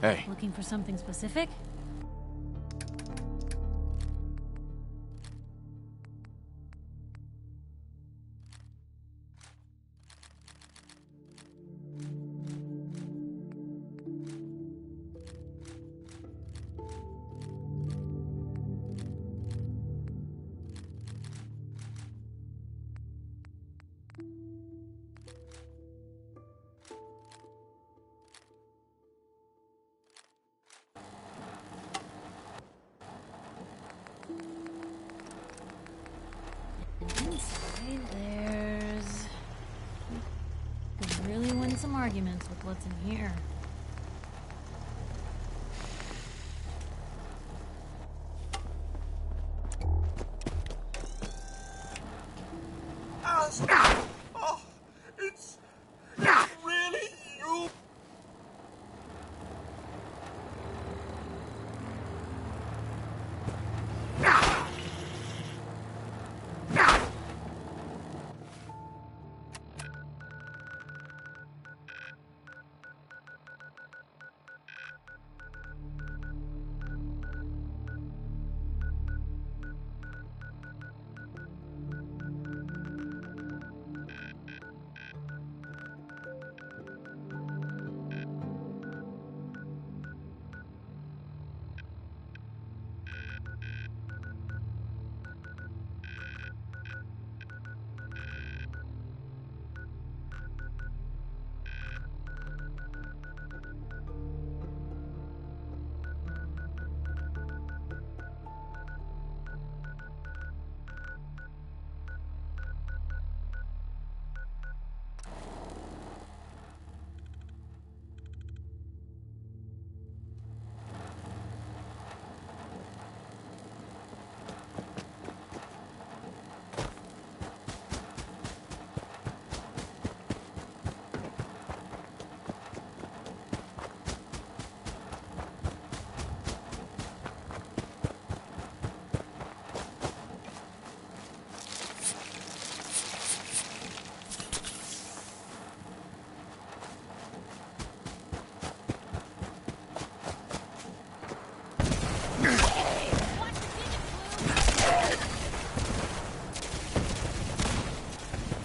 Hey. Looking for something specific? Inside there's... Could really win some arguments with what's in here. Oh, it's really you.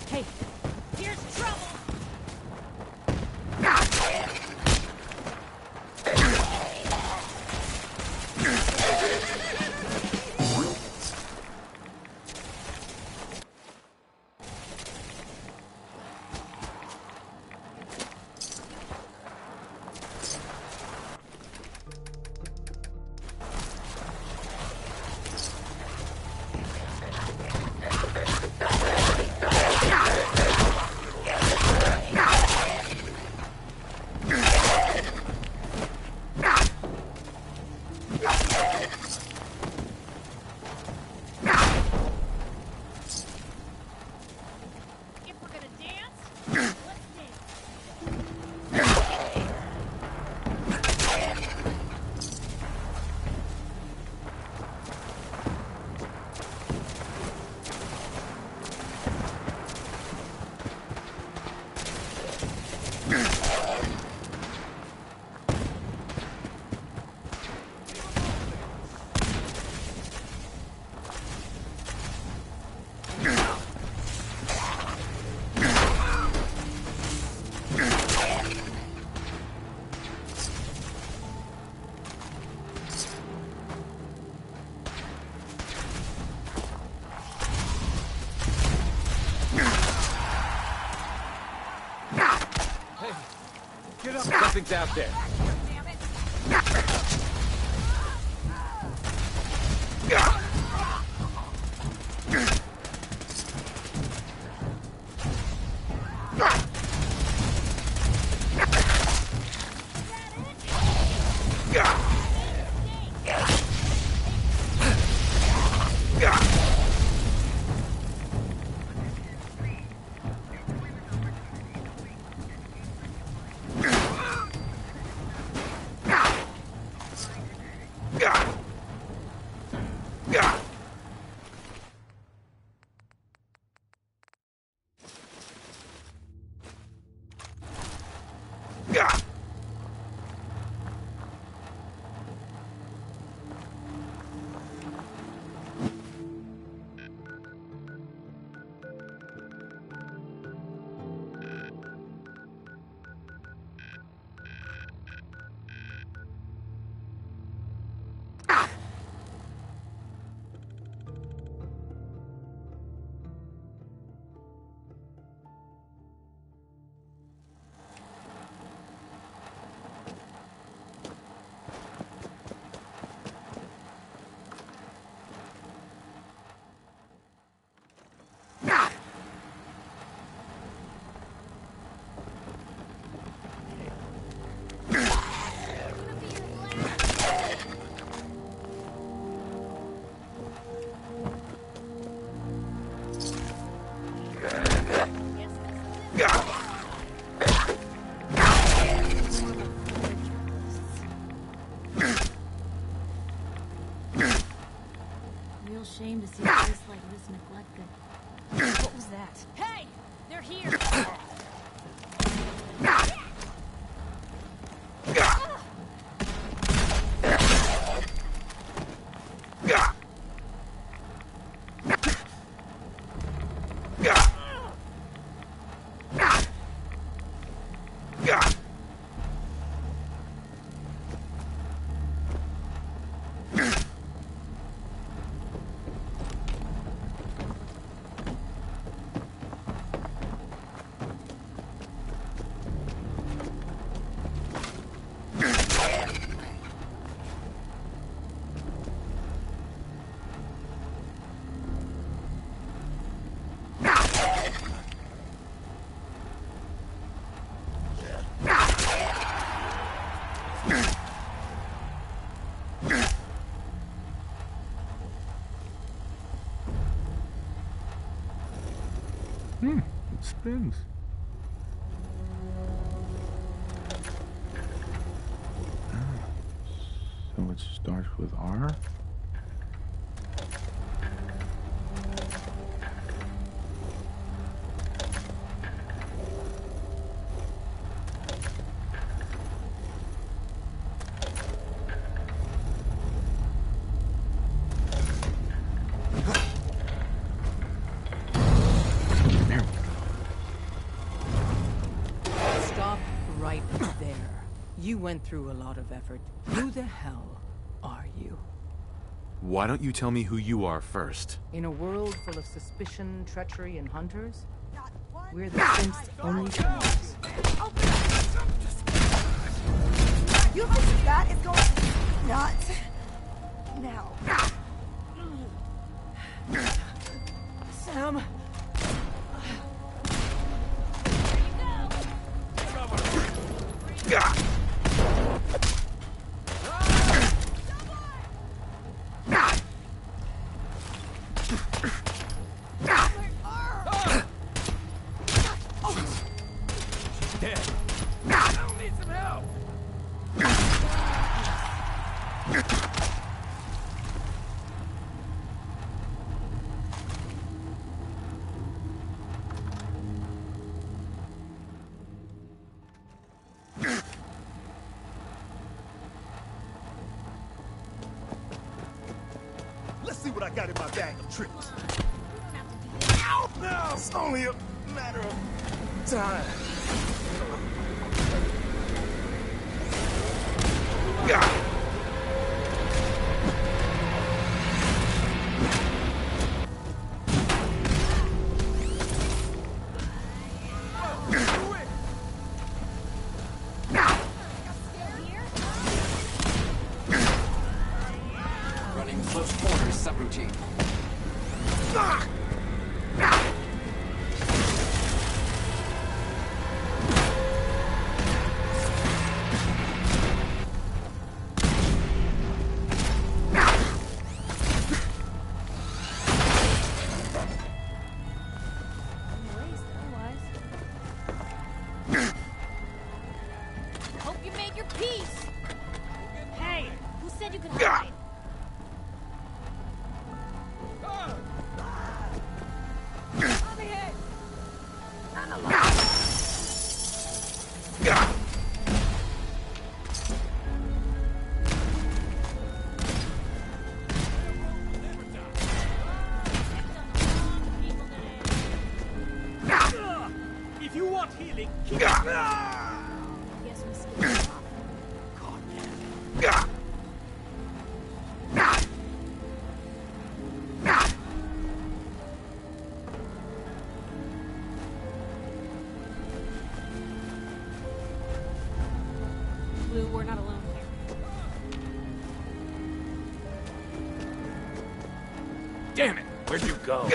Hey, here's trouble! If we're gonna dance, let's dance. Get up! Something's out there. real shame to see a place like this neglected. What was that? Hey! They're here! It spins. So it starts with R? You went through a lot of effort. Who the hell are you? Why don't you tell me who you are first? In a world full of suspicion, treachery, and hunters, we're the simp's only chance. You think that is going to not now? Sam! Let's see what I got in my bag of tricks. Ow! No, it's only a matter of time. Running close quarters subroutine. Hope you made your peace! Hey! Who said you could hide? If you want healing, keep Guess we skipped off. Blue, we're not alone here. Damn it! Where'd you go?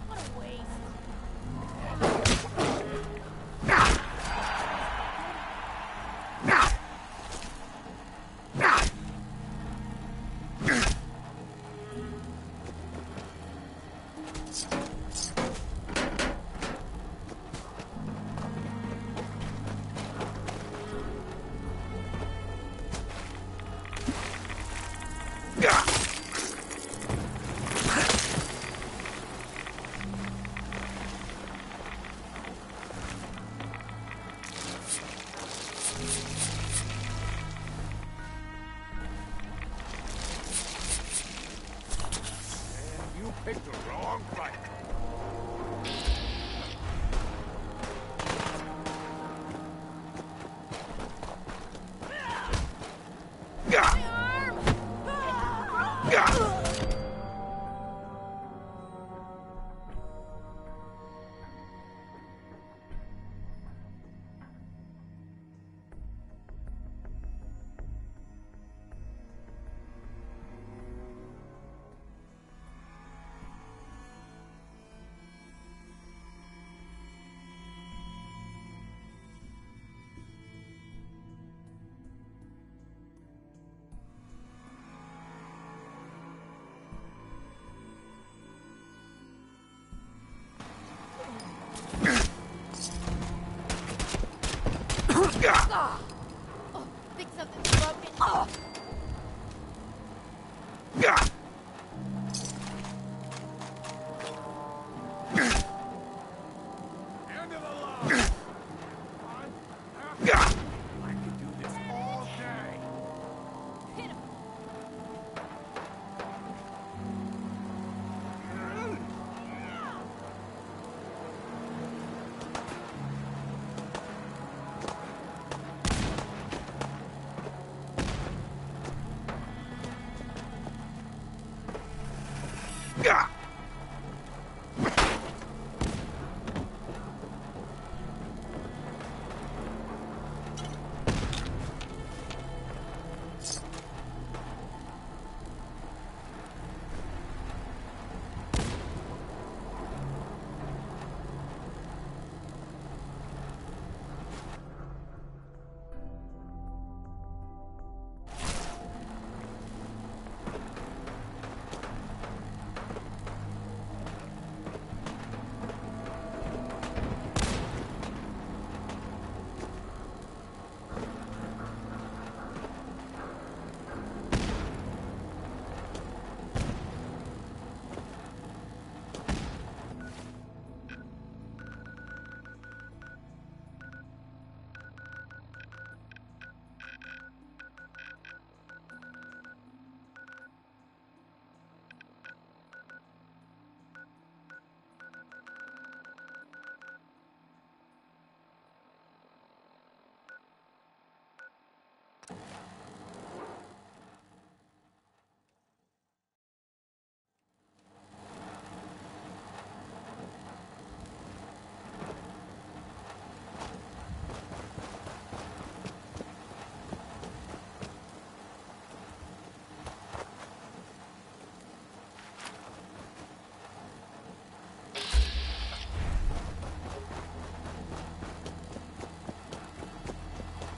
What a waste. You picked the wrong fight. Oh, think something's broken. Oh. End of the line. I could do this all day. Hit him.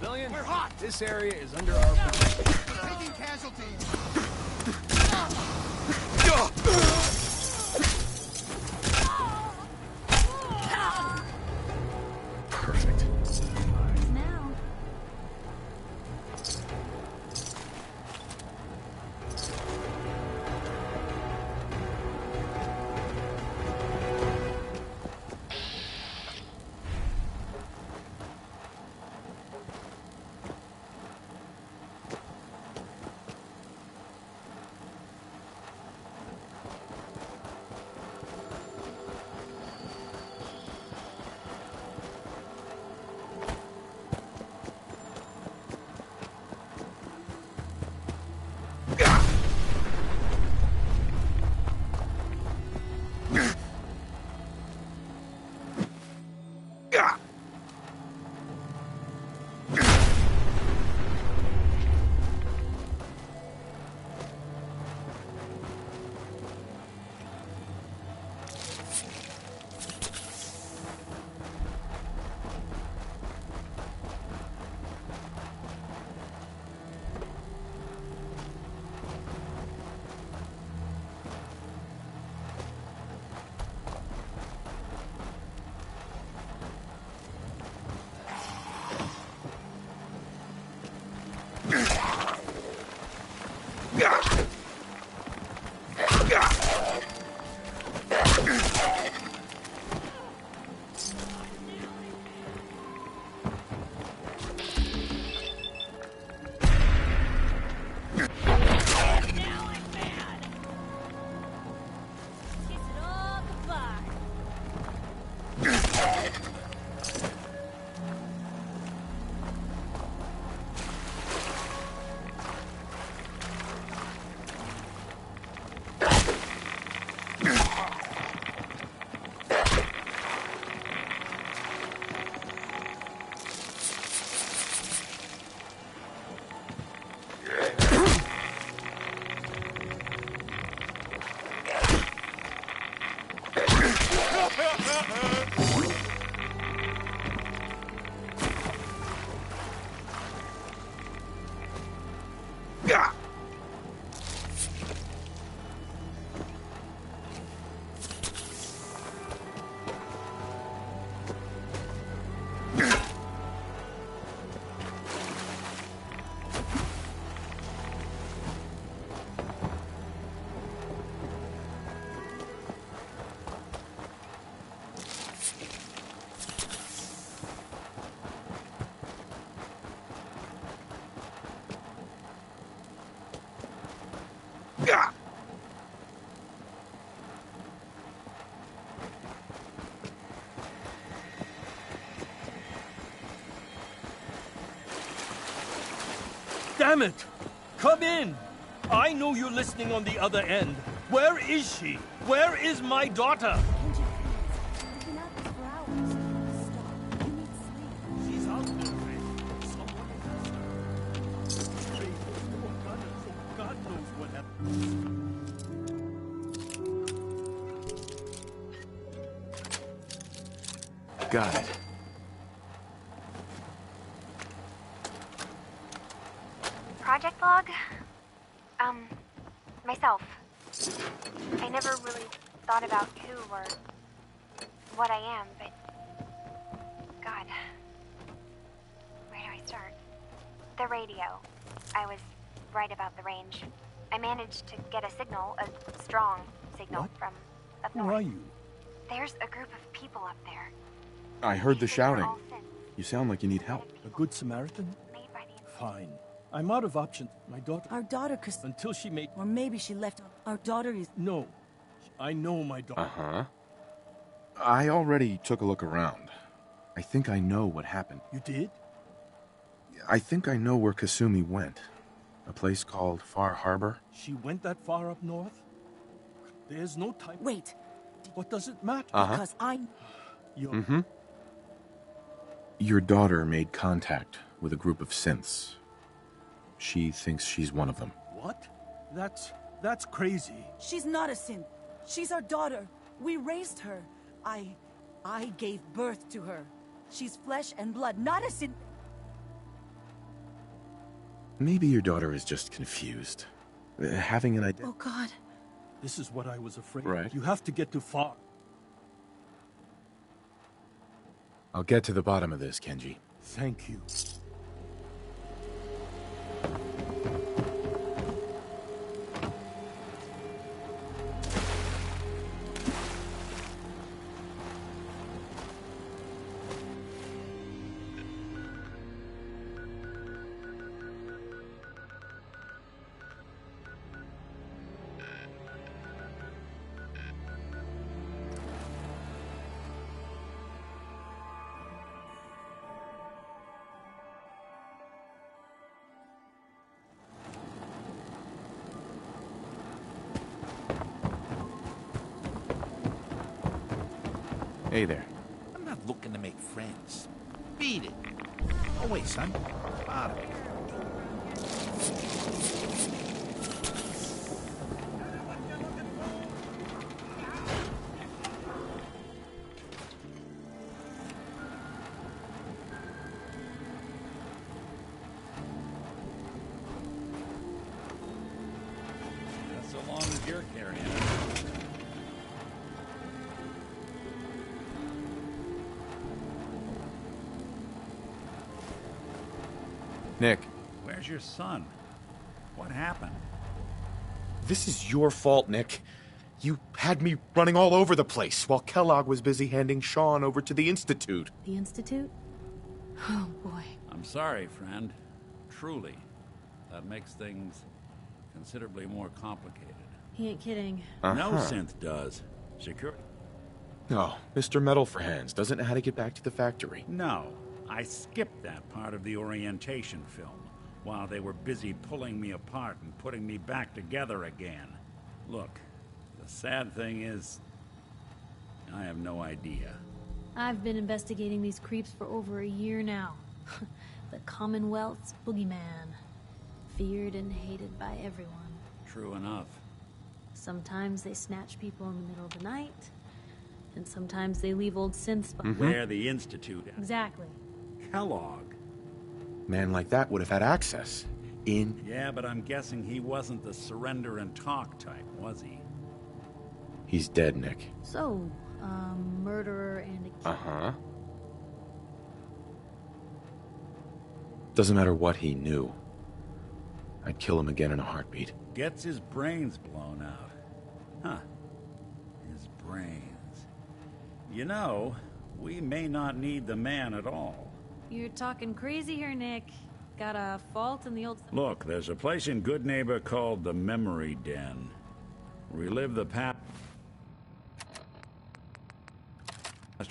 Civilian, we're hot. This area is under our protection. Taking casualties. Perfect. Now. Damn it! Come in! I know you're listening on the other end. Where is she? Where is my daughter? We've been at this for hours. Stop. You need sleep. She's out there, Ray. Someone has her. Ray, God knows what happened. Got it. Project log? Myself. I never really thought about who or what I am, but... God. Where do I start? The radio. I was right about the range. I managed to get a signal, a strong signal from up north. Who are you? There's a group of people up there. I heard the They were shouting. all sent. You sound like you need help. A good Samaritan? Made by the Fine. I'm out of options. My daughter... Our daughter, Chris... Until she made... Or maybe she left. Our daughter is... No. I know my daughter. Uh-huh. I already took a look around. I think I know what happened. You did? I think I know where Kasumi went. A place called Far Harbor. She went that far up north? There's no time... Wait. What does it matter? Uh-huh. Because I... You're... Mm-hmm. Your daughter made contact with a group of synths. She thinks she's one of them. What? That's crazy. She's not a synth. She's our daughter. We raised her. I gave birth to her. She's flesh and blood, not a synth. Maybe your daughter is just confused. Having an idea. Oh, God. This is what I was afraid. Right. You have to get to far. I'll get to the bottom of this, Kenji. Thank you. Hey there. I'm not looking to make friends. Beat it. Oh, wait, son. Out of it. So long as you're carrying it. Nick, Where's your son? What happened? this is your fault, Nick. You had me running all over the place while Kellogg was busy handing Sean over to the Institute. The Institute? Oh, boy. I'm sorry, friend. Truly. That makes things considerably more complicated. He ain't kidding. No synth does. Security. Oh, Mr. Metal for Hands doesn't know how to get back to the factory. No. I skipped that part of the orientation film while they were busy pulling me apart and putting me back together again. Look, the sad thing is, I have no idea. I've been investigating these creeps for over a year now. The Commonwealth's boogeyman. Feared and hated by everyone. True enough. Sometimes they snatch people in the middle of the night, and sometimes they leave old synths behind. Where the Institute is. Exactly. Kellogg. Man like that would have had access. In. Yeah, but I'm guessing he wasn't the surrender and talk type, was he? He's dead, Nick. So, murderer and a killer. Uh-huh. Doesn't matter what he knew. I'd kill him again in a heartbeat. Gets his brains blown out. Huh. His brains. You know, we may not need the man at all. You're talking crazy here, Nick. Got a fault in the old... Look, there's a place in Good Neighbor called the Memory Den. Relive the past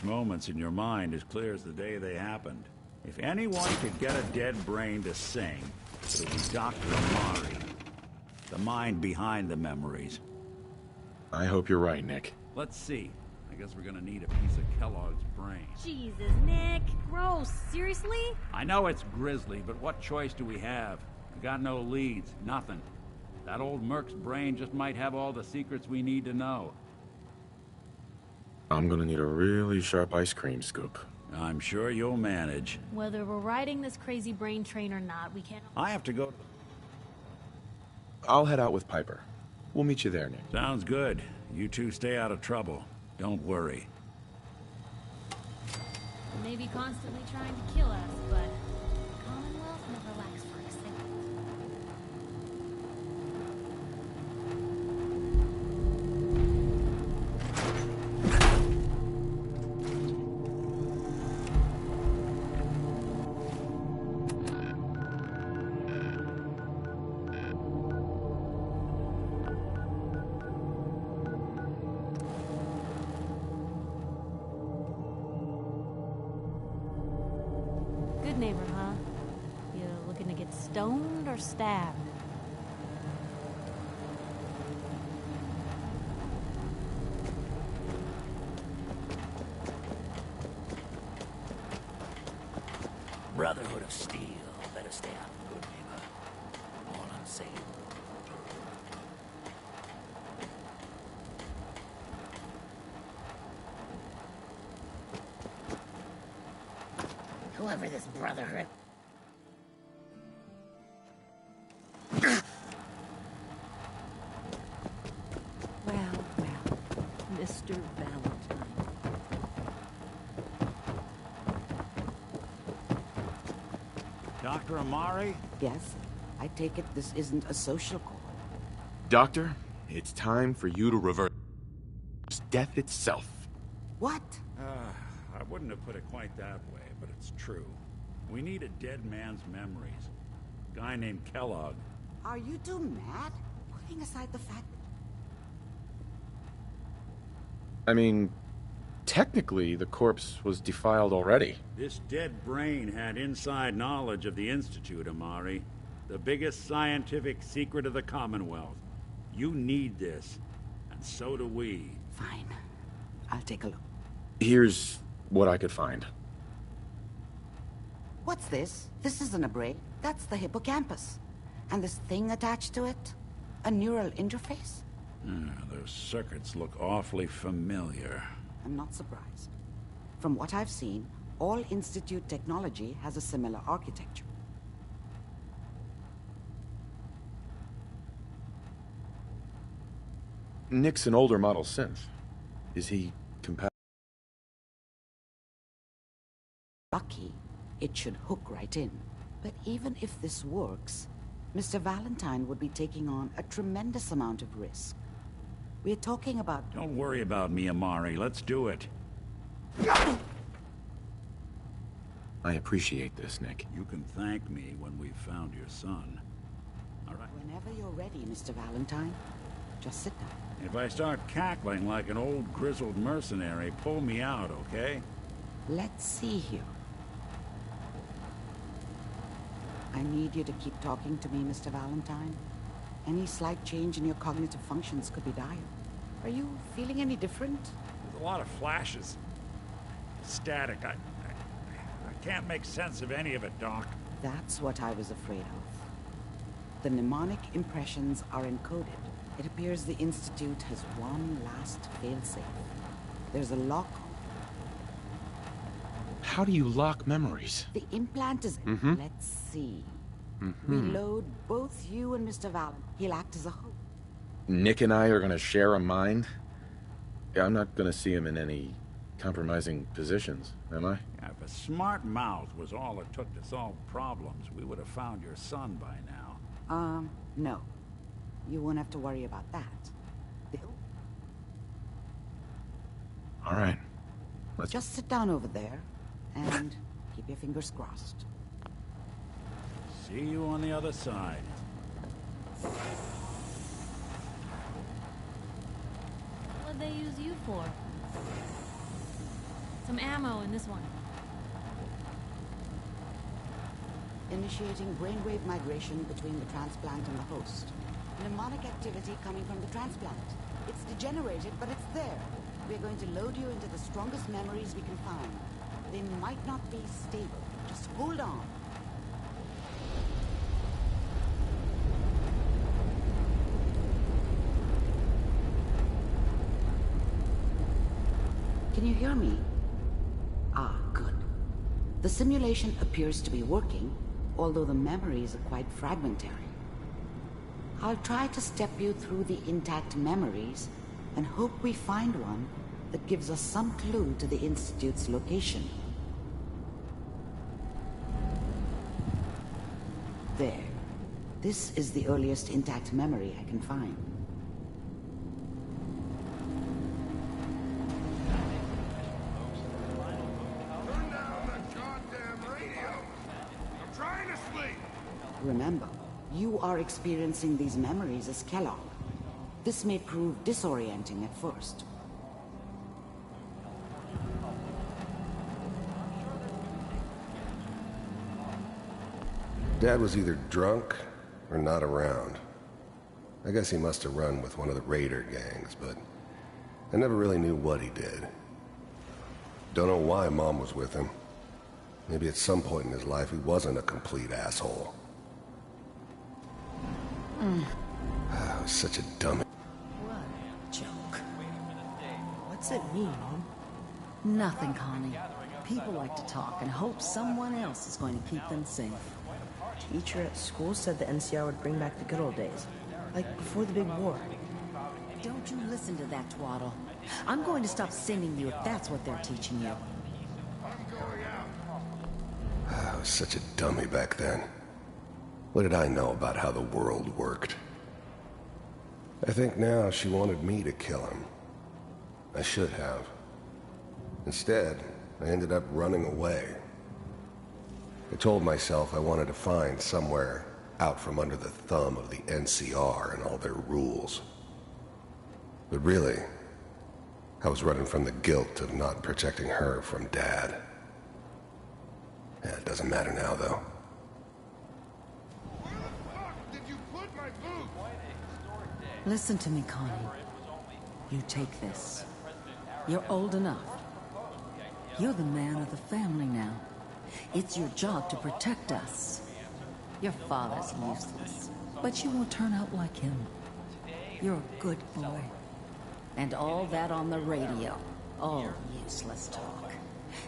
moments in your mind as clear as the day they happened. If anyone could get a dead brain to sing, it would be Dr. Amari. The mind behind the memories. I hope you're right, Nick. Let's see. I guess we're gonna need a piece of Kellogg's brain. Jesus, Nick. Gross. Seriously? I know it's grisly, but what choice do we have? We got no leads, nothing. That old Merc's brain just might have all the secrets we need to know. I'm gonna need a really sharp ice cream scoop. I'm sure you'll manage. Whether we're riding this crazy brain train or not, we can't... I have to go. I'll head out with Piper. We'll meet you there, Nick. Sounds good. You two stay out of trouble. Don't worry. They may be constantly trying to kill us, but the Commonwealth never lacks for excitement. Good neighbor, huh? You looking to get stoned or stabbed? Brotherhood of Steel. Better stay out of Good Neighbor. All I'm saying. Whoever this Brotherhood... Dr. Amari? Yes? I take it this isn't a social call. Doctor, it's time for you to reverse death itself. What? I wouldn't have put it quite that way, but it's true. We need a dead man's memories. A guy named Kellogg. Are you two mad? Putting aside the fact... I mean, technically, the corpse was defiled already. This dead brain had inside knowledge of the Institute, Amari. The biggest scientific secret of the Commonwealth. You need this, and so do we. Fine. I'll take a look. Here's what I could find. What's this? This isn't a brain. That's the hippocampus. And this thing attached to it? A neural interface? Those circuits look awfully familiar. I'm not surprised. From what I've seen, all Institute technology has a similar architecture. Nick's an older model synth. Is he compatible? Lucky, it should hook right in. But even if this works, Mr. Valentine would be taking on a tremendous amount of risk. We're talking about... Don't worry about me, Amari. Let's do it. I appreciate this, Nick. You can thank me when we've found your son. All right? Whenever you're ready, Mr. Valentine. Just sit down. If I start cackling like an old grizzled mercenary, pull me out, okay? Let's see here. I need you to keep talking to me, Mr. Valentine. Any slight change in your cognitive functions could be dire. Are you feeling any different? There's a lot of flashes. Static. I can't make sense of any of it, Doc. That's what I was afraid of. The mnemonic impressions are encoded. It appears the Institute has one last failsafe. There's a lock. How do you lock memories? The implant is... Let's see. We load both you and Mr. Valentine. He'll act as a host. Nick and I are gonna share a mind? I'm not gonna see him in any compromising positions, am I? Yeah, if a smart mouth was all it took to solve problems, we would have found your son by now. No. You won't have to worry about that. All right. Let's... Just sit down over there, and keep your fingers crossed. See you on the other side. What'd they use you for? Some ammo in this one. Initiating brainwave migration between the transplant and the host. Mnemonic activity coming from the transplant. It's degenerated, but it's there. We're going to load you into the strongest memories we can find. They might not be stable. Just hold on. Can you hear me? Ah, good. The simulation appears to be working, although the memories are quite fragmentary. I'll try to step you through the intact memories and hope we find one that gives us some clue to the Institute's location. There. This is the earliest intact memory I can find. Turn down that goddamn radio. I'm trying to sleep. Remember, you are experiencing these memories as Kellogg. This may prove disorienting at first. Dad was either drunk or not around. I guess he must have run with one of the raider gangs, but I never really knew what he did. Don't know why Mom was with him. Maybe at some point in his life he wasn't a complete asshole. I was such a dummy. What a joke. What's it mean? Nothing, Connie. People like to talk and hope someone else is going to keep them safe. Teacher at school said the NCR would bring back the good old days. Like before the big war. Don't you listen to that twaddle. I'm going to stop sending you if that's what they're teaching you. I was was such a dummy back then. What did I know about how the world worked? I think now she wanted me to kill him. I should have. Instead, I ended up running away. I told myself I wanted to find somewhere out from under the thumb of the NCR and all their rules. But really, I was running from the guilt of not protecting her from Dad. Yeah, it doesn't matter now, though. Listen to me, Connie. You take this. You're old enough. You're the man of the family now. It's your job to protect us. Your father's useless, but you won't turn out like him. You're a good boy. And all that on the radio, all useless talk.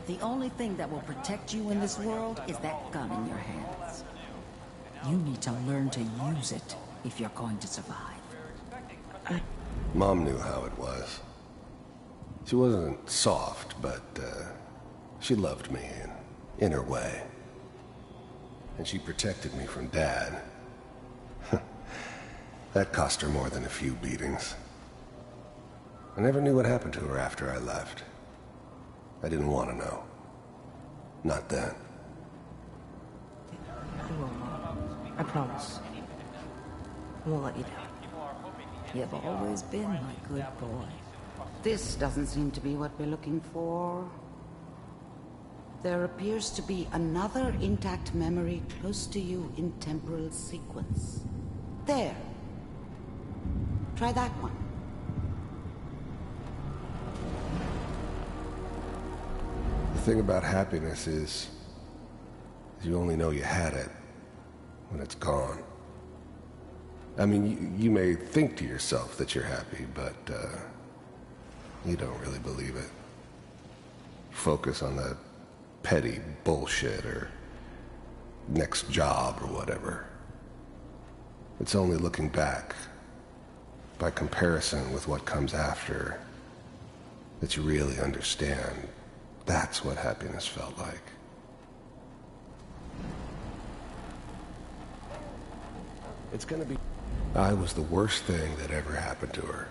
The only thing that will protect you in this world is that gun in your hands. You need to learn to use it if you're going to survive. Mom knew how it was. She wasn't soft, but she loved me in her way. And she protected me from Dad. That cost her more than a few beatings. I never knew what happened to her after I left. I didn't want to know. Not then. I will, Mom. I promise. I won't let you down. You've always been my good boy. This doesn't seem to be what we're looking for. There appears to be another intact memory close to you in temporal sequence. There. Try that one. The thing about happiness is you only know you had it when it's gone. I mean, you may think to yourself that you're happy, but you don't really believe it. Focus on that petty bullshit or next job or whatever. It's only looking back, by comparison with what comes after, that you really understand that's what happiness felt like. It's gonna be... I was the worst thing that ever happened to her.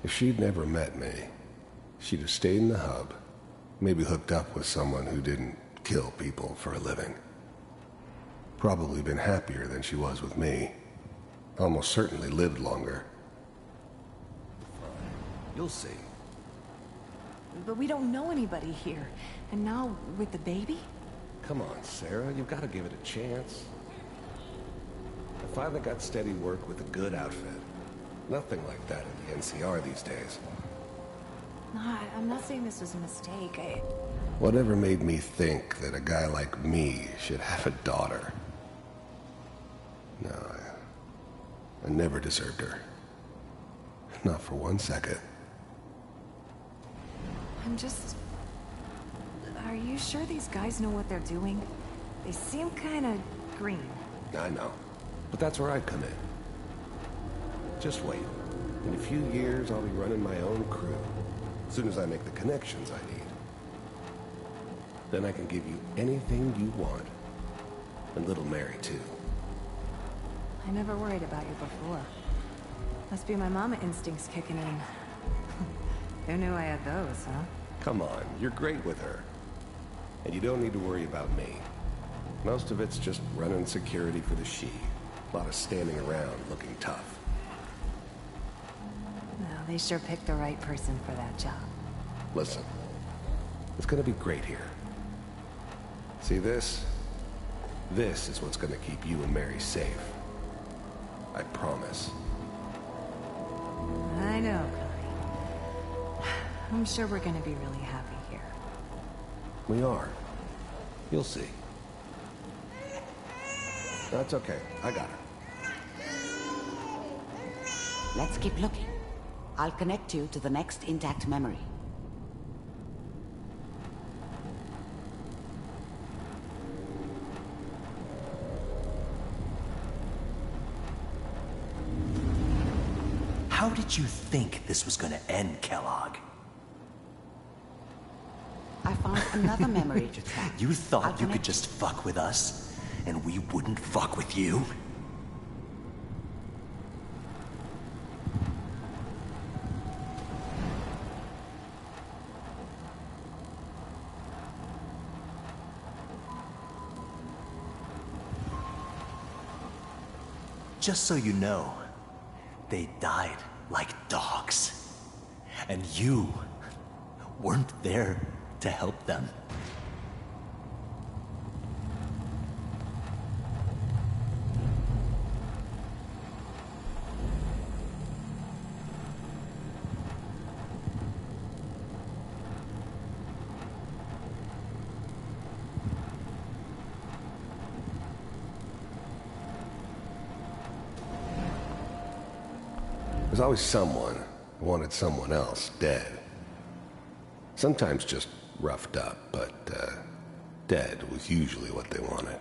If she'd never met me, she'd have stayed in the hub, maybe hooked up with someone who didn't kill people for a living. Probably been happier than she was with me. Almost certainly lived longer. You'll see. But we don't know anybody here. And now, with the baby? Come on, Sarah, you've got to give it a chance. I finally got steady work with a good outfit. Nothing like that in the NCR these days. No, I'm not saying this was a mistake. Whatever made me think that a guy like me should have a daughter? No, I never deserved her. Not for 1 second. I'm just... Are you sure these guys know what they're doing? They seem kind of green. I know. But that's where I'd come in. Just wait. In a few years, I'll be running my own crew. As soon as I make the connections I need. Then I can give you anything you want. And little Mary, too. I never worried about you before. Must be my mama instincts kicking in. Who knew I had those, huh? Come on, you're great with her. And you don't need to worry about me. Most of it's just running security for the she. A lot of standing around looking tough. Well, they sure picked the right person for that job. Listen, it's gonna be great here. See this? This is what's gonna keep you and Mary safe. I promise. I know, Connie. I'm sure we're gonna be really happy here. We are. You'll see. That's okay. I got her. Let's keep looking. I'll connect you to the next intact memory. How did you think this was going to end, Kellogg? I found found another memory to track. You thought you could just fuck with us, and we wouldn't fuck with you? Just so you know, they died like dogs. And you weren't there to help them. There's always someone who wanted someone else dead. Sometimes just roughed up, but dead was usually what they wanted.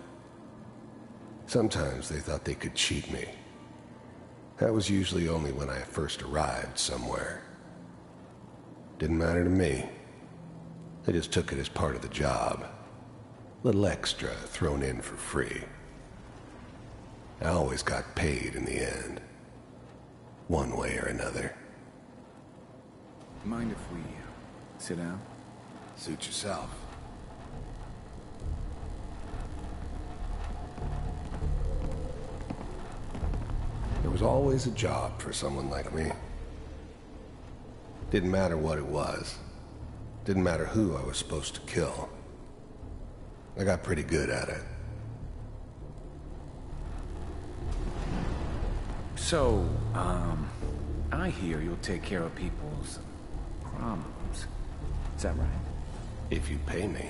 Sometimes they thought they could cheat me. That was usually only when I first arrived somewhere. Didn't matter to me. They just took it as part of the job. Little extra thrown in for free. I always got paid in the end. One way or another. Mind if we sit down? Suit yourself. There was always a job for someone like me. Didn't matter what it was. Didn't matter who I was supposed to kill. I got pretty good at it. So, I hear you'll take care of people's problems. Is that right? If you pay me.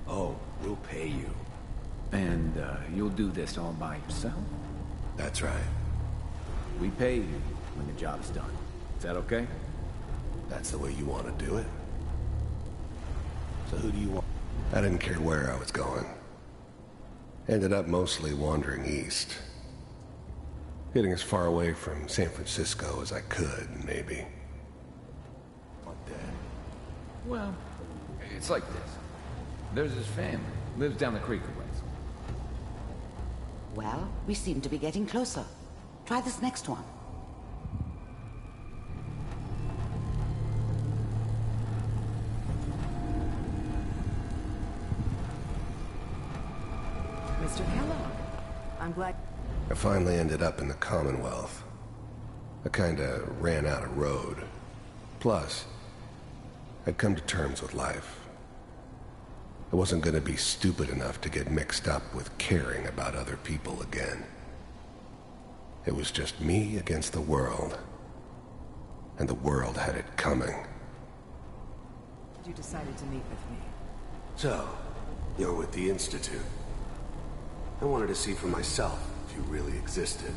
Oh, we'll pay you. And, you'll do this all by yourself? That's right. We pay you when the job's done. Is that okay? That's the way you want to do it? So who do you want? I didn't care where I was going. Ended up mostly wandering east. Getting as far away from San Francisco as I could, maybe. Want dead? Well, it's like this. There's his family. Lives down the creek a ways. Well, we seem to be getting closer. Try this next one. Mr. Kellogg, I'm glad... I finally ended up in the Commonwealth. I kinda ran out of road. Plus, I'd come to terms with life. I wasn't gonna be stupid enough to get mixed up with caring about other people again. It was just me against the world. And the world had it coming. You decided to meet with me. So, you're with the Institute. I wanted to see for myself if you really existed.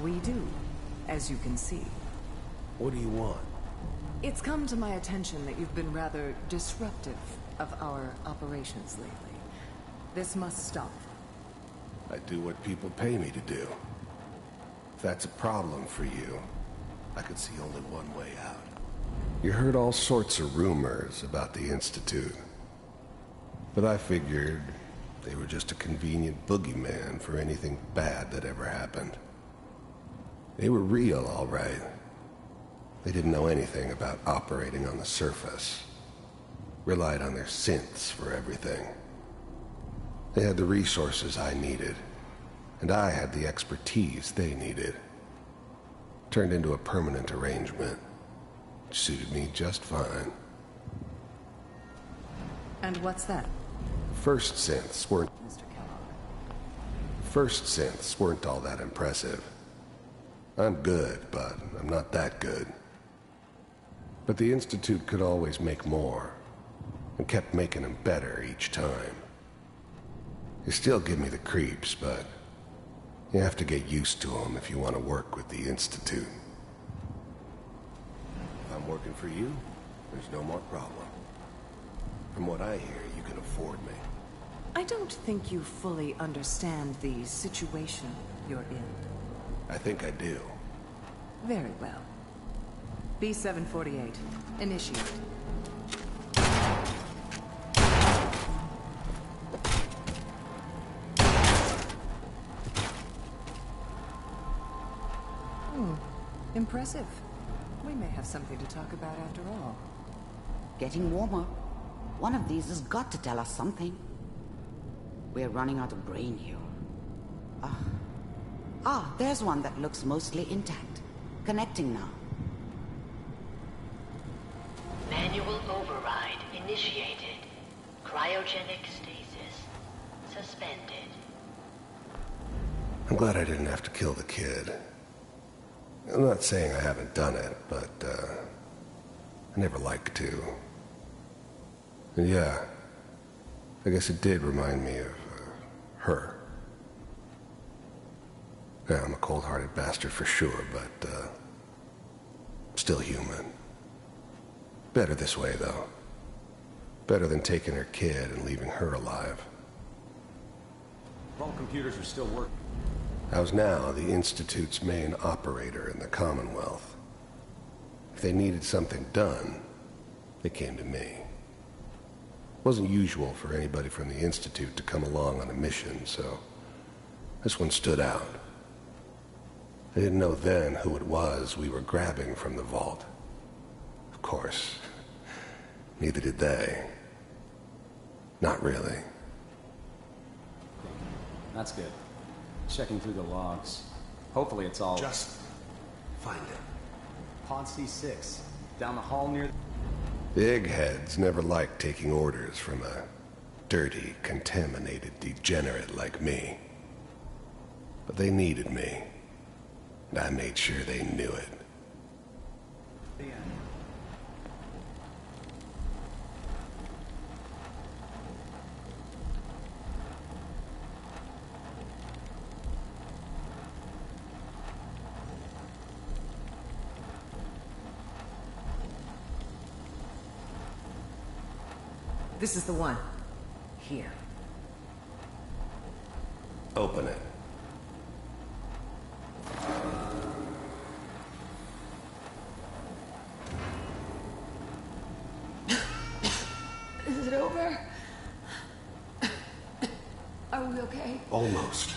We do, as you can see. What do you want? It's come to my attention that you've been rather disruptive of our operations lately. This must stop. I do what people pay me to do. If that's a problem for you, I could see only one way out. You heard all sorts of rumors about the Institute. But I figured they were just a convenient boogeyman for anything bad that ever happened. They were real, all right. They didn't know anything about operating on the surface. Relied on their synths for everything. They had the resources I needed, and I had the expertise they needed. Turned into a permanent arrangement, which suited me just fine. And what's that? First synths weren't... Mr. Kellogg. First synths weren't all that impressive. I'm good, but I'm not that good. But the Institute could always make more, and kept making them better each time. They still give me the creeps, but you have to get used to them if you want to work with the Institute. If I'm working for you, there's no more problem. From what I hear, you can afford me. I don't think you fully understand the situation you're in. I think I do. Very well. B-748, initiate. Impressive. We may have something to talk about after all. Getting warmer. One of these has got to tell us something. We're running out of brain here. There's one that looks mostly intact. Connecting now. Manual override initiated. Cryogenic stasis suspended. I'm glad I didn't have to kill the kid. I'm not saying I haven't done it, but, I never like to. And yeah, I guess it did remind me of, her. Yeah, I'm a cold-hearted bastard for sure, but, still human. Better this way, though. Better than taking her kid and leaving her alive. All computers are still working. I was now the Institute's main operator in the Commonwealth. If they needed something done, they came to me. It wasn't usual for anybody from the Institute to come along on a mission, so this one stood out. I didn't know then who it was we were grabbing from the vault. Of course, neither did they. Not really. That's good. Checking through the logs. Hopefully it's all... Just find it. Pod C6. Down the hall near... The eggheads never liked taking orders from a dirty, contaminated degenerate like me. But they needed me. And I made sure they knew it. This is the one. Here. Open it. Is it over? Are we okay? Almost.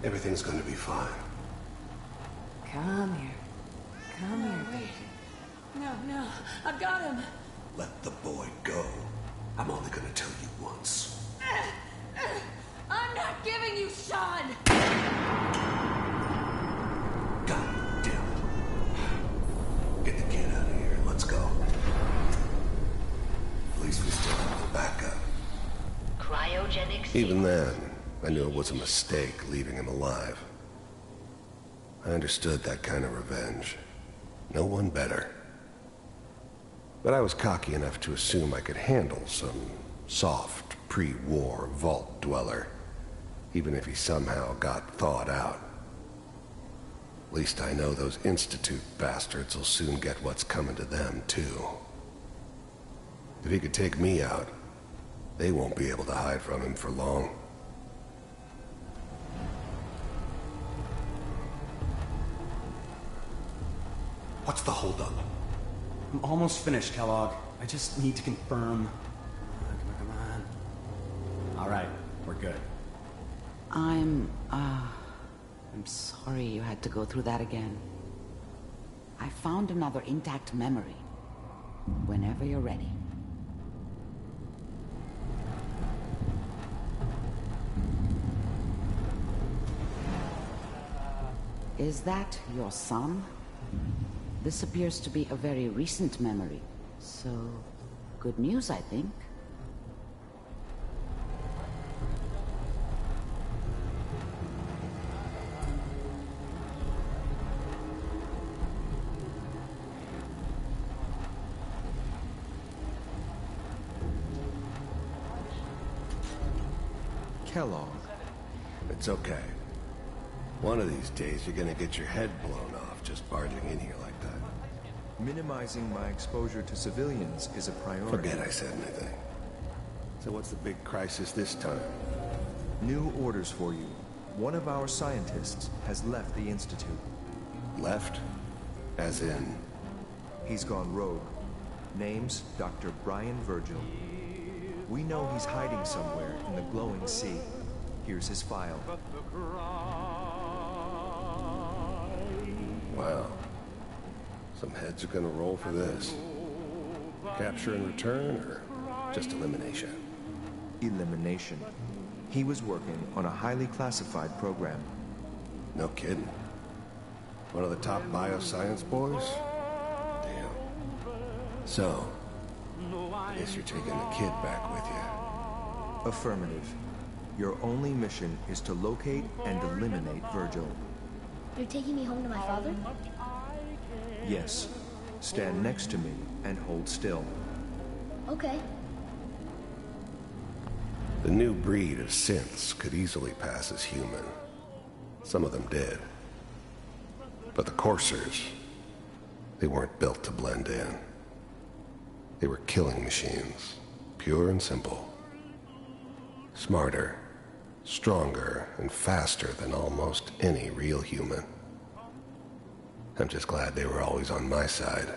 Everything's gonna be fine. Come here. Come here, baby. No, I've got him. Let the boy go. I'm only gonna tell you once. I'm not giving you Sean! God damn it. Get the kid out of here. Let's go. At least we still have the backup. Cryogenic Even then, I knew it was a mistake leaving him alive. I understood that kind of revenge. No one better. But I was cocky enough to assume I could handle some soft, pre-war vault dweller, even if he somehow got thawed out. At least I know those Institute bastards will soon get what's coming to them, too. If he could take me out, they won't be able to hide from him for long. What's the holdup? I'm almost finished, Kellogg. I just need to confirm. Come on. All right, we're good. I'm sorry you had to go through that again. I found another intact memory. Whenever you're ready. Is that your son? This appears to be a very recent memory, so good news, I think. Kellogg. It's okay. One of these days you're gonna get your head blown off just barging in here like that. Minimizing my exposure to civilians is a priority. Forget I said anything. So what's the big crisis this time? New orders for you. One of our scientists has left the Institute. Left? As in? He's gone rogue. Name's Dr. Brian Virgil. We know he's hiding somewhere in the glowing sea. Here's his file. Wow. Some heads are gonna roll for this. Capture and return, or just elimination? Elimination. He was working on a highly classified program. No kidding. One of the top bioscience boys? Damn. So, I guess you're taking the kid back with you. Affirmative. Your only mission is to locate and eliminate Virgil. You're taking me home to my father? Yes. Stand next to me and hold still. Okay. The new breed of synths could easily pass as human. Some of them did. But the coursers, they weren't built to blend in. They were killing machines, pure and simple. Smarter, stronger, and faster than almost any real human. I'm just glad they were always on my side.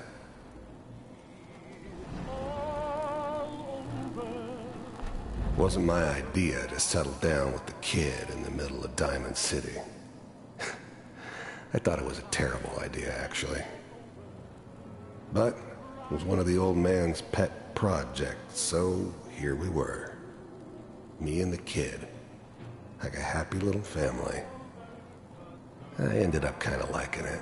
It wasn't my idea to settle down with the kid in the middle of Diamond City. I thought it was a terrible idea, actually. But it was one of the old man's pet projects, so here we were. Me and the kid, like a happy little family. I ended up kind of liking it.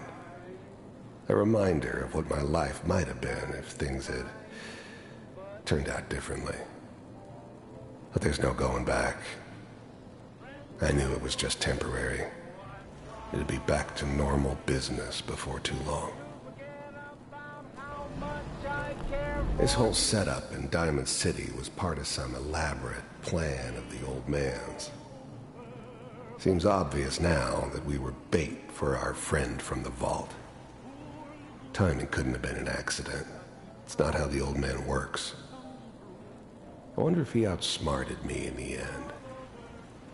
A reminder of what my life might have been if things had turned out differently. But there's no going back. I knew it was just temporary. It'd be back to normal business before too long. This whole setup in Diamond City was part of some elaborate plan of the old man's. Seems obvious now that we were bait for our friend from the vault. Timing couldn't have been an accident. It's not how the old man works. I wonder if he outsmarted me in the end.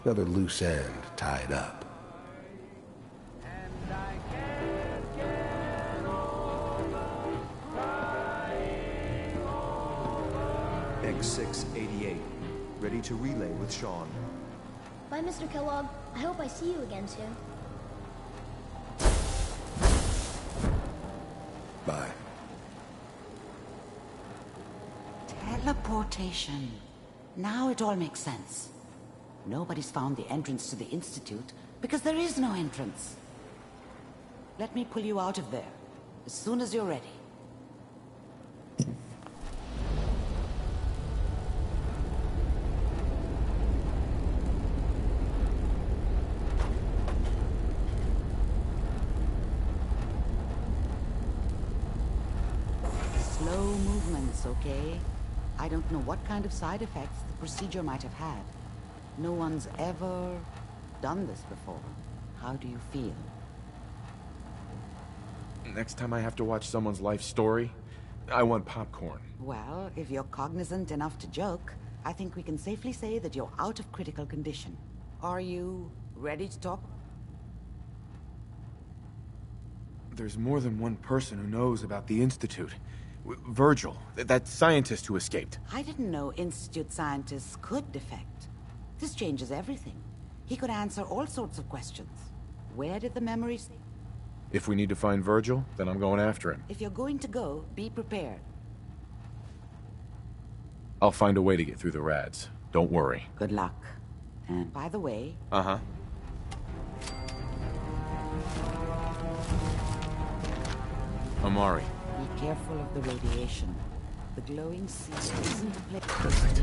Another loose end tied up. X688, ready to relay with Sean. Bye, Mr. Kellogg. I hope I see you again soon. Bye. Teleportation. Now it all makes sense. Nobody's found the entrance to the Institute because there is no entrance. Let me pull you out of there as soon as you're ready. Slow movements, okay? I don't know what kind of side effects the procedure might have had. No one's ever done this before. How do you feel? Next time I have to watch someone's life story, I want popcorn. Well, if you're cognizant enough to joke, I think we can safely say that you're out of critical condition. Are you ready to talk? There's more than one person who knows about the Institute. Virgil, that scientist who escaped. I didn't know Institute scientists could defect. This changes everything. He could answer all sorts of questions. Where did the memories... If we need to find Virgil, then I'm going after him. If you're going to go, be prepared. I'll find a way to get through the rads. Don't worry. Good luck. And by the way... Uh-huh. Amari. Be careful of the radiation. The glowing sea isn't a place... Perfect.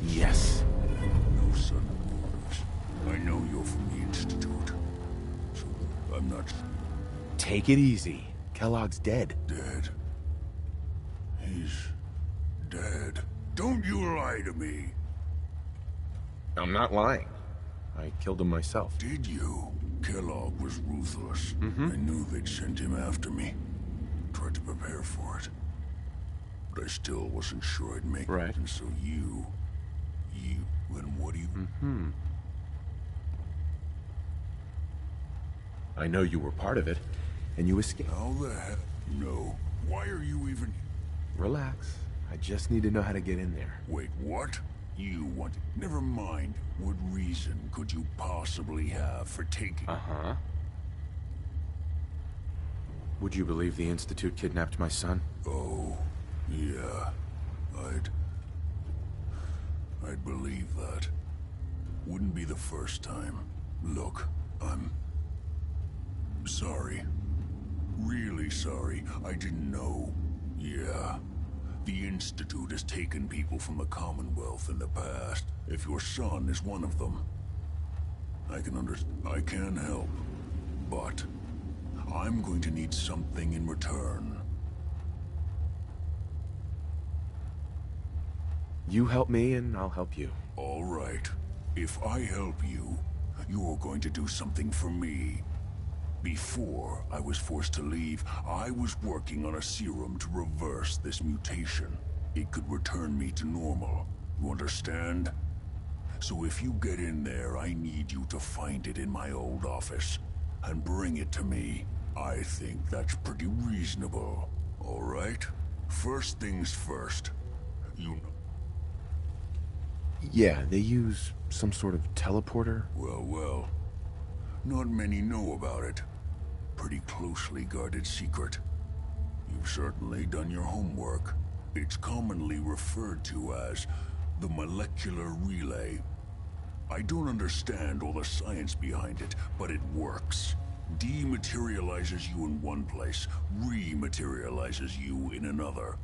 Yes. No sudden orders. I know you're from the Institute, so I'm not... Take it easy. Kellogg's dead. Dead? He's... dead. Don't you lie to me! I'm not lying. I killed him myself. Did you? Kellogg was ruthless. I knew they'd send him after me. Tried to prepare for it. But I still wasn't sure I'd make it. And so you... and what do you... I know you were part of it, and you escaped. How the heck? No. Why are you even... Relax. I just need to know how to get in there. Wait, what? You want... Never mind. What reason could you possibly have for taking... Would you believe the Institute kidnapped my son? Oh, yeah. I'd believe that. Wouldn't be the first time. Look, I'm... sorry. Really sorry. I didn't know. Yeah. The Institute has taken people from the Commonwealth in the past. If your son is one of them, I can understand. I can help. But I'm going to need something in return. You help me, and I'll help you. All right. If I help you, you're going to do something for me. Before I was forced to leave, I was working on a serum to reverse this mutation. It could return me to normal. You understand? So if you get in there, I need you to find it in my old office and bring it to me. I think that's pretty reasonable. All right? First things first. You know. Yeah, they use some sort of teleporter. Well. Not many know about it. Pretty closely guarded secret. You've certainly done your homework. It's commonly referred to as the molecular relay. I don't understand all the science behind it, but it works. Dematerializes you in one place, rematerializes you in another.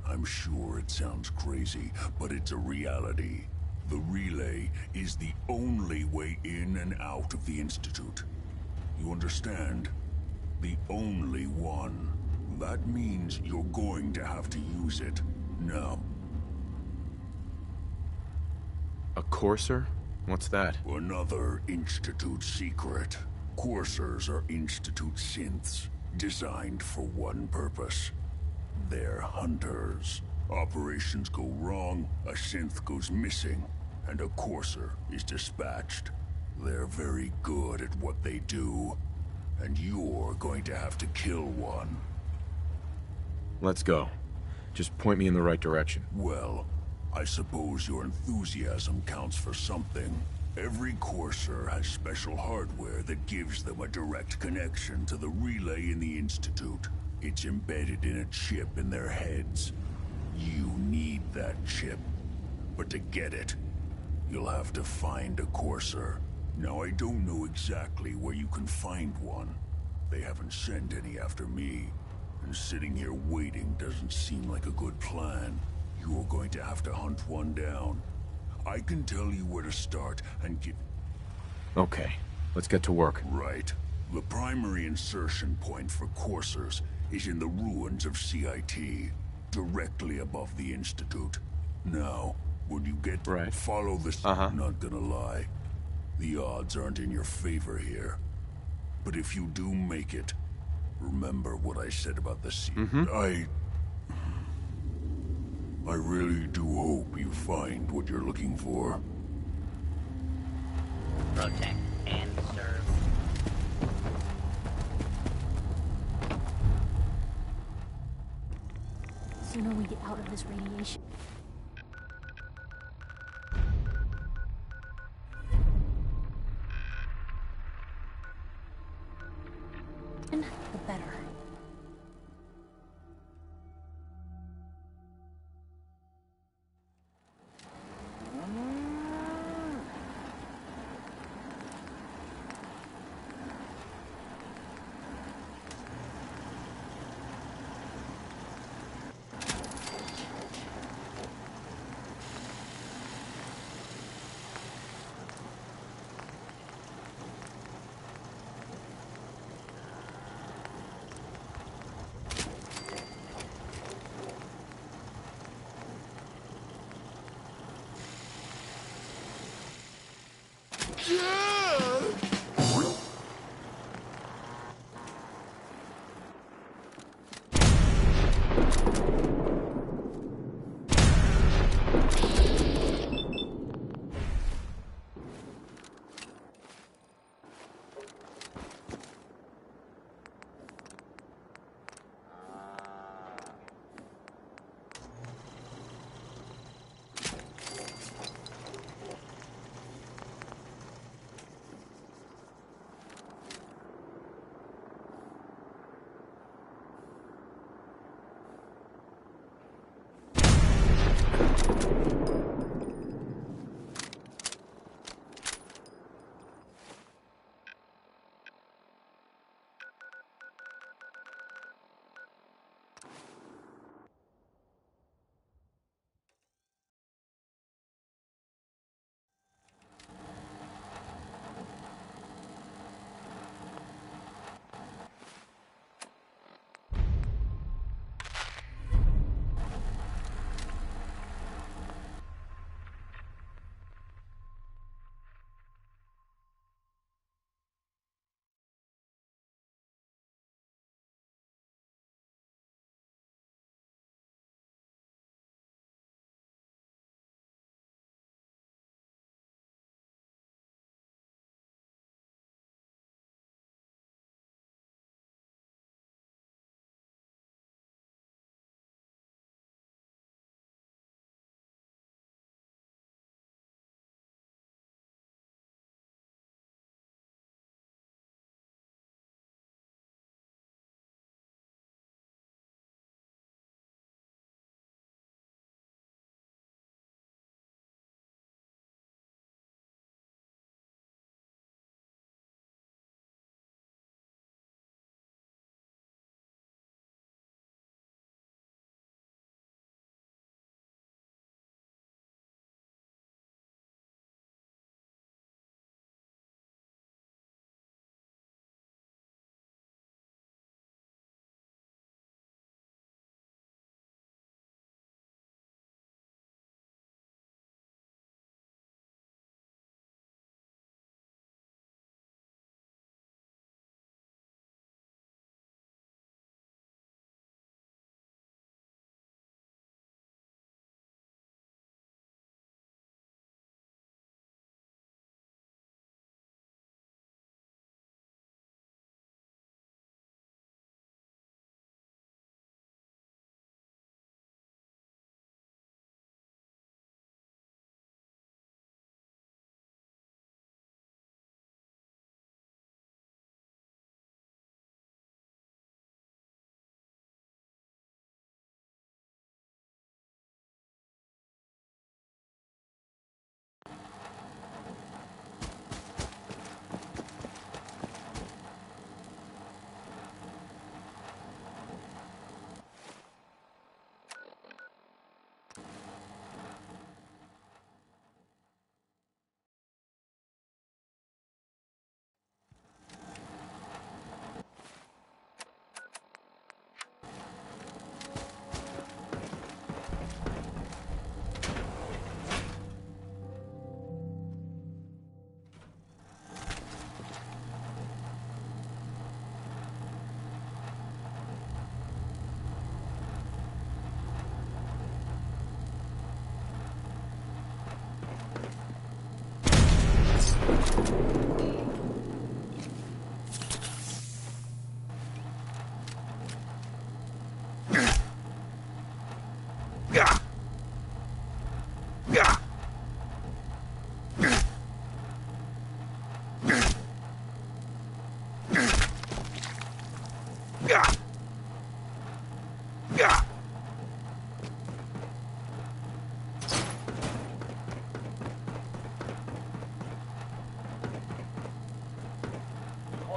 I'm sure it sounds crazy, but it's a reality. The relay is the only way in and out of the Institute. You understand? The only one. That means you're going to have to use it. Now. A courser? What's that? Another Institute secret. Coursers are Institute synths, designed for one purpose. They're hunters. Operations go wrong, a synth goes missing, and a courser is dispatched. They're very good at what they do, and you're going to have to kill one. Let's go. Just point me in the right direction. Well, I suppose your enthusiasm counts for something. Every courser has special hardware that gives them a direct connection to the relay in the Institute. It's embedded in a chip in their heads. You need that chip. But to get it, you'll have to find a courser. Now, I don't know exactly where you can find one. They haven't sent any after me. And sitting here waiting doesn't seem like a good plan. You're going to have to hunt one down. I can tell you where to start and give... Okay, let's get to work. Right. The primary insertion point for coursers is in the ruins of CIT, directly above the Institute. Now, when you get... Right. Follow this... Not gonna lie. The odds aren't in your favor here. But if you do make it, remember what I said about the sea. I really do hope you find what you're looking for. Protect and serve. The sooner we get out of this radiation. The better.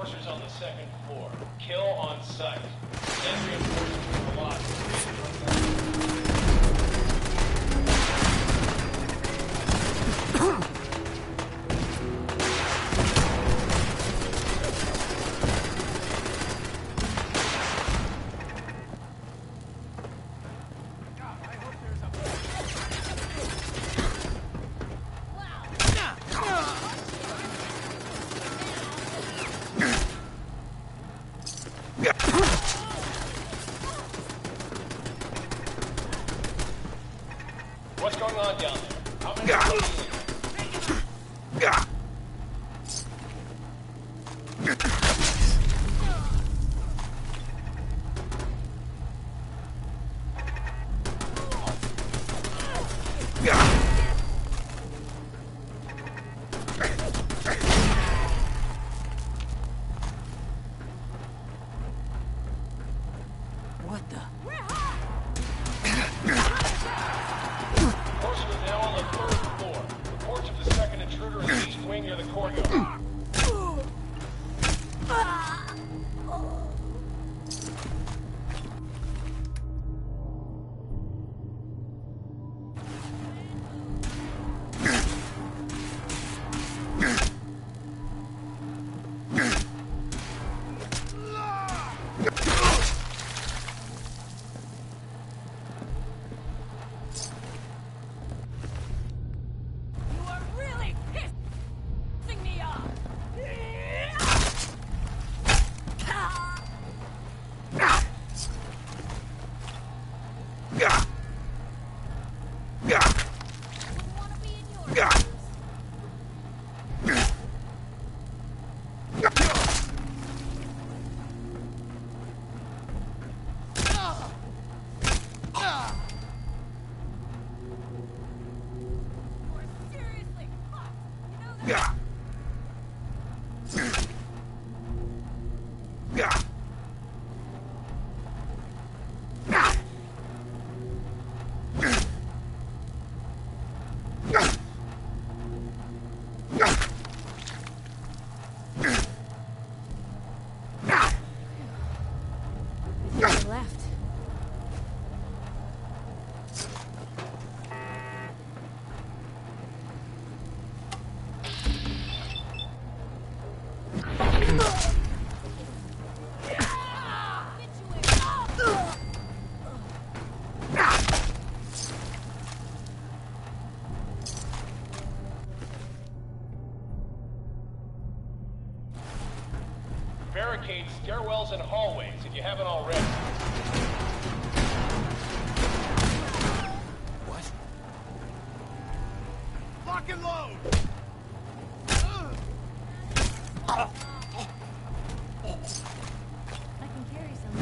Enforcers on the second floor. Kill on sight. Send reinforcements to the lot. barricade stairwells and hallways if you haven't already. What? Lock and load! I can carry some.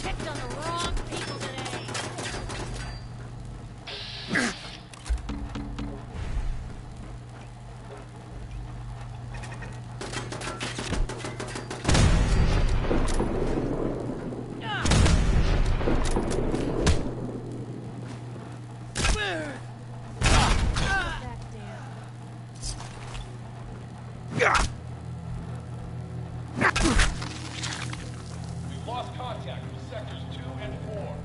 Picked on the wrong people today. We've lost contact with sectors 2 and 4.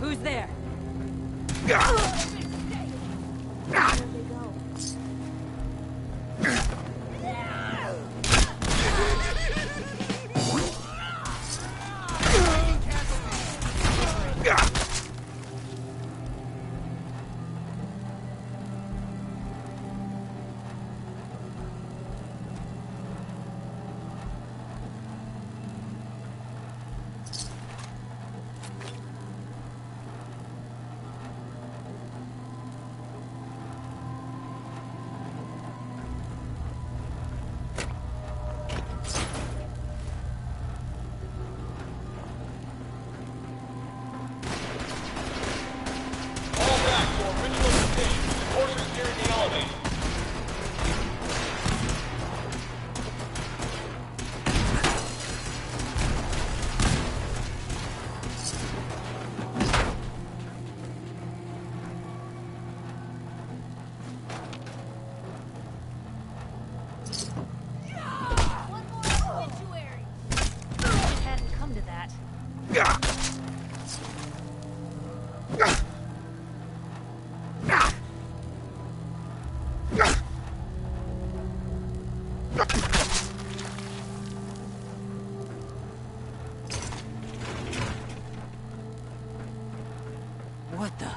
Who's there? Fall back to original position. Horses nearing the elevator. Obituary. It hadn't come to that. What the?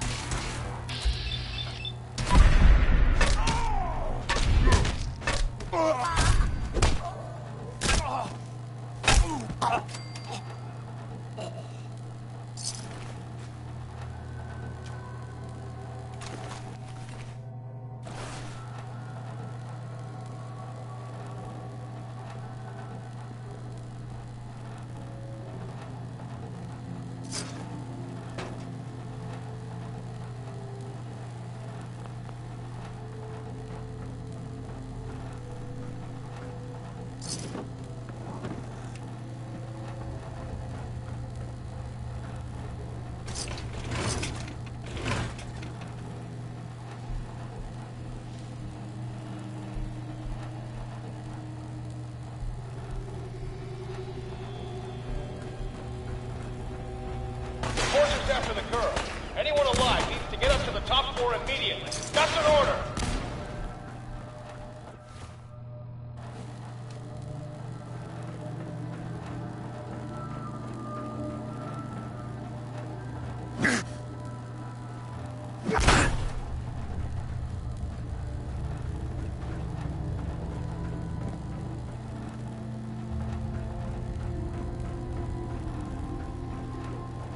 Horses after the girl. Anyone alive needs to get up to the top floor immediately. That's an order.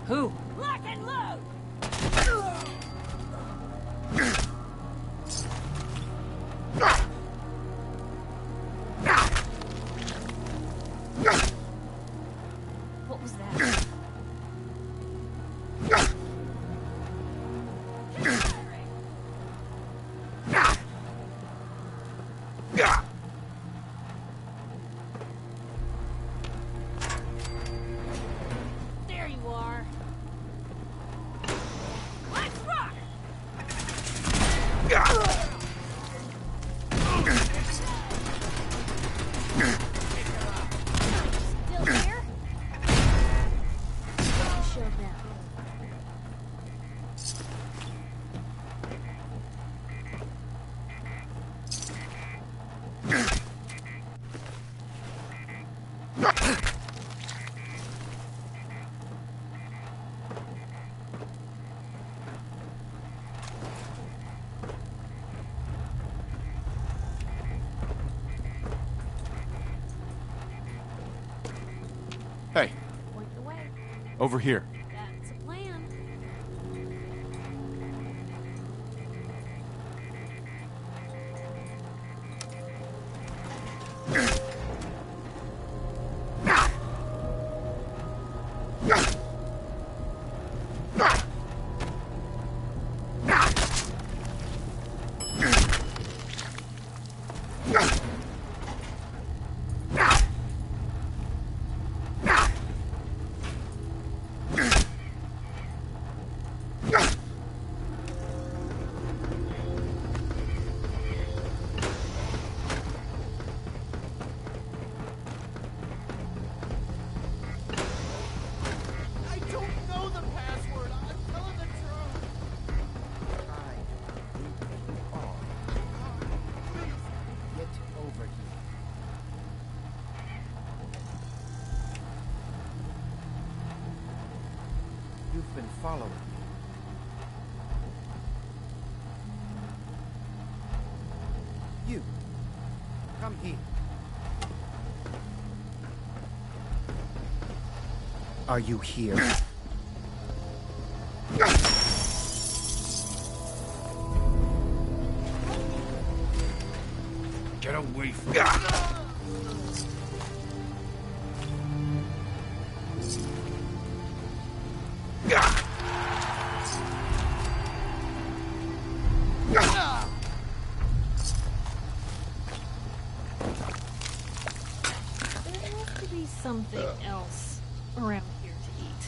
Who? Lock and load! What was that? There you are. Hey, Point the way. over here. That's a plan. I don't know the password. I'm telling the truth. Please, get over here. You've been following me. You, come here. Are you here? Get away from me. There has to be something else around here to eat.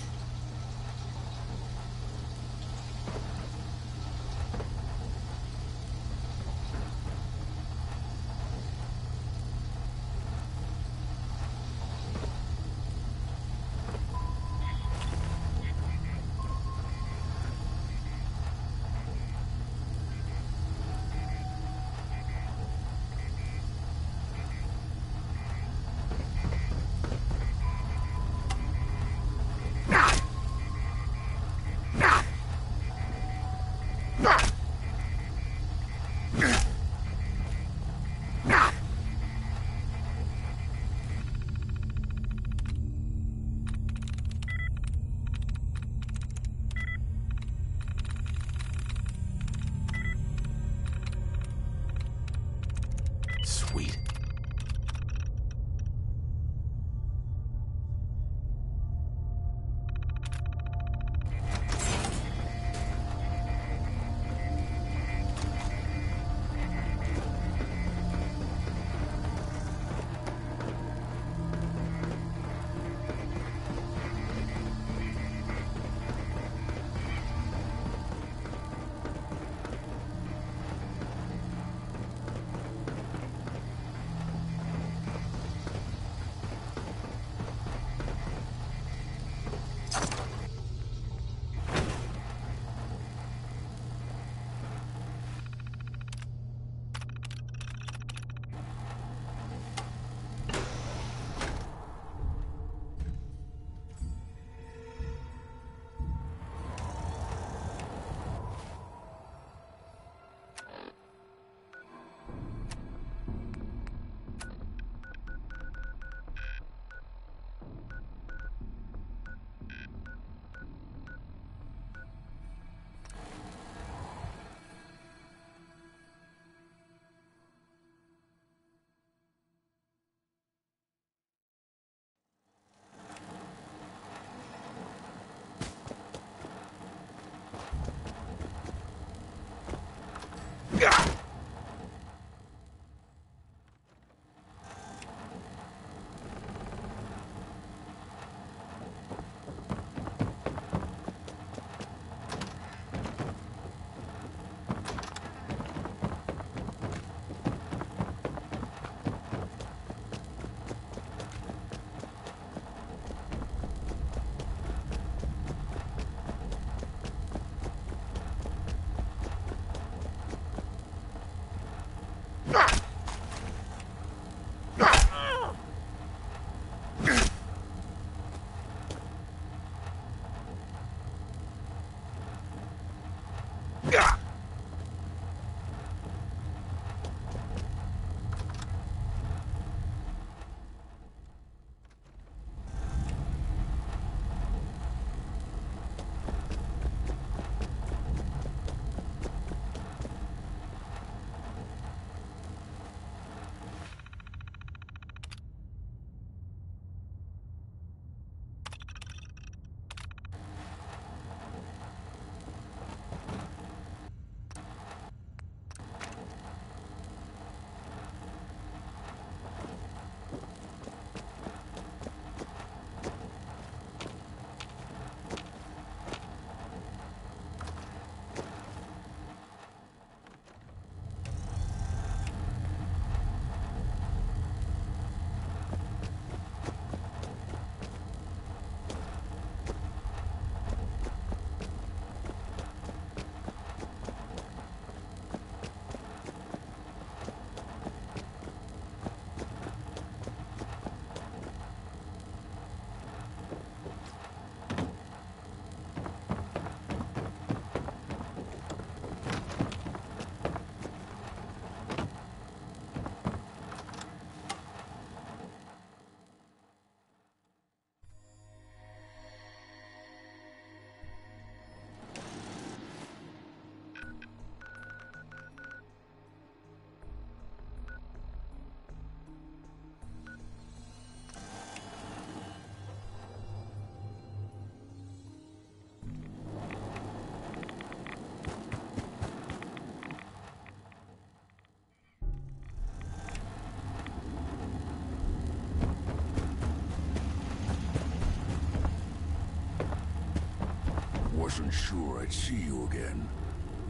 wasn't sure I'd see you again.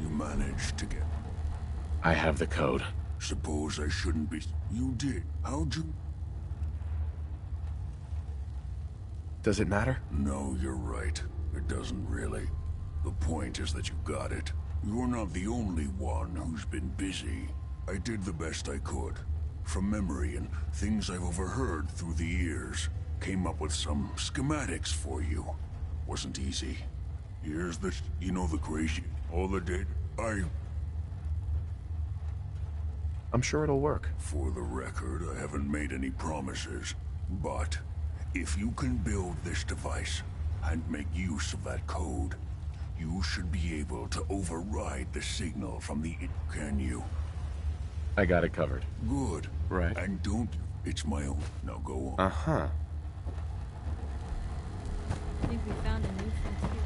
You managed to get... I have the code. Suppose I shouldn't be... You did. How'd you... Does it matter? No, you're right. It doesn't really. The point is that you got it. You're not the only one who's been busy. I did the best I could. From memory and things I've overheard through the years. Came up with some schematics for you. Wasn't easy. Here's the... You know the crazy... All the data... I'm sure it'll work. For the record, I haven't made any promises. But, if you can build this device, and make use of that code, you should be able to override the signal from the... Can you? I got it covered. Good. Right. And don't... It's my own. Now go on. Uh-huh. I think we found a new frontier.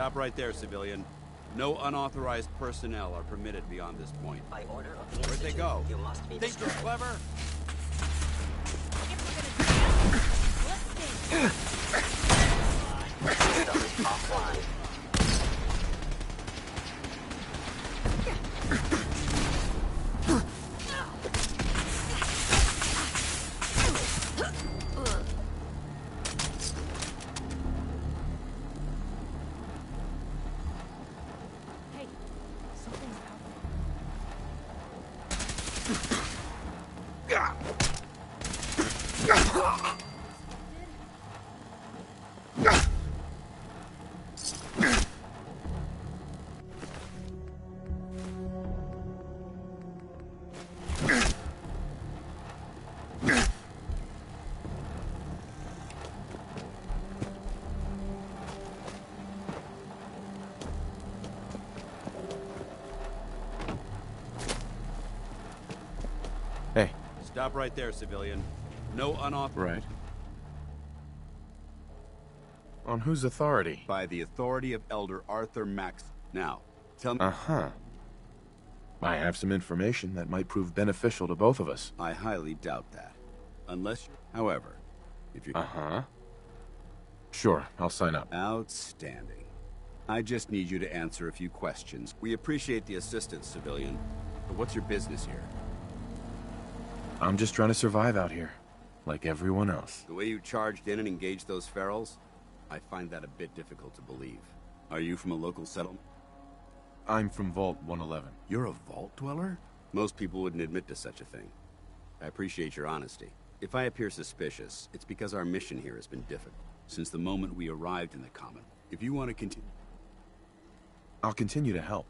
Stop right there, civilian. No unauthorized personnel are permitted beyond this point. By order of the Where'd they go? You must be Think you're clever? Systems offline. Hey, something's out Hey. Stop right there, civilian. No unauthorized... Right. On whose authority? By the authority of Elder Arthur Max. Now, tell me... Uh-huh. I have some information that might prove beneficial to both of us. I highly doubt that. Unless you... However, if you... Uh-huh. Sure, I'll sign up. Outstanding. I just need you to answer a few questions. We appreciate the assistance, civilian. But what's your business here? I'm just trying to survive out here, like everyone else. The way you charged in and engaged those ferals, I find that a bit difficult to believe. Are you from a local settlement? I'm from Vault 111. You're a vault dweller? Most people wouldn't admit to such a thing. I appreciate your honesty. If I appear suspicious, it's because our mission here has been difficult since the moment we arrived in the Common. If you want to continue... I'll continue to help,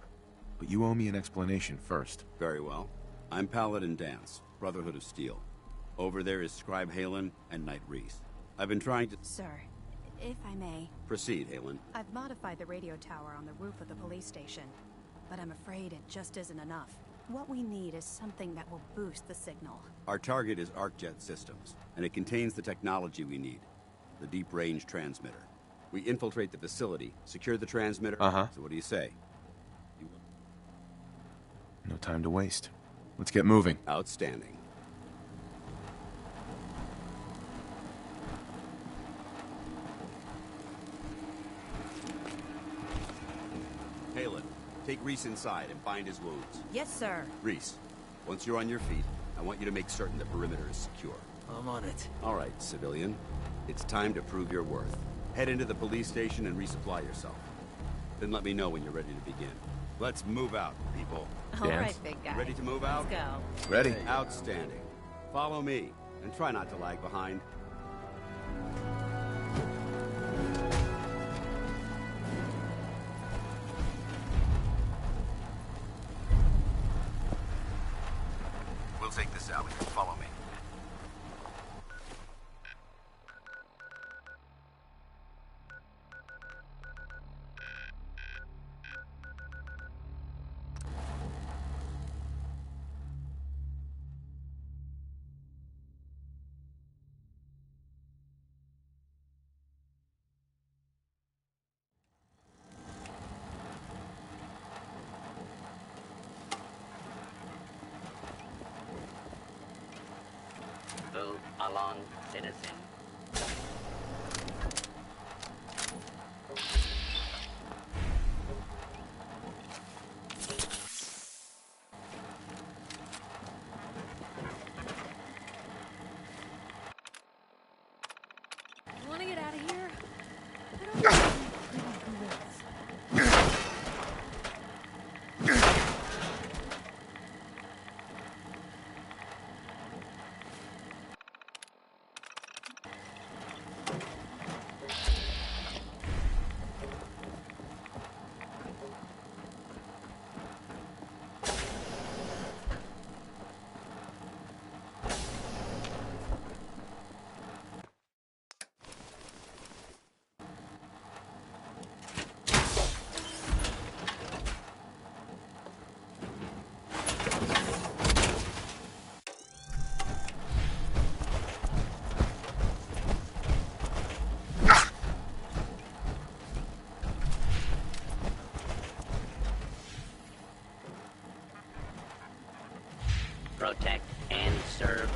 but you owe me an explanation first. Very well. I'm Paladin Danse, Brotherhood of Steel. Over there is Scribe Halen and Knight Reese. I've been trying to... Sir, if I may... Proceed, Halen. I've modified the radio tower on the roof of the police station, but I'm afraid it just isn't enough. What we need is something that will boost the signal. Our target is ArcJet Systems, and it contains the technology we need. The deep-range transmitter. We infiltrate the facility, secure the transmitter... Uh-huh. So what do you say? No time to waste. Let's get moving. Outstanding. Halen, take Reese inside and bind his wounds. Yes, sir. Reese, once you're on your feet, I want you to make certain the perimeter is secure. I'm on it. All right, civilian. It's time to prove your worth. Head into the police station and resupply yourself. Then let me know when you're ready to begin. Let's move out, people. All right, big guy. Ready to move out? Let's go. Ready. Outstanding. Follow me, and try not to lag behind. We'll take this alley. Follow me. Move along, citizen. You want to get out of here? I don't know. protect, and serve.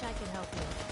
Wish I could help you.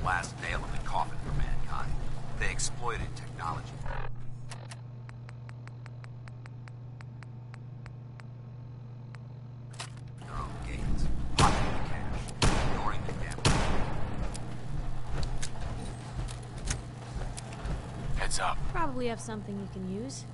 last nail in the coffin for mankind. They exploited technology. Their own gains, pocketing the cash, ignoring the damage. Heads up. Probably have something you can use.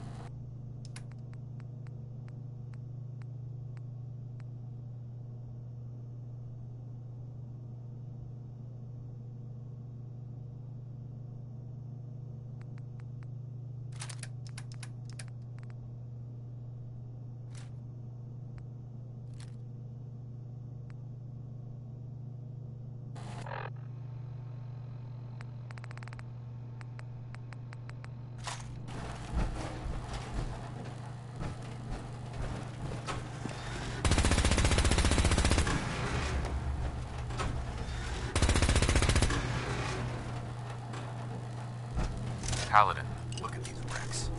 Paladin, look at these wrecks.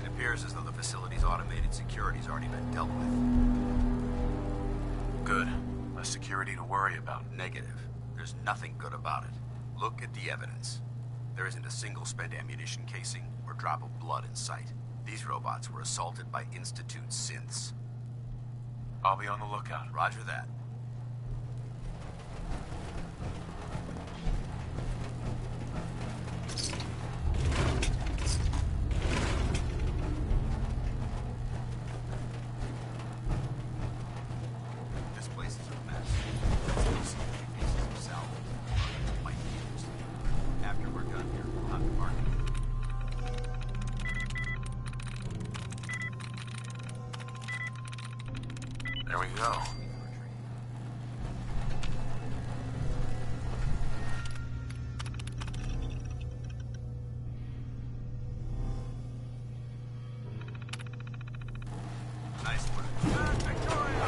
It appears as though the facility's automated security's already been dealt with. Good. Less security to worry about. Negative. There's nothing good about it. Look at the evidence. There isn't a single spent ammunition casing or drop of blood in sight. These robots were assaulted by Institute synths. I'll be on the lookout. Roger that. There we go. Nice work. Victoria!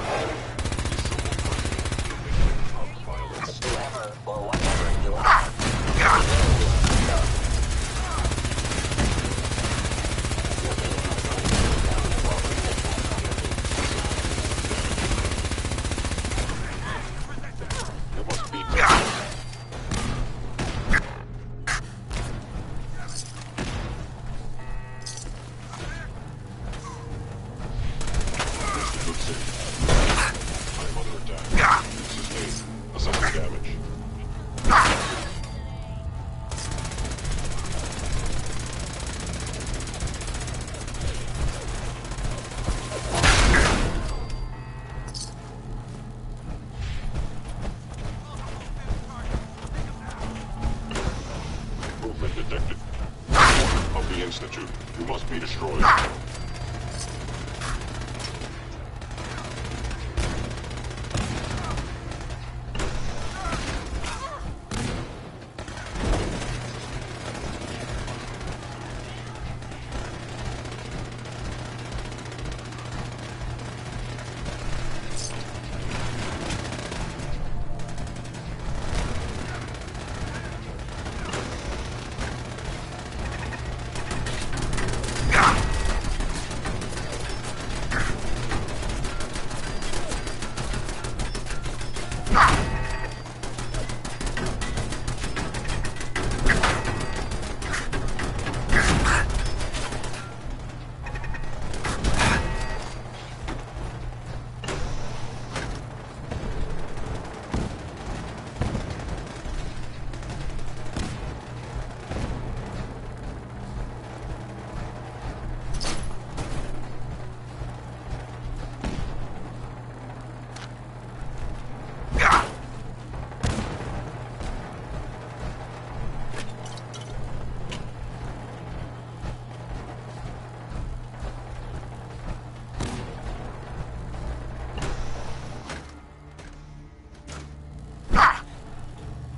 Institute. You must be destroyed.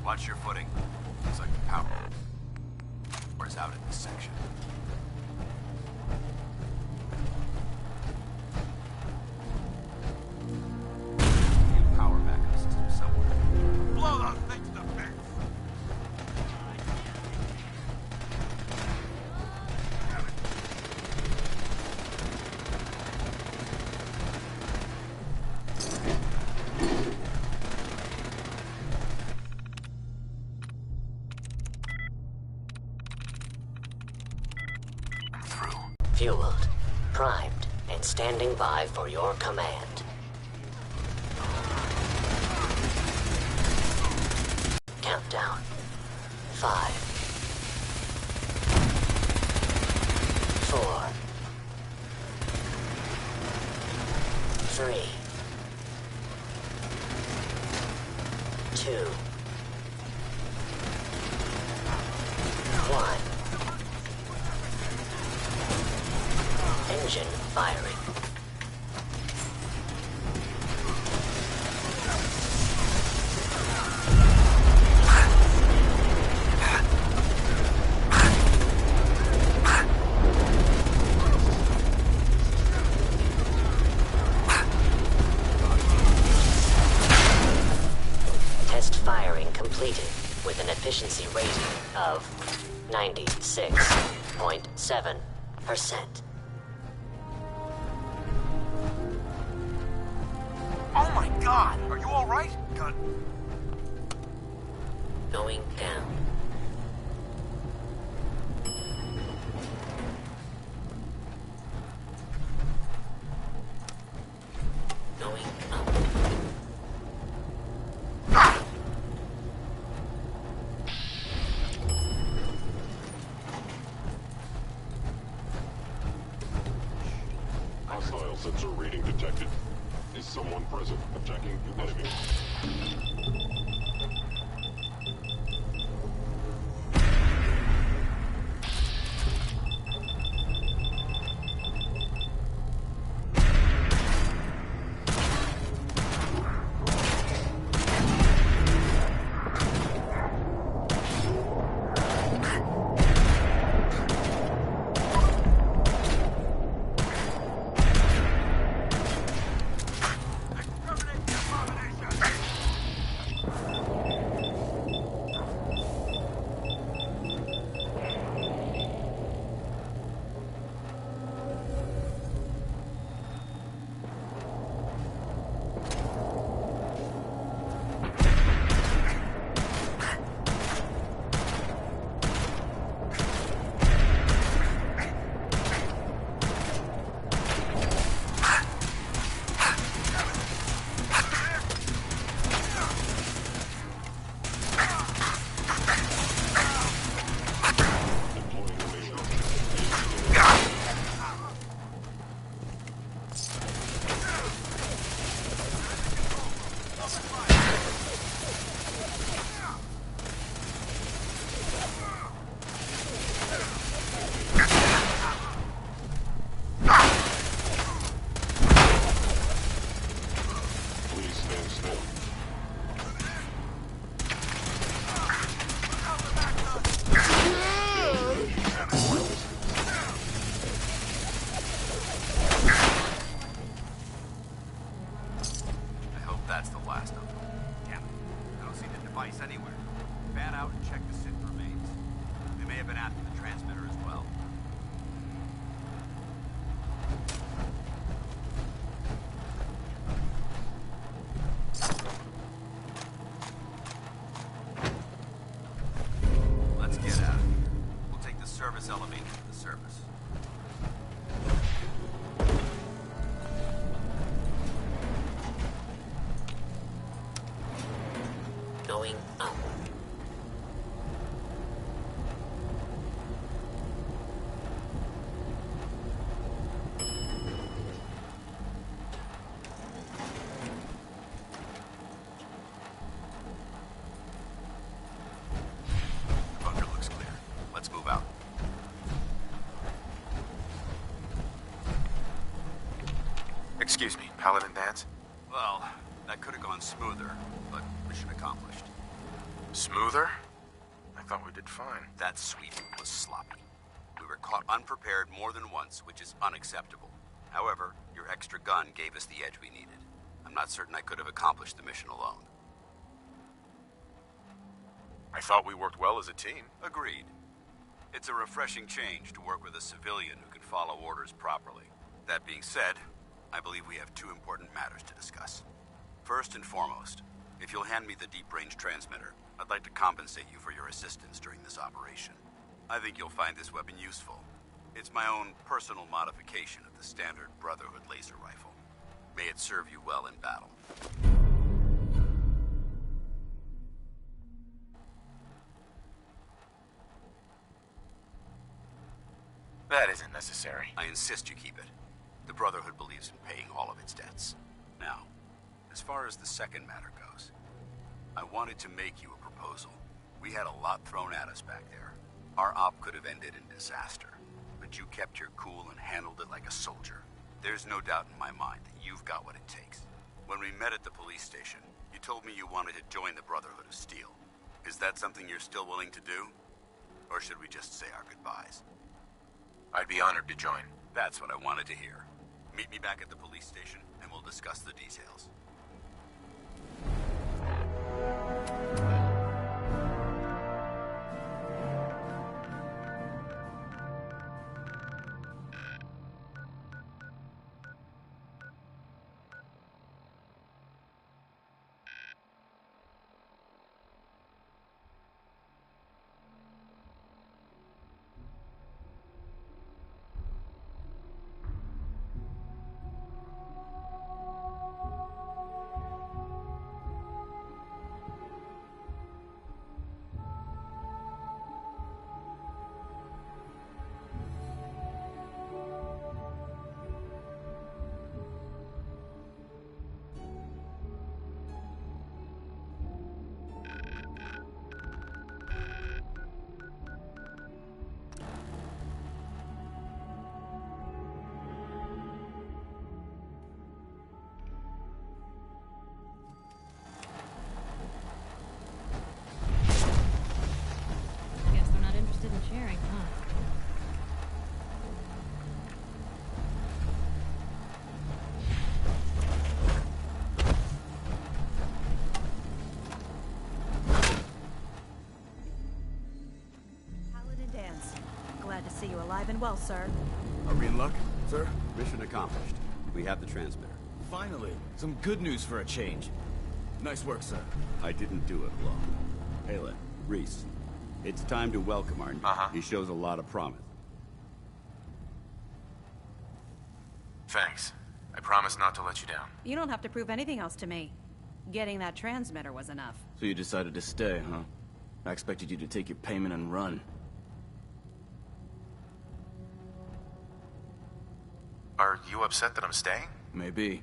Watch your footing. Looks like the power is out in this section. New power backup system somewhere. Blow those things to bits! Fueled, primed, and standing by for your command. Countdown. 5, 4, 3, 2, 1. Engine firing. Test firing completed with an efficiency rating of 96.7%. Oh my god! Are you alright? God. Going down. Going up. Hostile sensor reading detected. Is someone present? Checking enemy. device anywhere. Fan out and check the Sith remains. They may have been after the transmitter as well. Let's get out of here. We'll take the service elevator to the surface. Going up. Bunker looks clear. Let's move out. Excuse me, Paladin Dance? Well, that could have gone smoother, but mission accomplished. Smoother? I thought we did fine. That sweep was sloppy. We were caught unprepared more than once, which is unacceptable. However, your extra gun gave us the edge we needed. I'm not certain I could have accomplished the mission alone. I thought we worked well as a team. Agreed. It's a refreshing change to work with a civilian who can follow orders properly. That being said, I believe we have two important matters to discuss. First and foremost, if you'll hand me the deep-range transmitter, I'd like to compensate you for your assistance during this operation. I think you'll find this weapon useful. It's my own personal modification of the standard Brotherhood laser rifle. May it serve you well in battle. That isn't necessary. I insist you keep it. The Brotherhood believes in paying all of its debts. Now, as far as the second matter goes, I wanted to make you a proposal. We had a lot thrown at us back there. Our op could have ended in disaster, but you kept your cool and handled it like a soldier. There's no doubt in my mind that you've got what it takes. When we met at the police station, you told me you wanted to join the Brotherhood of Steel. Is that something you're still willing to do? Or should we just say our goodbyes? I'd be honored to join. That's what I wanted to hear. Meet me back at the police station, and we'll discuss the details. Guess they're not interested in sharing, huh? Paladin Dance. Glad to see you alive and well, sir. Are we in luck, sir? Mission accomplished. We have the transmitter. Finally, some good news for a change. Nice work, sir. I didn't do it alone. Ayla, Reese, it's time to welcome our... He shows a lot of promise. Thanks. I promise not to let you down. You don't have to prove anything else to me. Getting that transmitter was enough. So you decided to stay, huh? I expected you to take your payment and run. Are you upset that I'm staying? Maybe.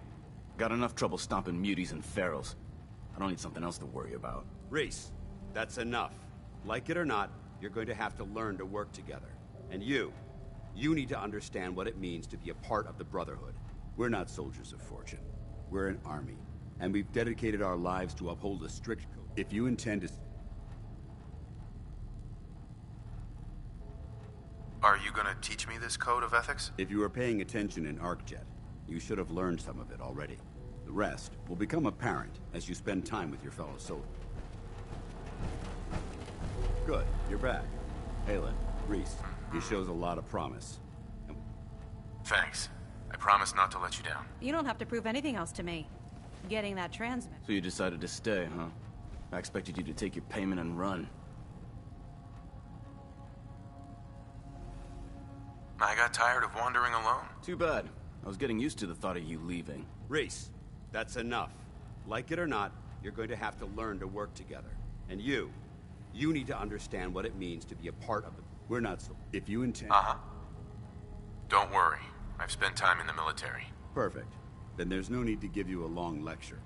Got enough trouble stomping muties and ferals. I don't need something else to worry about. Reese, that's enough. Like it or not, you're going to have to learn to work together. And you need to understand what it means to be a part of the Brotherhood. We're not soldiers of fortune. We're an army. And we've dedicated our lives to uphold a strict code. If you intend to... Are you gonna teach me this code of ethics? If you were paying attention in ArcJet, you should have learned some of it already. The rest will become apparent as you spend time with your fellow soldiers. Good, you're back. Haylen, Reese, he shows a lot of promise. Thanks. I promise not to let you down. You don't have to prove anything else to me. Getting that transmit. So you decided to stay, huh? I expected you to take your payment and run. I got tired of wandering alone. Too bad. I was getting used to the thought of you leaving. Reese, that's enough. Like it or not, you're going to have to learn to work together. And you need to understand what it means to be a part of it. We're not so... If you intend... Uh-huh. Don't worry. I've spent time in the military. Perfect. Then there's no need to give you a long lecture.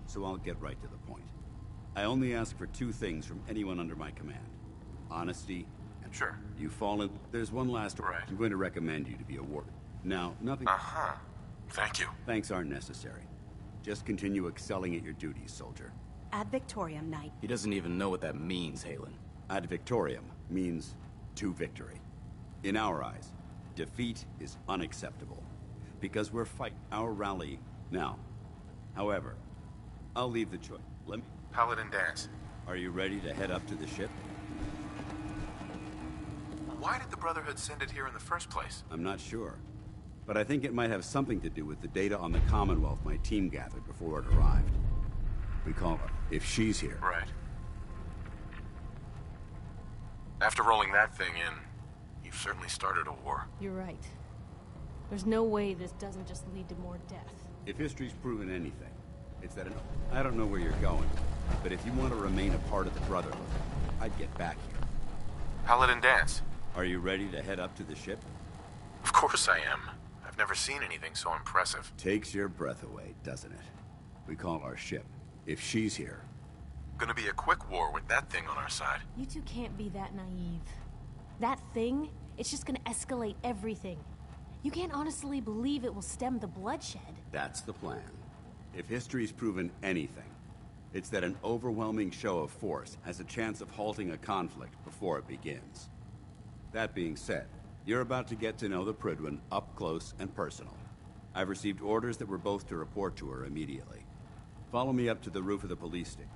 So I'll get right to the point. I only ask for two things from anyone under my command. Honesty and... Sure. You fall in... There's one last... Right. I'm going to recommend you to be a warden. Now, nothing... Uh-huh. Thank you. Thanks aren't necessary. Just continue excelling at your duties, soldier. Ad Victoriam, Knight. He doesn't even know what that means, Haylen. Ad Victoriam means to victory. In our eyes, defeat is unacceptable. Because we're fighting our rally now. However, I'll leave the choice. Let me... Paladin Danse. Are you ready to head up to the ship? Why did the Brotherhood send it here in the first place? I'm not sure. But I think it might have something to do with the data on the Commonwealth my team gathered before it arrived. We call her, if she's here. Right. After rolling that thing in, you've certainly started a war. You're right. There's no way this doesn't just lead to more death. If history's proven anything, it's that I don't know where you're going, but if you want to remain a part of the Brotherhood, I'd get back here. Paladin Danse. Are you ready to head up to the ship? Of course I am. I've never seen anything so impressive. Takes your breath away, doesn't it? We call our ship. If she's here. Gonna be a quick war with that thing on our side. You two can't be that naive. That thing, it's just gonna escalate everything. You can't honestly believe it will stem the bloodshed. That's the plan. If history's proven anything, it's that an overwhelming show of force has a chance of halting a conflict before it begins. That being said, you're about to get to know the Prydwen up close and personal. I've received orders that we're both to report to her immediately. Follow me up to the roof of the police station.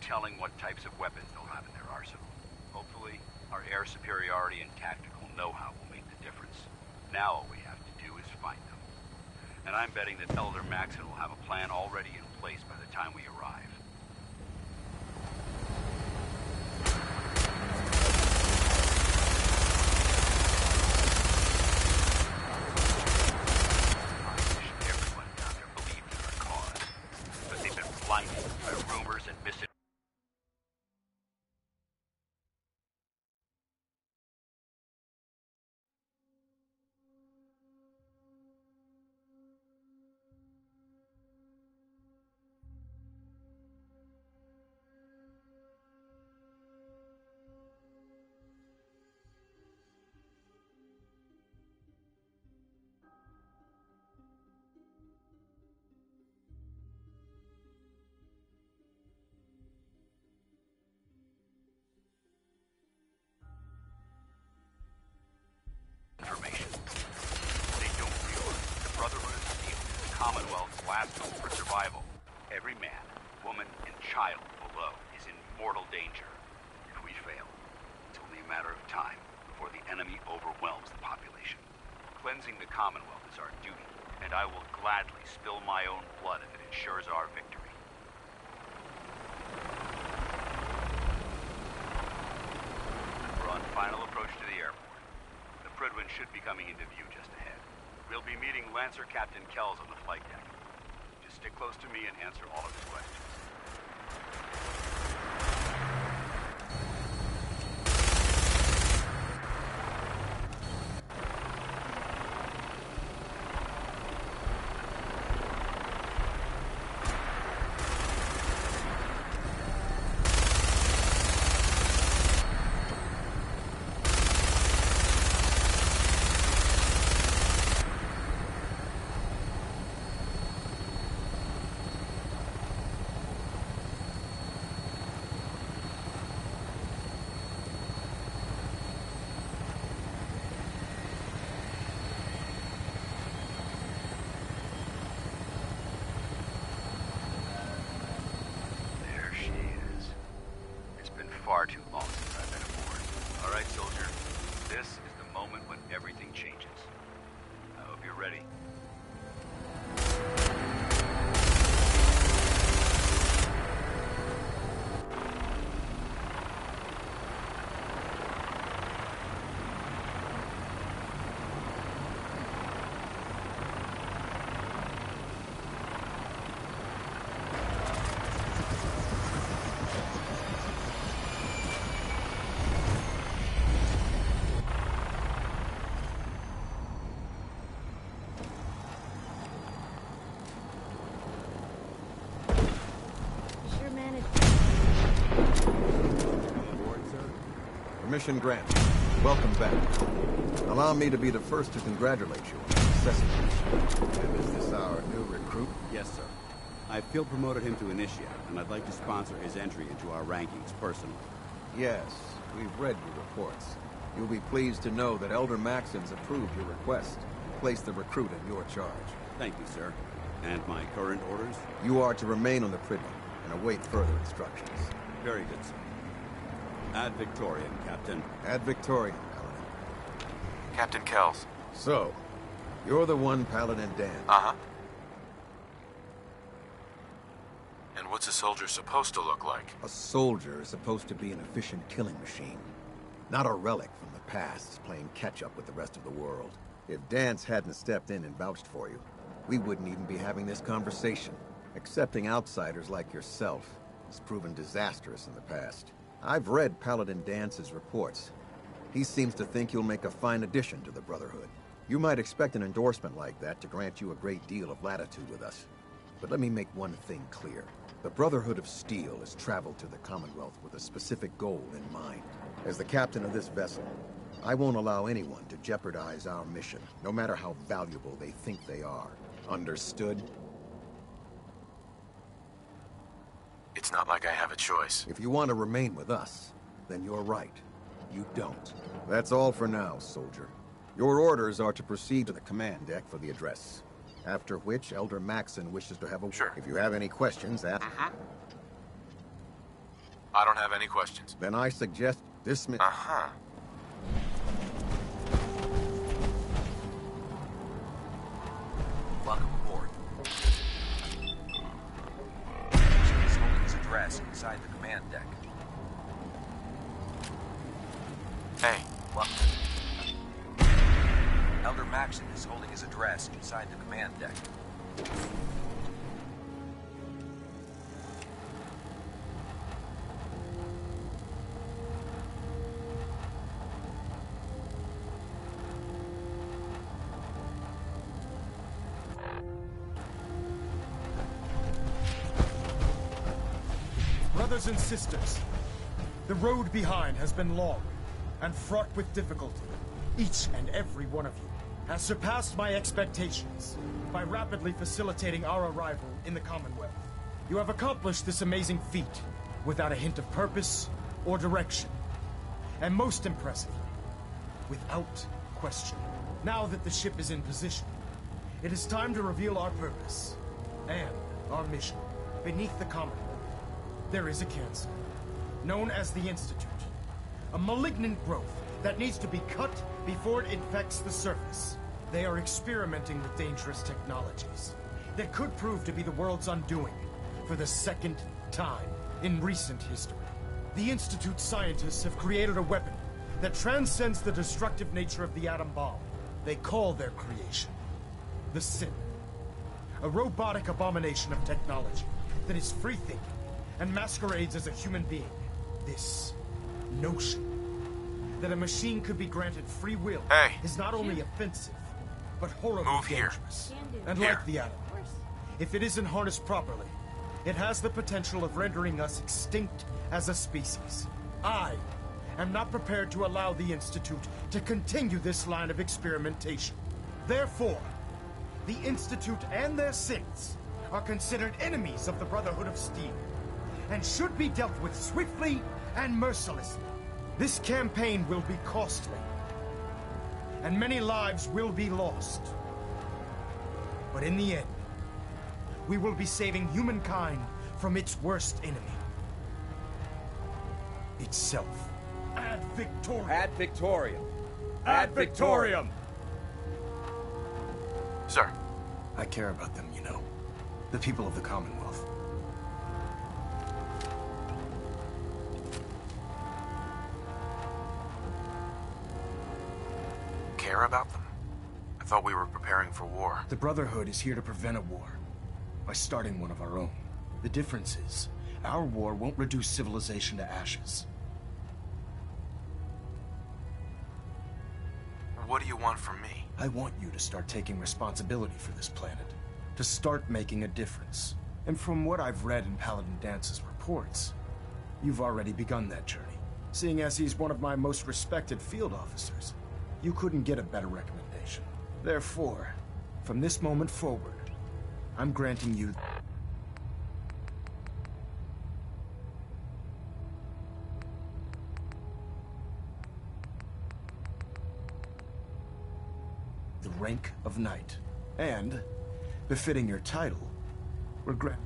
Telling what types of weapons they'll have in their arsenal. Hopefully, our air superiority and tactical know-how will make Now all we have to do is find them. And I'm betting that Elder Maxson will have a plan already in place by the time we arrive. Everyone down there believes in our cause, but they've been blinded by rumors and misinformation. They don't realize the Brotherhood of Steel is the Commonwealth's last hope for survival. Every man, woman, and child below is in mortal danger. If we fail, it's only a matter of time before the enemy overwhelms the population. Cleansing the Commonwealth is our duty, and I will gladly spill my own blood if it ensures our victory. We're on final approach to the airport. The Prydwen should be coming into view just ahead. We'll be meeting Lancer Captain Kells on the flight deck. Just stick close to me and answer all of his questions. Far too long since I've been aboard. All right, soldier. This is the moment when everything changes. I hope you're ready. Permission granted. Welcome back. Allow me to be the first to congratulate you on the success of the mission. And is this our new recruit? Yes, sir. I field promoted him to initiate, and I'd like to sponsor his entry into our rankings personally. Yes, we've read your reports. You'll be pleased to know that Elder Maxson's approved your request and placed the recruit in your charge. Thank you, sir. And my current orders? You are to remain on the Prydwen and await further instructions. Very good, sir. Ad Victoriam, Captain. Ad Victoriam, Paladin. Captain Kells. So, you're the one Paladin Dan. Uh-huh. And what's a soldier supposed to look like? A soldier is supposed to be an efficient killing machine. Not a relic from the past playing catch-up with the rest of the world. If Dance hadn't stepped in and vouched for you, we wouldn't even be having this conversation. Accepting outsiders like yourself has proven disastrous in the past. I've read Paladin Dance's reports. He seems to think you'll make a fine addition to the Brotherhood. You might expect an endorsement like that to grant you a great deal of latitude with us. But let me make one thing clear. The Brotherhood of Steel has traveled to the Commonwealth with a specific goal in mind. As the captain of this vessel, I won't allow anyone to jeopardize our mission, no matter how valuable they think they are. Understood? It's not like I have a choice. If you want to remain with us, then you're right. You don't. That's all for now, soldier. Your orders are to proceed to the command deck for the address. After which, Elder Maxson wishes to have a... Sure. If you have any questions, ask... I don't have any questions. Then I suggest dismiss... address inside the command deck. Hey. What? Elder Maxson is holding his address inside the command deck. Brothers and sisters, the road behind has been long and fraught with difficulty. Each and every one of you has surpassed my expectations by rapidly facilitating our arrival in the Commonwealth. You have accomplished this amazing feat without a hint of purpose or direction. And most impressively, without question. Now that the ship is in position, it is time to reveal our purpose and our mission. Beneath the Commonwealth, there is a cancer, known as the Institute. A malignant growth that needs to be cut before it infects the surface. They are experimenting with dangerous technologies that could prove to be the world's undoing for the second time in recent history. The Institute scientists have created a weapon that transcends the destructive nature of the atom bomb. They call their creation the Sin. A robotic abomination of technology that is free-thinking and masquerades as a human being. This notion that a machine could be granted free will is not only offensive, but horribly dangerous. And like the atom, if it isn't harnessed properly, it has the potential of rendering us extinct as a species. I am not prepared to allow the Institute to continue this line of experimentation. Therefore, the Institute and their sins are considered enemies of the Brotherhood of Steel, and should be dealt with swiftly and mercilessly. This campaign will be costly, and many lives will be lost. But in the end, we will be saving humankind from its worst enemy. Itself. Ad Victoriam! Ad Victoriam! Ad Victoriam! Sir. I care about them, you know. The people of the Commonwealth. Care about them? I thought we were preparing for war. The Brotherhood is here to prevent a war by starting one of our own. The difference is, our war won't reduce civilization to ashes. What do you want from me? I want you to start taking responsibility for this planet. To start making a difference. And from what I've read in Paladin Dance's reports, you've already begun that journey. Seeing as he's one of my most respected field officers, you couldn't get a better recommendation. Therefore, from this moment forward, I'm granting you the rank of knight. And, befitting your title, regret.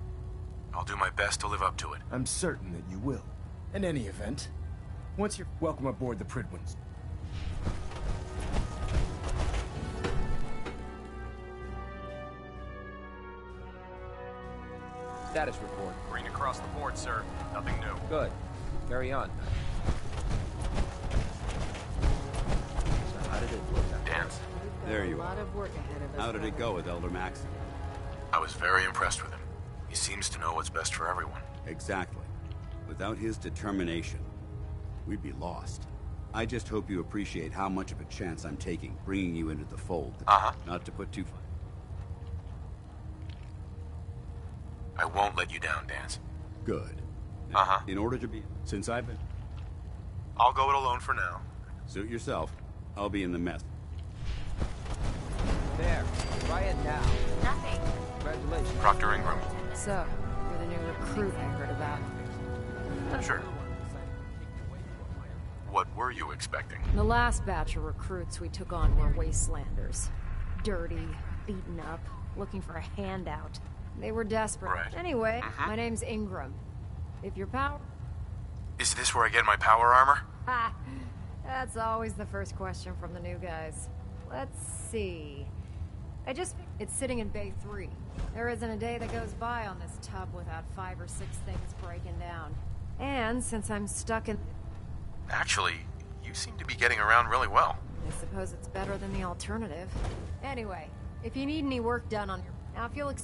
I'll do my best to live up to it. I'm certain that you will. In any event, once you're welcome aboard the Prydwins. Status report. Green across the board, sir. Nothing new. Good. Carry on. So how did it look? Dance. There you A lot are. of work ahead of us. How did it go with Elder Maxson? I was very impressed with him. He seems to know what's best for everyone. Exactly. Without his determination, we'd be lost. I just hope you appreciate how much of a chance I'm taking, bringing you into the fold. Not to put too far. I won't let you down, Dance. Good. In order to be... Since I've been... I'll go it alone for now. Suit yourself. I'll be in the mess. There. Try it now. Nothing. Congratulations. Proctor Ingram. So, you're the new recruit I heard about. Sure. What were you expecting? The last batch of recruits we took on were wastelanders. Dirty, beaten up, looking for a handout. They were desperate. Right. Anyway, my name's Ingram. If you're power... Is this where I get my power armor? Ha! That's always the first question from the new guys. Let's see. It's sitting in Bay 3. There isn't a day that goes by on this tub without 5 or 6 things breaking down. And since I'm stuck in... Actually, you seem to be getting around really well. I suppose it's better than the alternative. Anyway, if you need any work done on your... Now if you'll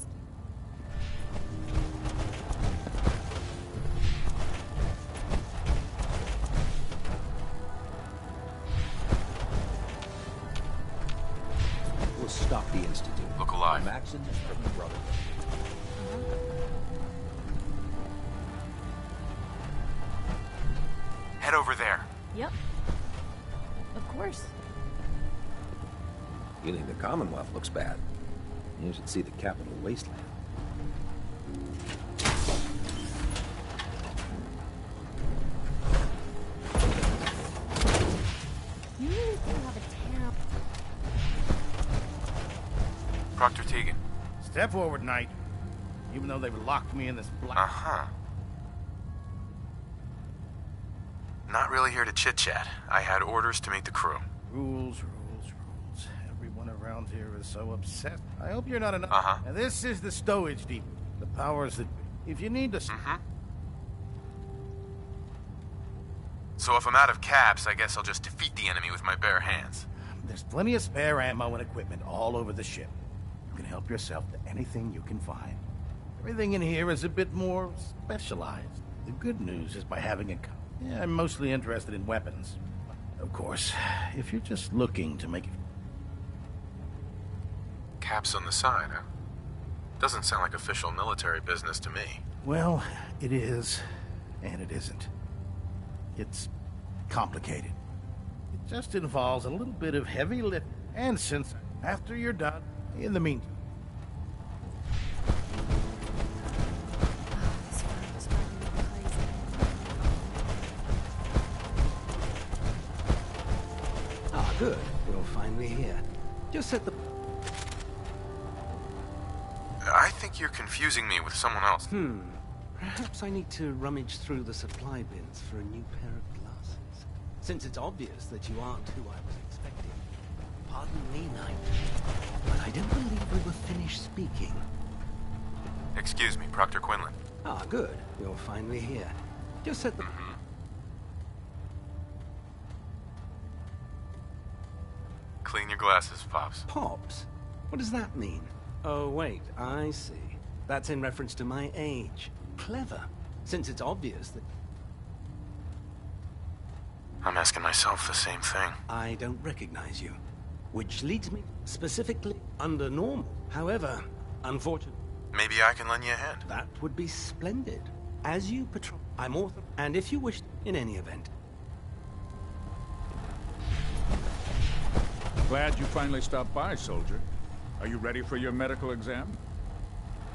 We'll stop the Institute. Look alive. Maxon is from the Brotherhood. Head over there. Yep. Of course. You think the Commonwealth looks bad? You should see the capital wasteland. You really do have a terrible... Proctor Tegan. Step forward, Knight. Even though they've locked me in this black... Uh-huh. Not really here to chit-chat. I had orders to meet the crew. Rules. Everyone around here is so obsessed. I hope you're not enough. Uh-huh. Now, this is the stowage depot. The powers that be. If you need to... Mm-hmm. So if I'm out of caps, I guess I'll just defeat the enemy with my bare hands. There's plenty of spare ammo and equipment all over the ship. You can help yourself to anything you can find. Everything in here is a bit more specialized. The good news is by having a... Yeah, I'm mostly interested in weapons. Of course, if you're just looking to make it... Caps on the side, huh? Doesn't sound like official military business to me. Well, it is, and it isn't. It's complicated. It just involves a little bit of heavy lift. And since after you're done, in the meantime... Ah, good. You're finally here. Just set the... I think you're confusing me with someone else. Perhaps I need to rummage through the supply bins for a new pair of glasses. Since it's obvious that you aren't who I was expecting. Pardon me, Knight, but I don't believe we were finished speaking. Excuse me, Proctor Quinlan. Ah, good. You're finally here. Just set the... Clean your glasses, Pops. Pops? What does that mean? Oh, wait, I see. That's in reference to my age. Clever. Since it's obvious that... I'm asking myself the same thing. I don't recognize you. Which leads me specifically under normal. However, unfortunately... Maybe I can lend you a hand. That would be splendid. As you patrol, I'm author, and if you wish, in any event. Glad you finally stopped by, soldier. Are you ready for your medical exam?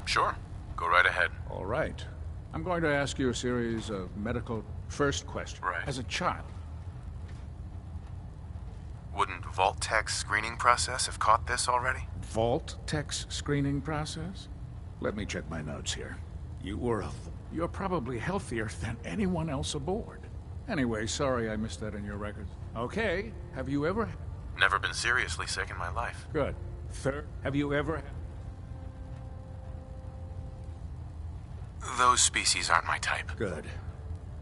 Sure. Go right ahead. All right. I'm going to ask you a series of medical first questions. Right. As a child. Wouldn't Vault-Tech's screening process have caught this already? Vault-Tech's screening process? Let me check my notes here. You're probably healthier than anyone else aboard. Anyway, sorry I missed that in your records. Okay, have you ever... Never been seriously sick in my life. Good. Third, have you ever... Those species aren't my type. Good.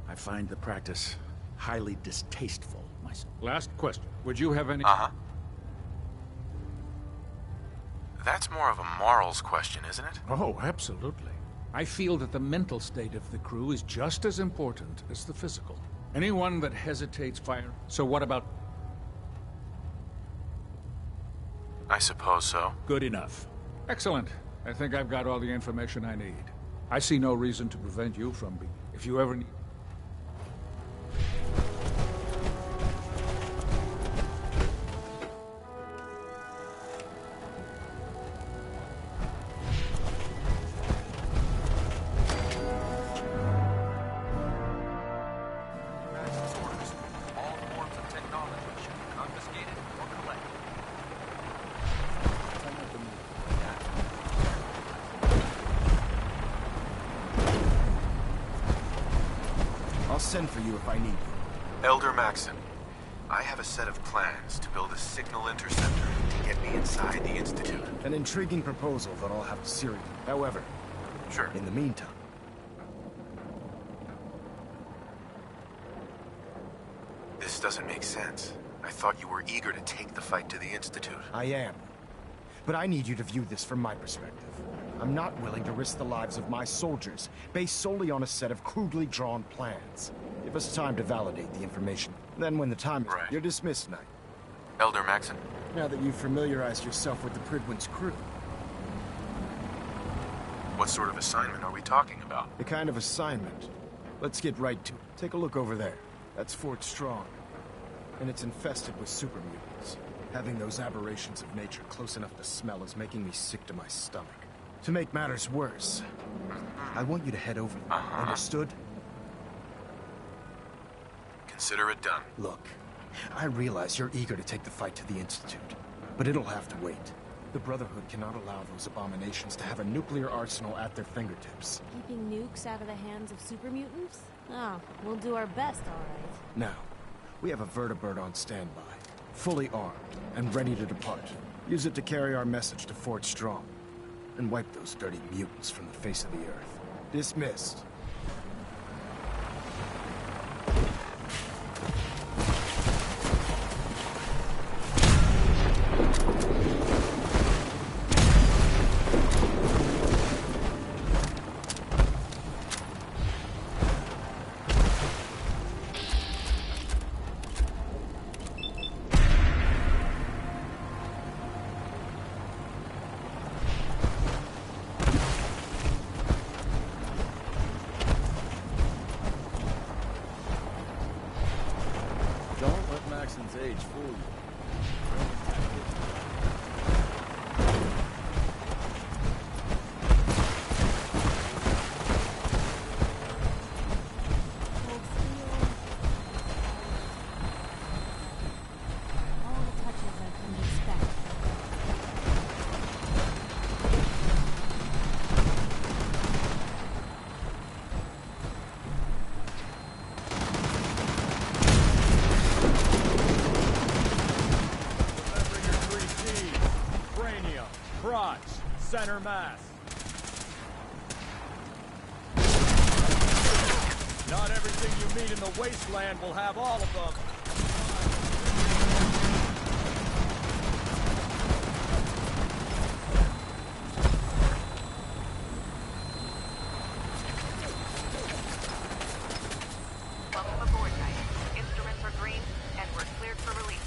I find the practice highly distasteful myself. Last question. Would you have any... Uh-huh. That's more of a morals question, isn't it? Oh, absolutely. I feel that the mental state of the crew is just as important as the physical. Anyone that hesitates fire... So what about... I suppose so. Good enough. Excellent. I think I've got all the information I need. I see no reason to prevent you from being... If you ever need... All forms of technology should be confiscated or collected. I'll send for you if I need you. Elder Maxon, I have a set of plans to build a signal interceptor to get me inside the Institute. An intriguing proposal that I'll have to seriously. However, Sure. in the meantime, This doesn't make sense. I thought you were eager to take the fight to the Institute. I am. But I need you to view this from my perspective. I'm not willing to risk the lives of my soldiers based solely on a set of crudely drawn plans. Give us time to validate the information. Then when the time is, you're dismissed, Knight. Elder Maxon. Now that you've familiarized yourself with the Prydwen's crew. What sort of assignment are we talking about? The kind of assignment. Let's get right to it. Take a look over there. That's Fort Strong. And it's infested with super mutants. Having those aberrations of nature close enough to smell is making me sick to my stomach. To make matters worse, I want you to head over there. Understood? Consider it done. Look, I realize you're eager to take the fight to the Institute, but it'll have to wait. The Brotherhood cannot allow those abominations to have a nuclear arsenal at their fingertips. Keeping nukes out of the hands of super mutants? Oh, we'll do our best, all right. Now, we have a vertibird on standby, fully armed and ready to depart. Use it to carry our message to Fort Strong and wipe those dirty mutants from the face of the earth. Dismissed. Maxon's age fool you. Center mass. Not everything you meet in the wasteland will have all of them. Welcome aboard, Knight. Instruments are green, and we're cleared for release.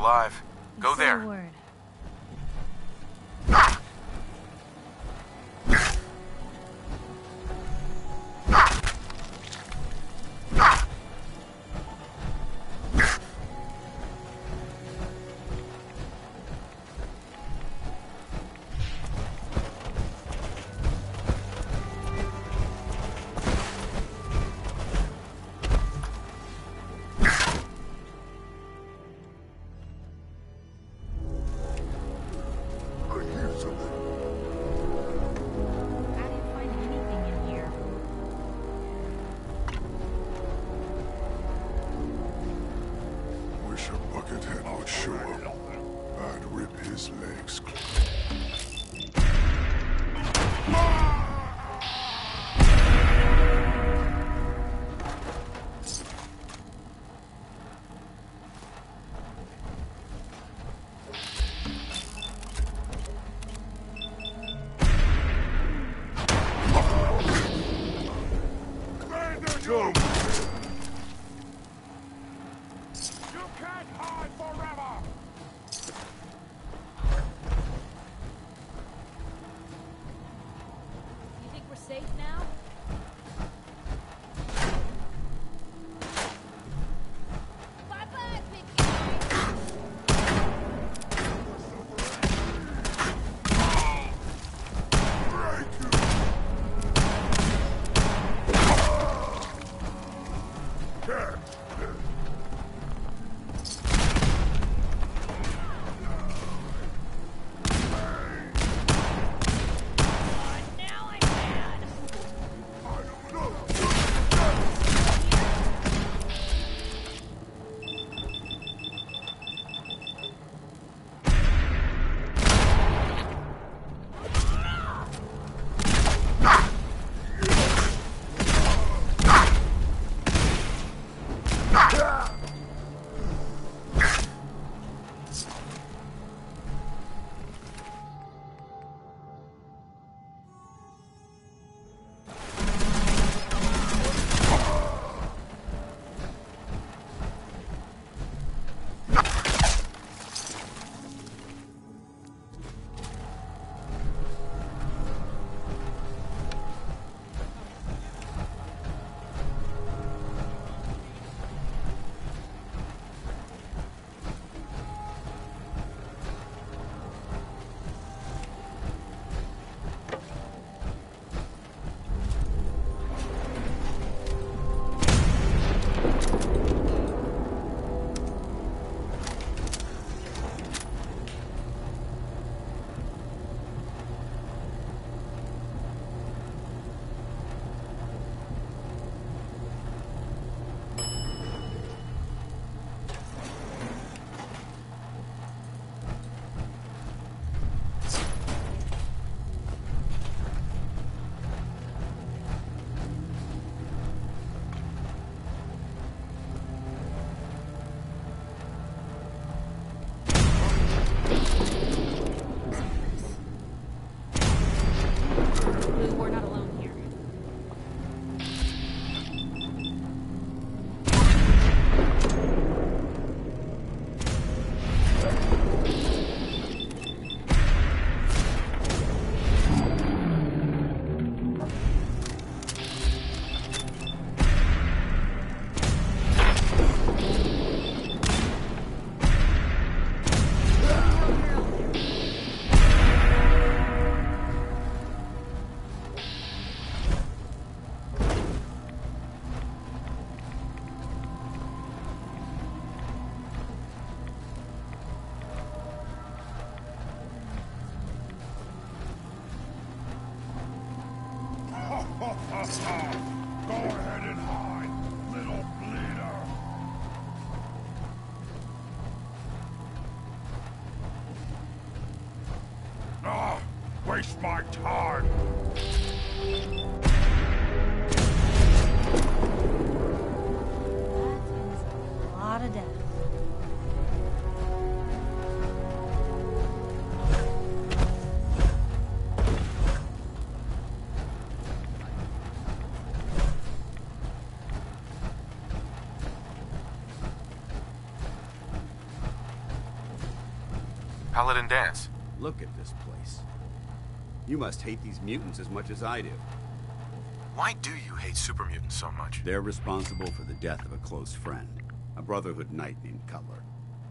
alive. Go Say a there. word. Wish a buckethead would show up. I'd rip his legs clean. Go! You think we're safe now? Bye-bye, big guy! We're not alone here. Go ahead and hide, little bleeder. Ah, waste my time. A lot of death. Paladin Danse. Look at this place. You must hate these mutants as much as I do. Why do you hate super mutants so much? They're responsible for the death of a close friend, a Brotherhood knight named Cutler.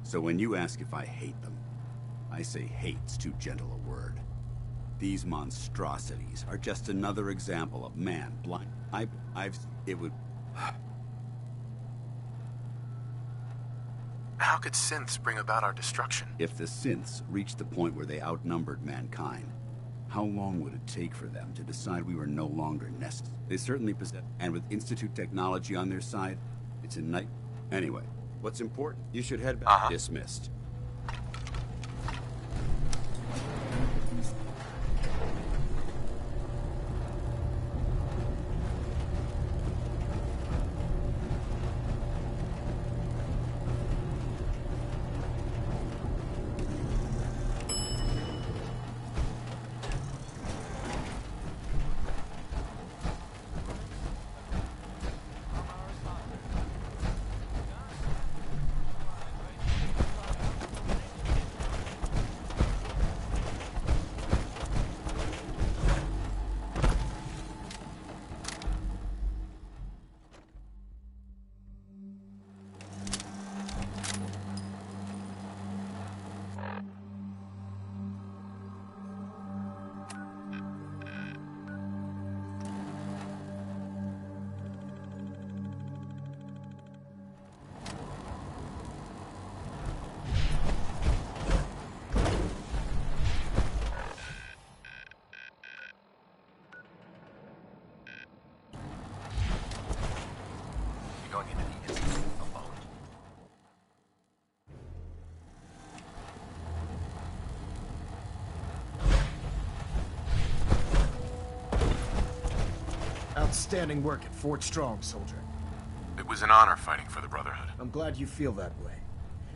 So when you ask if I hate them, I say hate's too gentle a word. These monstrosities are just another example of man blind. It would... How could synths bring about our destruction? If the synths reached the point where they outnumbered mankind, how long would it take for them to decide we were no longer necessary? They certainly possess, and with Institute technology on their side, it's a night. Anyway, what's important? You should head back. Dismissed. Outstanding work at Fort Strong, soldier. It was an honor fighting for the Brotherhood. I'm glad you feel that way,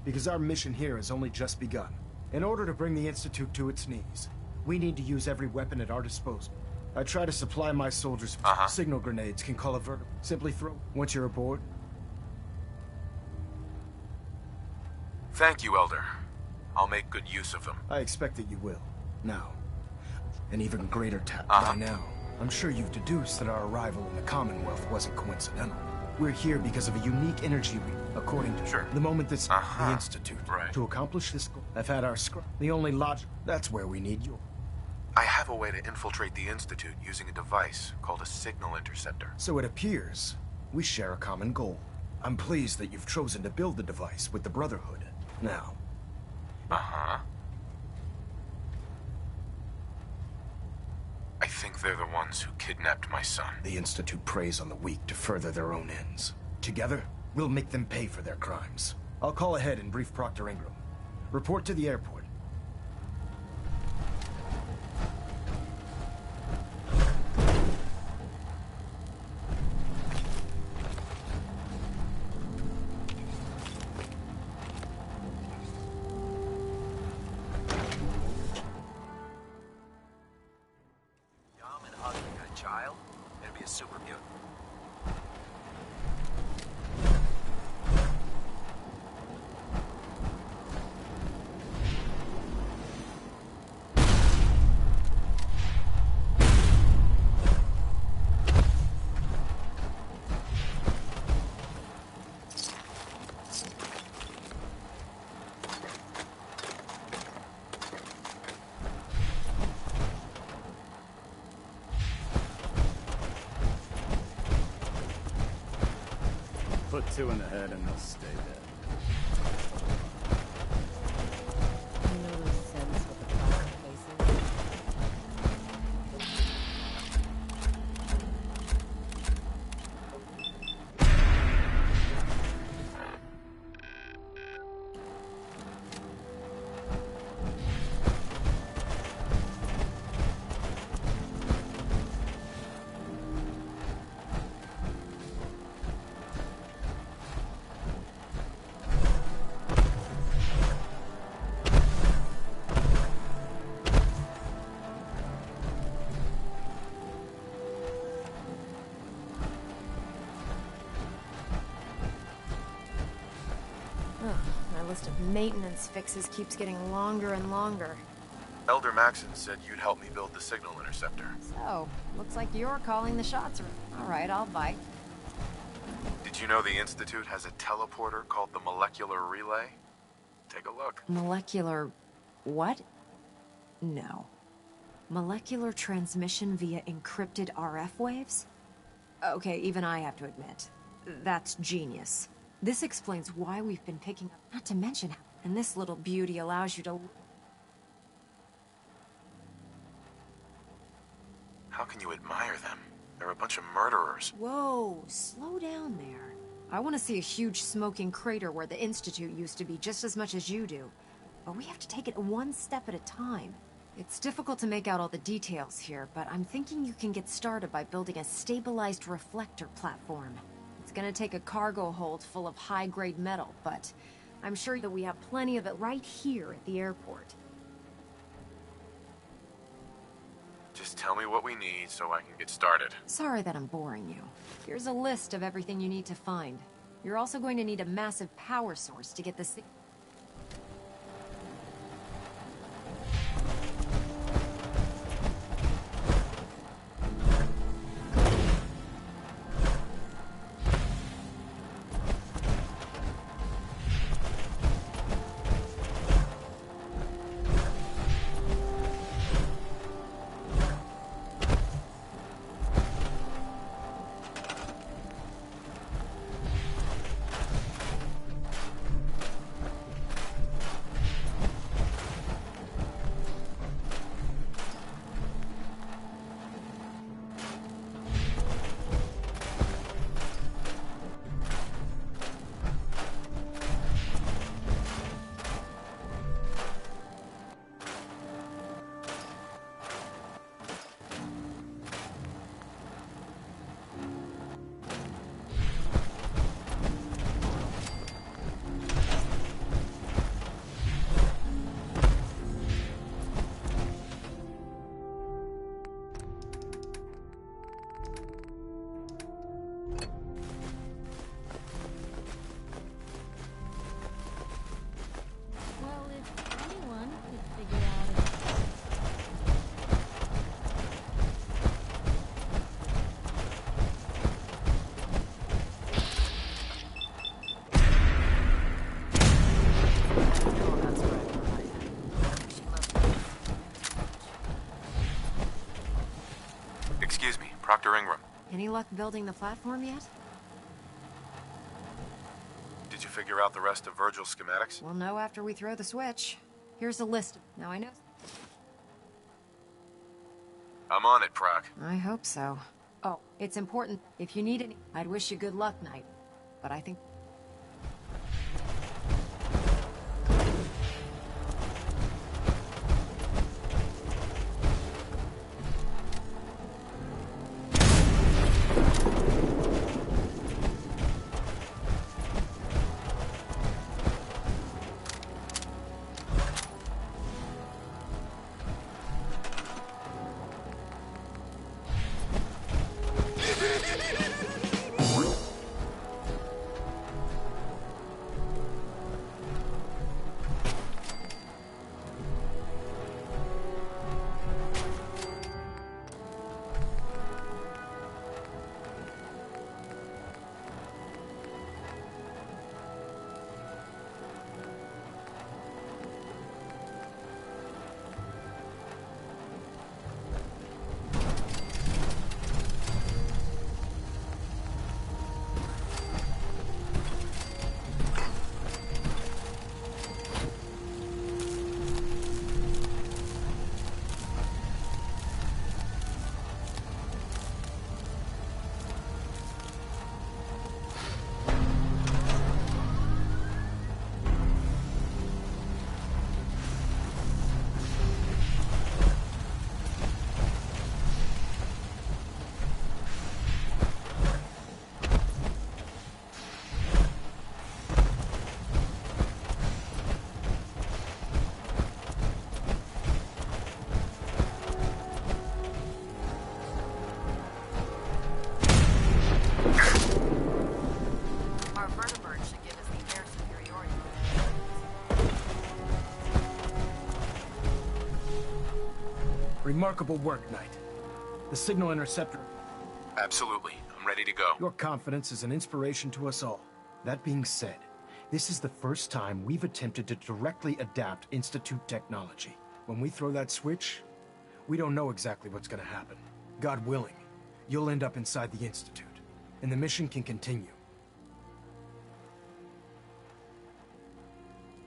because our mission here has only just begun. In order to bring the Institute to its knees, we need to use every weapon at our disposal. I try to supply my soldiers with signal grenades can call a vertical. Simply throw. Once you're aboard. Thank you, Elder. I'll make good use of them. I expect that you will. Now, an even greater task. By now, I'm sure you've deduced that our arrival in the Commonwealth wasn't coincidental. We're here because of a unique energy according to the moment that's the Institute. To accomplish this goal, I've had our the only logic. That's where we need you. I have a way to infiltrate the Institute using a device called a signal interceptor. So it appears we share a common goal. I'm pleased that you've chosen to build the device with the Brotherhood. Now. I think they're the ones who kidnapped my son. The Institute preys on the weak to further their own ends. Together, we'll make them pay for their crimes. I'll call ahead and brief Proctor Ingram. Report to the airport. Put two in the head and they'll stay dead. list of maintenance fixes keeps getting longer and longer. Elder Maxon said you'd help me build the signal interceptor. So, looks like you're calling the shots. Alright, I'll bite. Did you know the Institute has a teleporter called the Molecular Relay? Take a look. Molecular... what? No. Molecular transmission via encrypted RF waves? Okay, even I have to admit, that's genius. This explains why we've been picking up, not to mention, and this little beauty allows you to... How can you admire them? They're a bunch of murderers. Whoa, slow down there. I want to see a huge smoking crater where the Institute used to be just as much as you do. But we have to take it one step at a time. It's difficult to make out all the details here, but I'm thinking you can get started by building a stabilized reflector platform. It's gonna take a cargo hold full of high-grade metal, but I'm sure that we have plenty of it right here at the airport. Just tell me what we need so I can get started. Sorry that I'm boring you. Here's a list of everything you need to find. You're also going to need a massive power source to get this thing. Dr. Ingram. Any luck building the platform yet? Did you figure out the rest of Virgil's schematics? We'll know after we throw the switch. Here's a list. Now I know... I'm on it, Proc. I hope so. Oh, it's important. If you need any... I'd wish you good luck, Knight. But I think... Remarkable work, Knight. The signal interceptor... Absolutely. I'm ready to go. Your confidence is an inspiration to us all. That being said, this is the first time we've attempted to directly adapt Institute technology. When we throw that switch, we don't know exactly what's gonna happen. God willing, you'll end up inside the Institute, and the mission can continue.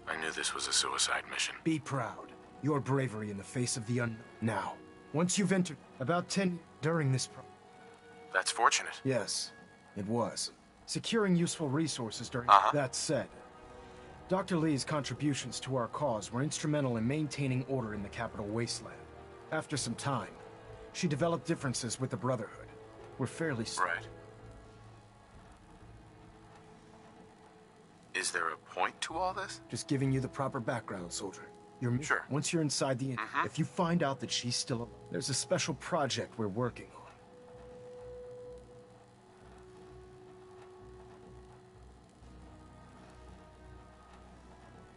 I knew this was a suicide mission. Be proud. Your bravery in the face of the unknown. Now, once you've entered, about 10 during this That's fortunate. Yes, it was. Securing useful resources during... That said, Dr. Lee's contributions to our cause were instrumental in maintaining order in the capital wasteland. After some time, she developed differences with the Brotherhood. We're fairly... Right. Is there a point to all this? Just giving you the proper background, soldier. Sure. Once you're inside the... If you find out that she's still... There's a special project we're working on.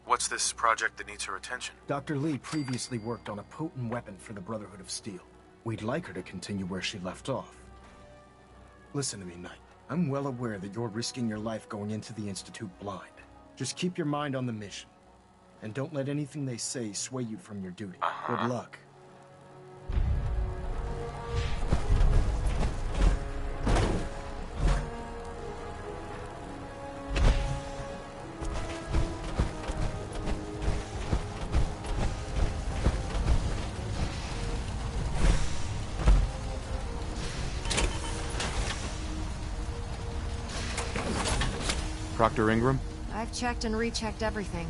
What's this project that needs her attention? Dr. Lee previously worked on a potent weapon for the Brotherhood of Steel. We'd like her to continue where she left off. Listen to me, Knight. I'm well aware that you're risking your life going into the Institute blind. Just keep your mind on the mission. And don't let anything they say sway you from your duty. Good luck. Dr. Ingram? I've checked and rechecked everything.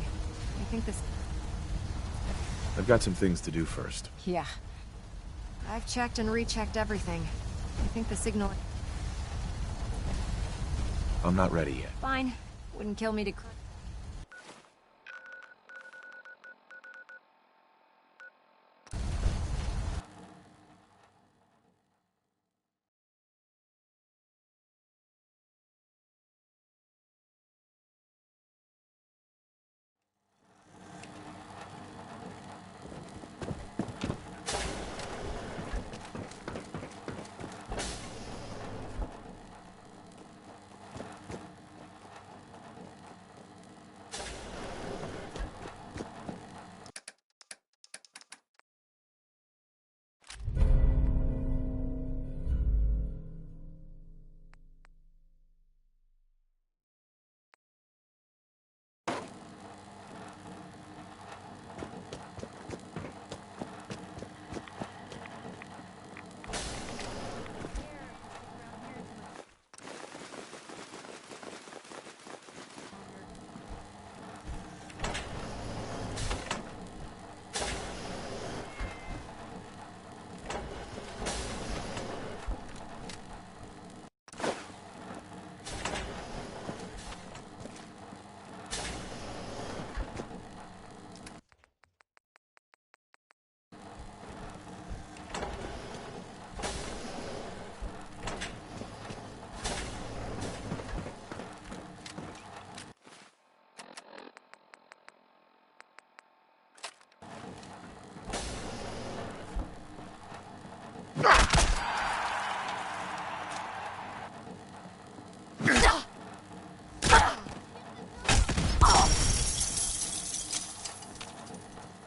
I think this... I've got some things to do first. Yeah. I've checked and rechecked everything. I think the signal... I'm not ready yet. Fine. Wouldn't kill me to...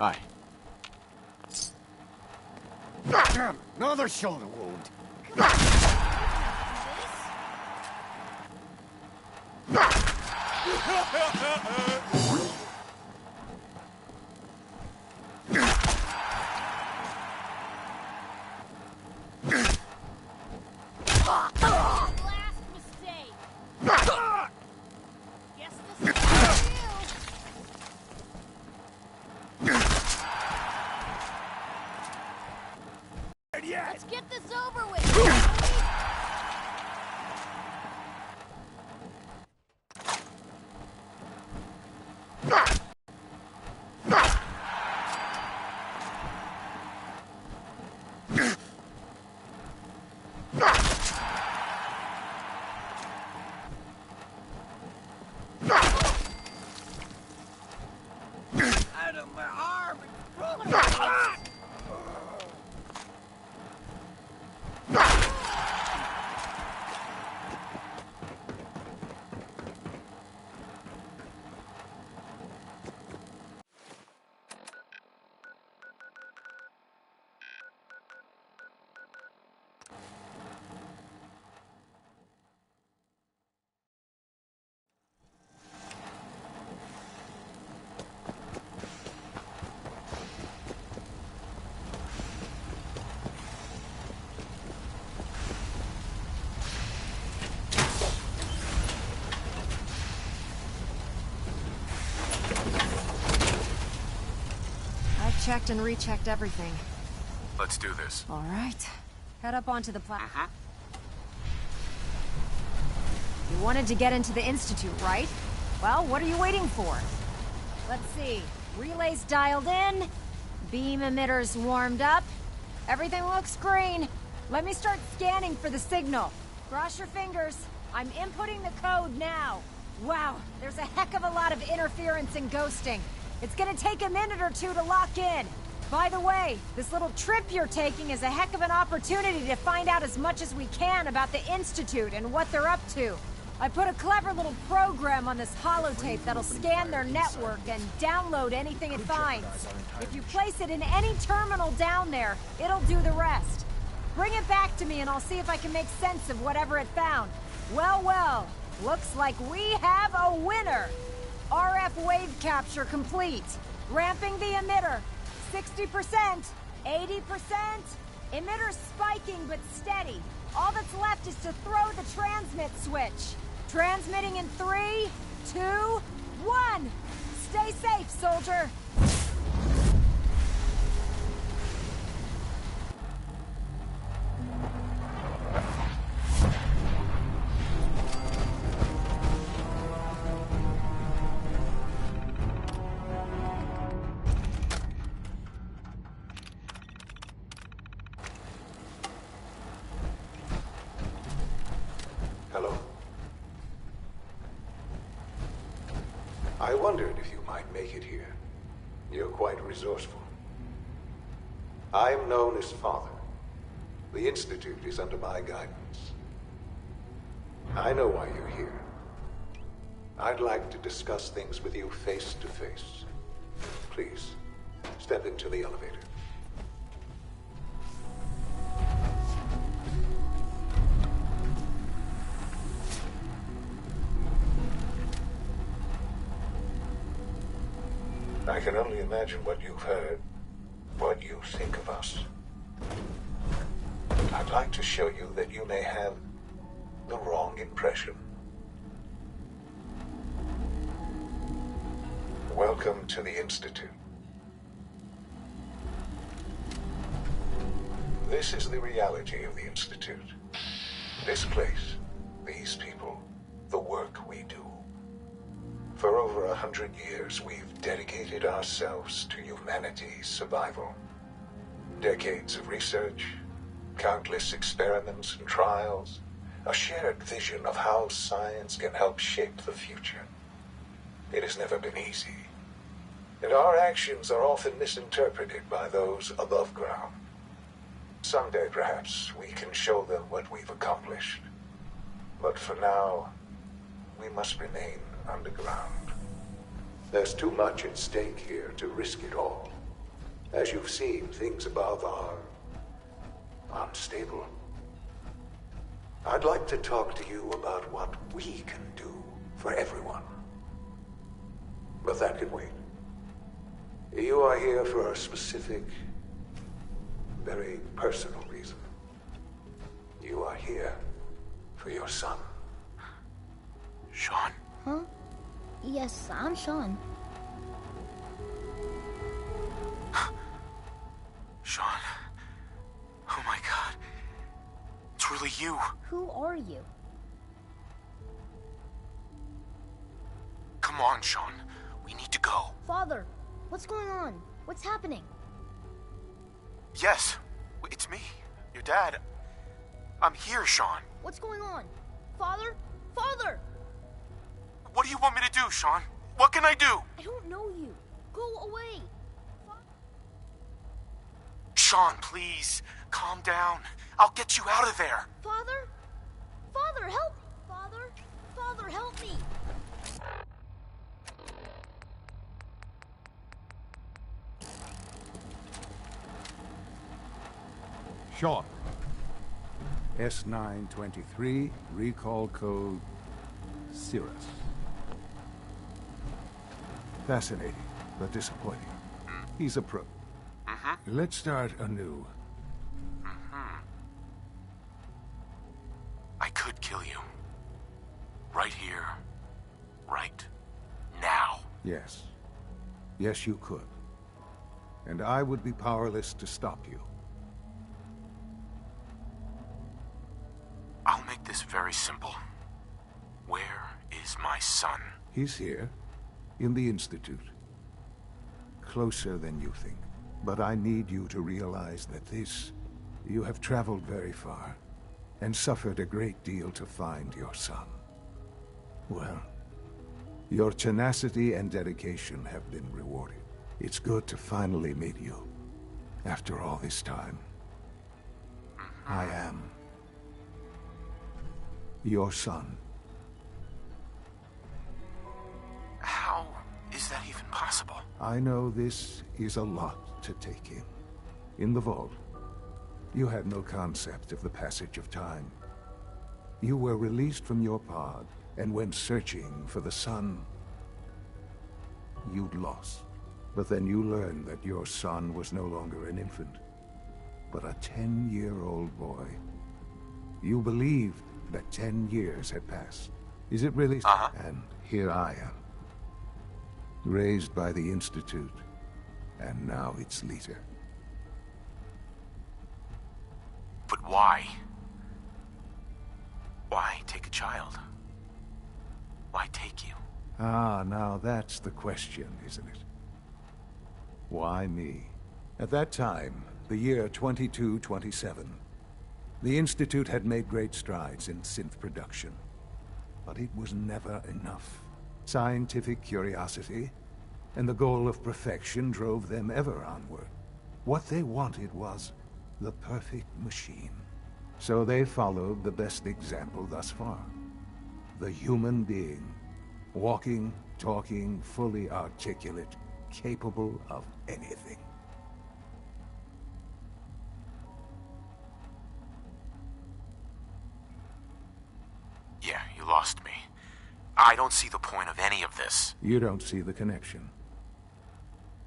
Hi. Another shoulder wound. Let's get this over with. Out of my arm! checked and rechecked everything. Let's do this. All right. Head up onto the platform. You wanted to get into the Institute, right? Well, what are you waiting for? Let's see. Relays dialed in. Beam emitters warmed up. Everything looks green. Let me start scanning for the signal. Cross your fingers. I'm inputting the code now. Wow, there's a heck of a lot of interference and ghosting. It's gonna take a minute or two to lock in. By the way, this little trip you're taking is a heck of an opportunity to find out as much as we can about the Institute and what they're up to. I put a clever little program on this holotape that'll scan their network and download anything it finds. If you place it in any terminal down there, it'll do the rest. Bring it back to me and I'll see if I can make sense of whatever it found. Well, well, looks like we have a winner. RF wave capture complete. Ramping the emitter. 60%, 80%. Emitter spiking but steady. All that's left is to throw the transmit switch. Transmitting in 3, 2, 1. Stay safe, soldier. I wondered if you might make it here. You're quite resourceful. I'm known as Father. The Institute is under my guidance. I know why you're here. I'd like to discuss things with you face to face. Please, step into the elevator. I can only imagine what you've heard, what you think of us. I'd like to show you that you may have the wrong impression. Welcome to the Institute. This is the reality of the Institute. This place, these people, the work we do. For over 100 years, we've dedicated ourselves to humanity's survival. Decades of research, countless experiments and trials, a shared vision of how science can help shape the future. It has never been easy, and our actions are often misinterpreted by those above ground. Someday, perhaps, we can show them what we've accomplished. But for now, we must remain underground. There's too much at stake here to risk it all. As you've seen, things above are unstable. I'd like to talk to you about what we can do for everyone. But that can wait. You are here for a specific, very personal reason. You are here for your son. Sean? Huh? Yes, I'm Sean. Sean. Oh my god. It's really you. Who are you? Come on, Sean. We need to go. Father, what's going on? What's happening? Yes, it's me, your dad. I'm here, Sean. What's going on? Father? Father! What do you want me to do, Sean? What can I do? I don't know you. Go away. Sean, please, calm down. I'll get you out of there. Father? Father, help me! Father? Father, help me! Sean. S923, recall code Cirrus. Fascinating, but disappointing. He's a pro. Let's start anew. I could kill you. Right here. Right now. Yes. Yes, you could. and I would be powerless to stop you. I'll make this very simple. Where is my son? He's here, in the Institute. Closer than you think. But I need you to realize that you have traveled very far, and suffered a great deal to find your son. Well, your tenacity and dedication have been rewarded. It's good to finally meet you, after all this time. I am your son. How is that even possible? I know this is a lot to take in. In the vault, you had no concept of the passage of time. You were released from your pod, and went searching for the sun. You'd lost. But then you learned that your son was no longer an infant, but a 10-year-old boy. You believed that 10 years had passed. Is it really? And here I am, raised by the Institute, and now its leader. But why? Why take a child? Why take you? Ah, now that's the question, isn't it? Why me? At that time, the year 2227, the Institute had made great strides in synth production. But it was never enough. Scientific curiosity and the goal of perfection drove them ever onward. What they wanted was the perfect machine. So they followed the best example thus far. The human being. Walking, talking, fully articulate, capable of anything. Yeah, you lost me. I don't see the point of any of this. You don't see the connection.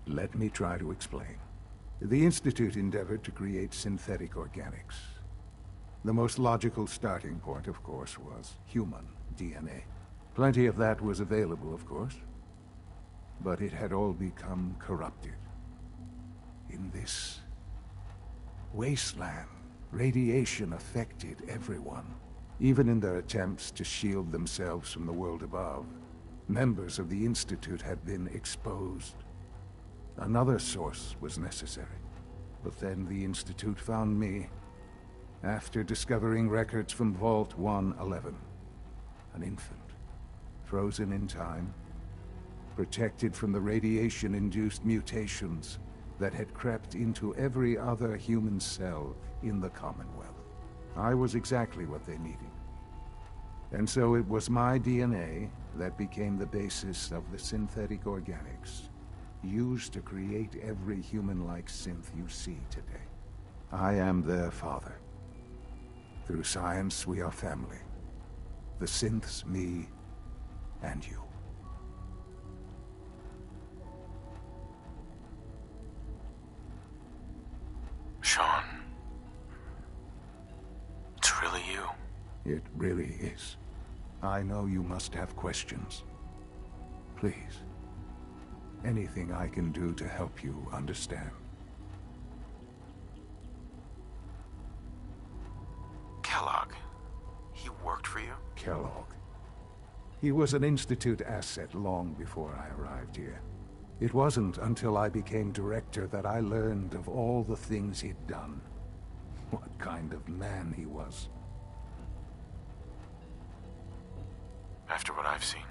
Let me try to explain. The Institute endeavored to create synthetic organics. The most logical starting point, of course, was human DNA. Plenty of that was available, of course. But it had all become corrupted. In this wasteland, radiation affected everyone. Even in their attempts to shield themselves from the world above, members of the Institute had been exposed. Another source was necessary. But then the Institute found me, after discovering records from Vault 111. An infant, frozen in time, protected from the radiation-induced mutations that had crept into every other human cell in the Commonwealth. I was exactly what they needed. And so it was my DNA that became the basis of the synthetic organics used to create every human-like synth you see today. I am their father. Through science, we are family. The synths, me, and you. Sean. It's really you. It really is. I know you must have questions. Please. Anything I can do to help you understand. Kellogg. He worked for you? Kellogg. He was an Institute asset long before I arrived here. It wasn't until I became director that I learned of all the things he'd done. What kind of man he was. After what I've seen,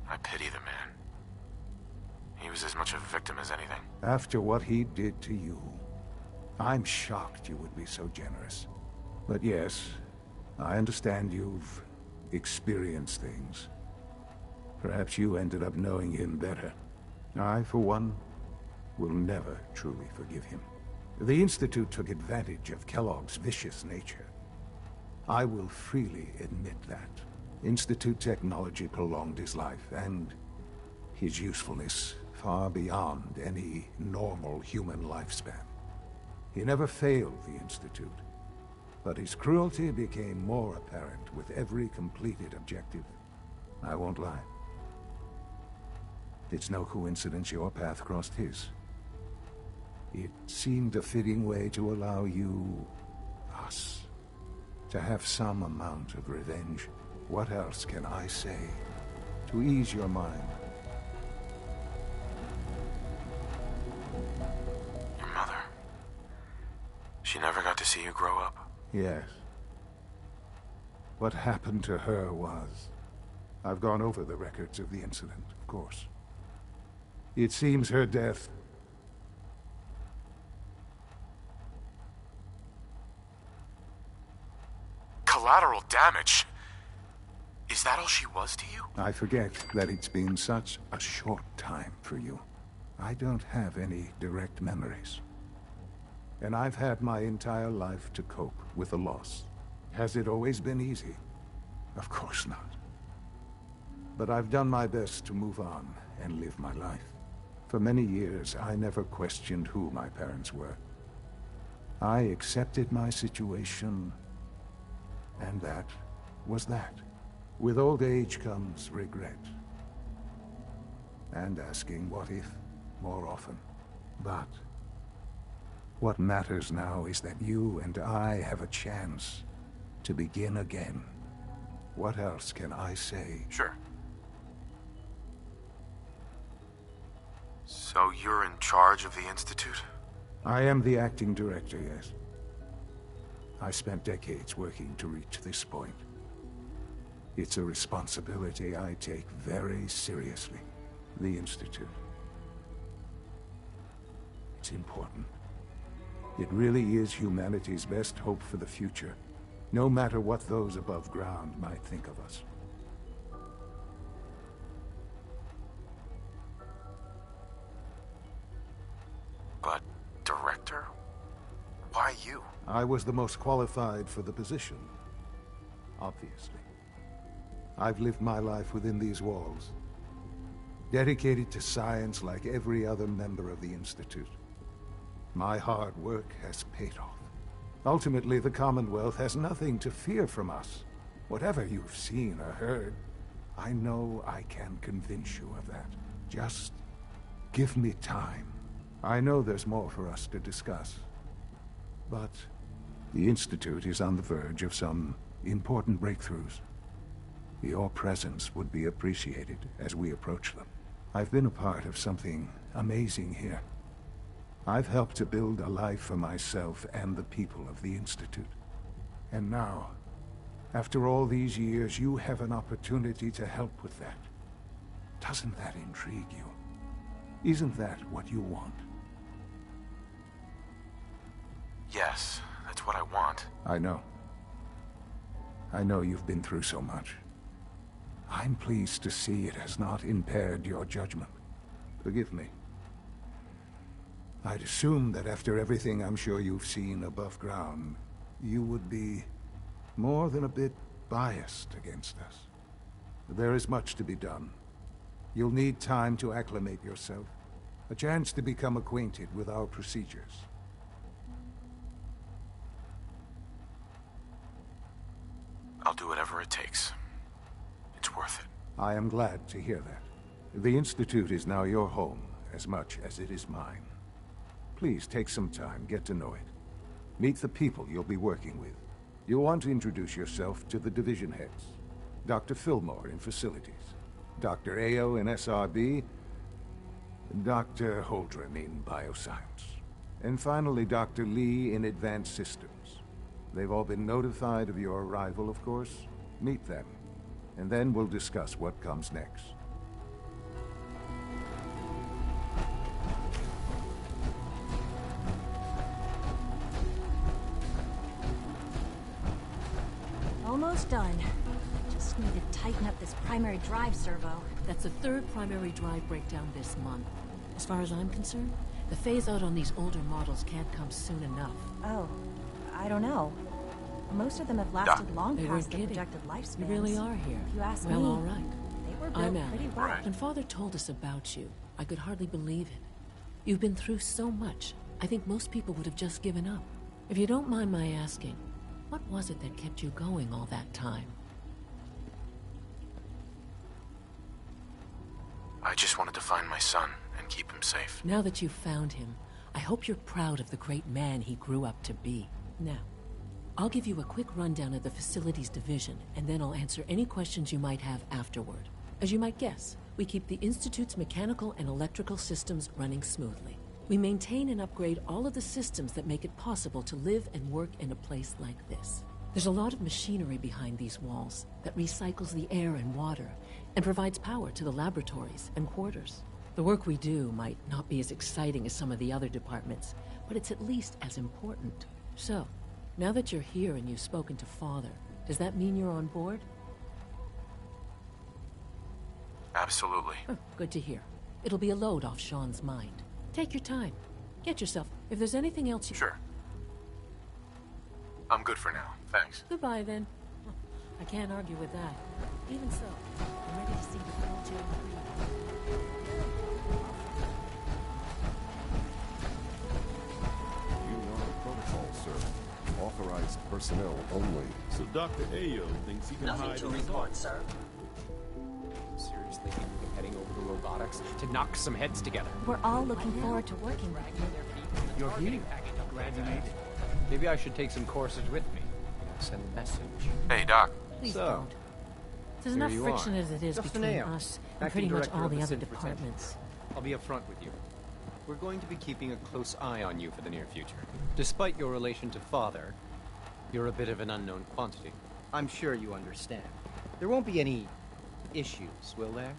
I pity the man. He was as much a victim as anything. After what he did to you, I'm shocked you would be so generous. But yes, I understand you've experienced things. Perhaps you ended up knowing him better. I, for one, will never truly forgive him. The Institute took advantage of Kellogg's vicious nature. I will freely admit that. Institute technology prolonged his life, and his usefulness far beyond any normal human lifespan. He never failed the Institute, but his cruelty became more apparent with every completed objective. I won't lie. It's no coincidence your path crossed his. It seemed a fitting way to allow you, us, to have some amount of revenge. What else can I say to ease your mind? Your mother. She never got to see you grow up? Yes. What happened to her was... I've gone over the records of the incident, of course. It seems her death... Collateral damage? Is that all she was to you? I forget that it's been such a short time for you. I don't have any direct memories. And I've had my entire life to cope with the loss. Has it always been easy? Of course not. But I've done my best to move on and live my life. For many years, I never questioned who my parents were. I accepted my situation, and that was that. With old age comes regret. And asking what if more often. But what matters now is that you and I have a chance to begin again. What else can I say? Sure. So you're in charge of the Institute? I am the acting director, yes. I spent decades working to reach this point. It's a responsibility I take very seriously. The Institute. It's important. It really is humanity's best hope for the future, no matter what those above ground might think of us. But, director? Why you? I was the most qualified for the position, obviously. I've lived my life within these walls, dedicated to science like every other member of the Institute. My hard work has paid off. Ultimately, the Commonwealth has nothing to fear from us. Whatever you've seen or heard, I know I can convince you of that. Just give me time. I know there's more for us to discuss. But the Institute is on the verge of some important breakthroughs. Your presence would be appreciated as we approach them. I've been a part of something amazing here. I've helped to build a life for myself and the people of the Institute. And now, after all these years, you have an opportunity to help with that. Doesn't that intrigue you? Isn't that what you want? Yes, that's what I want. I know. I know you've been through so much. I'm pleased to see it has not impaired your judgment. Forgive me. I'd assumed that after everything I'm sure you've seen above ground, you would be more than a bit biased against us. There is much to be done. You'll need time to acclimate yourself, a chance to become acquainted with our procedures. I'll do whatever it takes. It's worth it. I am glad to hear that. The Institute is now your home, as much as it is mine. Please take some time, get to know it. Meet the people you'll be working with. You'll want to introduce yourself to the division heads. Dr. Fillmore in Facilities, Dr. Ayo in SRB, Dr. Holdren in Bioscience, and finally Dr. Lee in Advanced Systems. They've all been notified of your arrival, of course. Meet them, and then we'll discuss what comes next. Almost done. Just need to tighten up this primary drive servo. That's the third primary drive breakdown this month. As far as I'm concerned, the phase-out on these older models can't come soon enough. Oh, I don't know. Most of them have lasted long They past weren't their kidding. projected lifespans. You really are here. If you ask well, me, all right. they were I'm built Allie. pretty well. When Father told us about you, I could hardly believe it. You've been through so much. I think most people would have just given up. If you don't mind my asking, what was it that kept you going all that time? I just wanted to find my son and keep him safe. Now that you've found him, I hope you're proud of the great man he grew up to be. Now, I'll give you a quick rundown of the facilities division, and then I'll answer any questions you might have afterward. As you might guess, we keep the Institute's mechanical and electrical systems running smoothly. We maintain and upgrade all of the systems that make it possible to live and work in a place like this. There's a lot of machinery behind these walls that recycles the air and water and provides power to the laboratories and quarters. The work we do might not be as exciting as some of the other departments, but it's at least as important. So, now that you're here and you've spoken to Father, does that mean you're on board? Absolutely. Good to hear. It'll be a load off Sean's mind. Take your time. Get yourself... If there's anything else you... Sure. I'm good for now. Thanks. Goodbye, then. I can't argue with that. Even so, I'm ready to see the full jail free. You know the protocol, sir. Authorized personnel only. So Dr. Ayo thinks he can Nothing hide to in his report, office. sir. Seriously, we're heading over to robotics to knock some heads together. We're all looking forward to working with you. You're here. Glad you made it. Maybe I should take some courses with me. Send a message. Hey, Doc. Please So, don't. There's here enough you friction are. as it is Justin between Ayo, us and acting pretty much director all of the the other Synth Retention. departments. I'll be upfront with you. We're going to be keeping a close eye on you for the near future. Despite your relation to Father, you're a bit of an unknown quantity. I'm sure you understand. There won't be any issues, will there?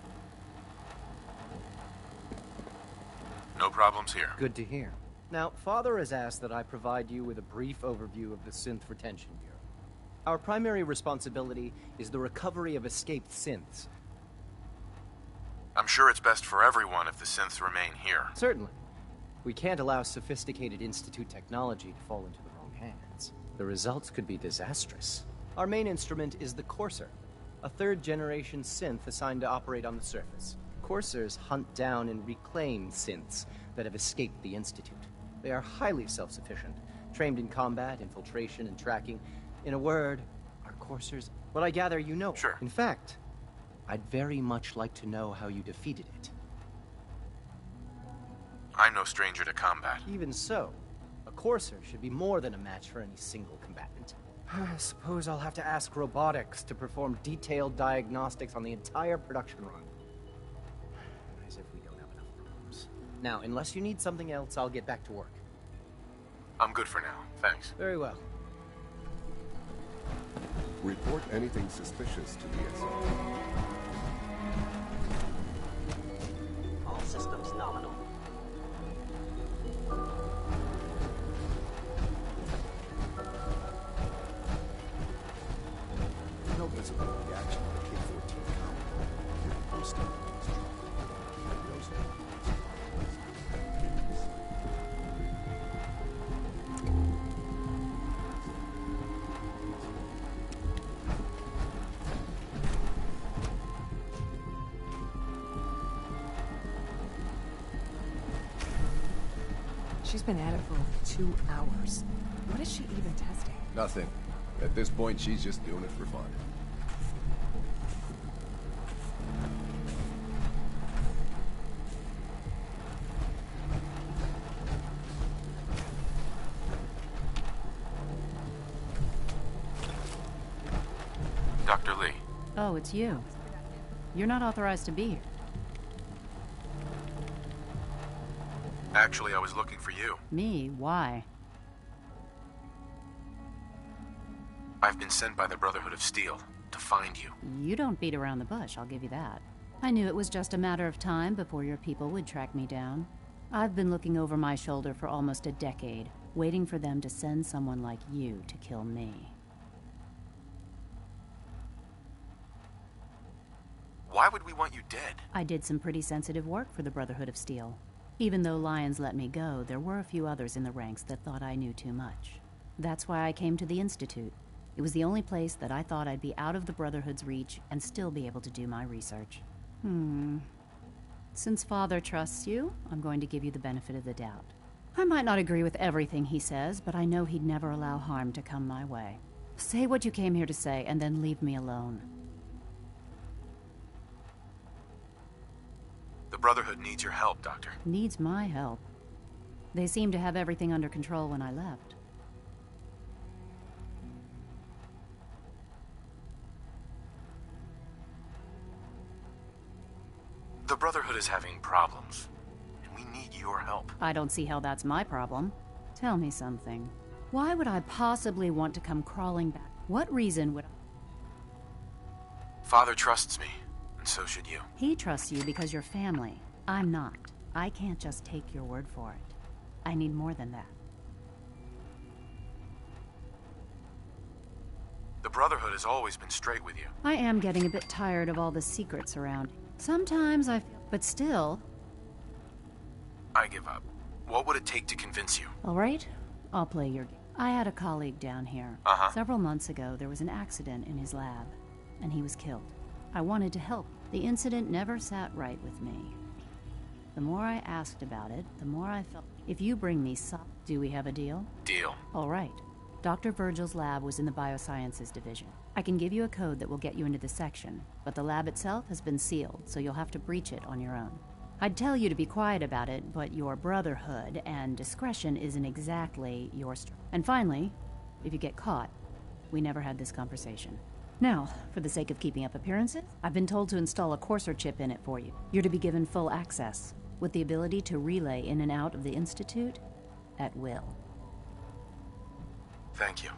No problems here. Good to hear. Now, Father has asked that I provide you with a brief overview of the Synth Retention Bureau. Our primary responsibility is the recovery of escaped synths. I'm sure it's best for everyone if the synths remain here. Certainly. We can't allow sophisticated Institute technology to fall into the wrong hands. The results could be disastrous. Our main instrument is the Courser, a third-generation synth assigned to operate on the surface. Coursers hunt down and reclaim synths that have escaped the Institute. They are highly self-sufficient, trained in combat, infiltration, and tracking. In a word, our Coursers... What I gather you know. Sure. In fact, I'd very much like to know how you defeated it. I'm no stranger to combat. Even so, a Courser should be more than a match for any single combatant. I suppose I'll have to ask robotics to perform detailed diagnostics on the entire production run. As if we don't have enough problems. Now, unless you need something else, I'll get back to work. I'm good for now. Thanks. Very well. Report anything suspicious to the SO. All systems nominal. No visible reaction to the K-14 comet. I'm stuck in this truck. Those She's been at it for over 2 hours. What is she even testing? Nothing. At this point, she's just doing it for fun. Dr. Lee. Oh, it's you. You're not authorized to be here. Actually, I was looking for you. Me? Why? I've been sent by the Brotherhood of Steel to find you. You don't beat around the bush, I'll give you that. I knew it was just a matter of time before your people would track me down. I've been looking over my shoulder for almost a decade, waiting for them to send someone like you to kill me. Why would we want you dead? I did some pretty sensitive work for the Brotherhood of Steel. Even though Lyons let me go, there were a few others in the ranks that thought I knew too much. That's why I came to the Institute. It was the only place that I thought I'd be out of the Brotherhood's reach and still be able to do my research. Since Father trusts you, I'm going to give you the benefit of the doubt. I might not agree with everything he says, but I know he'd never allow harm to come my way. Say what you came here to say, and then leave me alone. The Brotherhood needs your help, Doctor. Needs my help. They seemed to have everything under control when I left. The Brotherhood is having problems, and we need your help. I don't see how that's my problem. Tell me something. Why would I possibly want to come crawling back? What reason would I... Father trusts me, and so should you. He trusts you because you're family. I'm not. I can't just take your word for it. I need more than that. The Brotherhood has always been straight with you. I am getting a bit tired of all the secrets around. Sometimes I feel... But still... I give up. What would it take to convince you? All right, I'll play your game. I had a colleague down here. Several months ago, there was an accident in his lab, and he was killed. I wanted to help. The incident never sat right with me. The more I asked about it, the more I felt... If you bring me some... Do we have a deal? Deal. All right. Dr. Virgil's lab was in the Biosciences division. I can give you a code that will get you into the section, but the lab itself has been sealed, so you'll have to breach it on your own. I'd tell you to be quiet about it, but your Brotherhood and discretion isn't exactly your strength. And finally, if you get caught, we never had this conversation. Now, for the sake of keeping up appearances, I've been told to install a Courser chip in it for you. You're to be given full access, with the ability to relay in and out of the Institute at will. Thank you.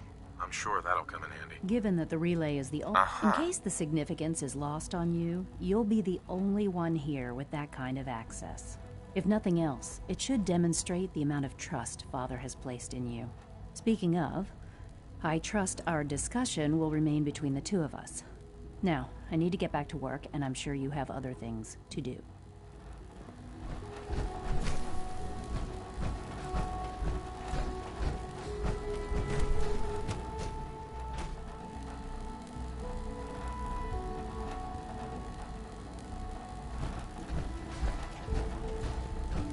I'm sure that'll come in handy. Given that the relay is the only... In case the significance is lost on you, you'll be the only one here with that kind of access. If nothing else, it should demonstrate the amount of trust Father has placed in you. Speaking of, I trust our discussion will remain between the two of us. Now, I need to get back to work, and I'm sure you have other things to do.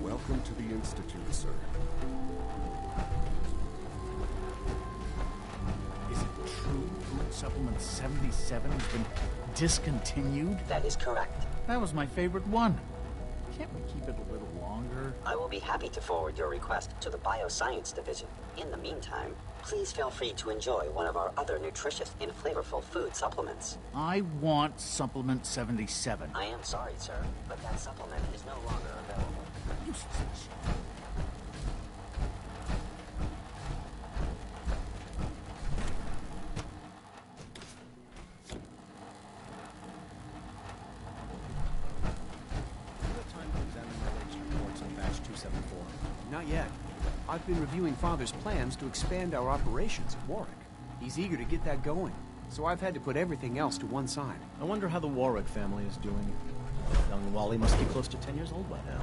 Welcome to the Institute, sir. Is it true Food Supplement 77 has been discontinued? That is correct. That was my favorite one. Can't we keep it a little longer? I will be happy to forward your request to the Bioscience Division. In the meantime, please feel free to enjoy one of our other nutritious and flavorful food supplements. I want Supplement 77. I am sorry, sir, but that supplement is no longer available. Useless. Not yet. I've been reviewing Father's plans to expand our operations at Warwick. He's eager to get that going, so I've had to put everything else to one side. I wonder how the Warwick family is doing. Young Wally must be close to 10 years old by now.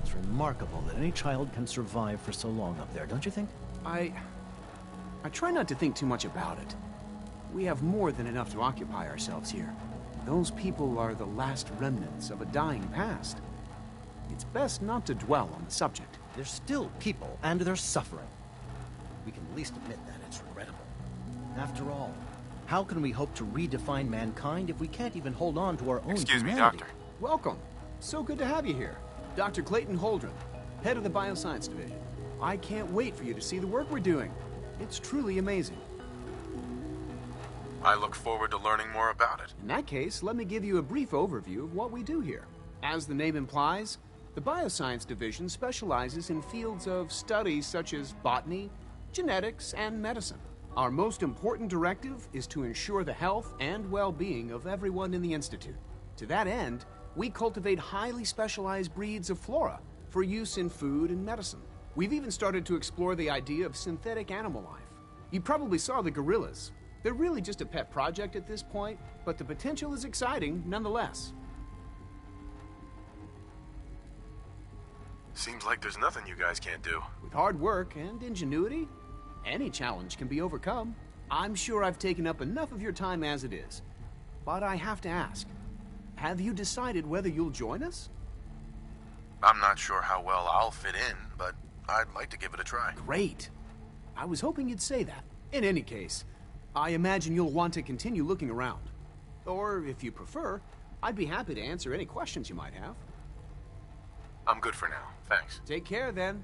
It's remarkable that any child can survive for so long up there, don't you think? I try not to think too much about it. We have more than enough to occupy ourselves here. Those people are the last remnants of a dying past. It's best not to dwell on the subject. They're still people, and they're suffering. We can at least admit that it's regrettable. After all, how can we hope to redefine mankind if we can't even hold on to our own humanity? Excuse me, Doctor. Welcome. So good to have you here. Dr. Clayton Holdren, head of the Bioscience Division. I can't wait for you to see the work we're doing. It's truly amazing. I look forward to learning more about it. In that case, let me give you a brief overview of what we do here. As the name implies, the Bioscience Division specializes in fields of studies such as botany, genetics, and medicine. Our most important directive is to ensure the health and well-being of everyone in the Institute. To that end, we cultivate highly specialized breeds of flora for use in food and medicine. We've even started to explore the idea of synthetic animal life. You probably saw the gorillas. They're really just a pet project at this point, but the potential is exciting nonetheless. Seems like there's nothing you guys can't do. With hard work and ingenuity, any challenge can be overcome. I'm sure I've taken up enough of your time as it is. But I have to ask, have you decided whether you'll join us? I'm not sure how well I'll fit in, but I'd like to give it a try. Great. I was hoping you'd say that. In any case, I imagine you'll want to continue looking around. Or, if you prefer, I'd be happy to answer any questions you might have. I'm good for now, thanks. Take care, then.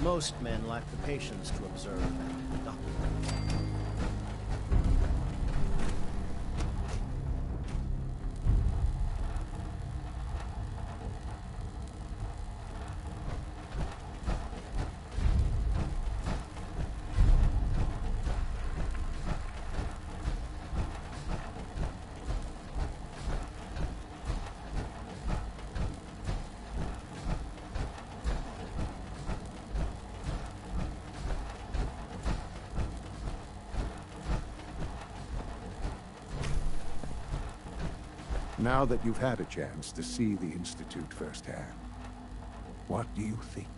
Most men lack the patience to observe and document. Now that you've had a chance to see the Institute firsthand, what do you think?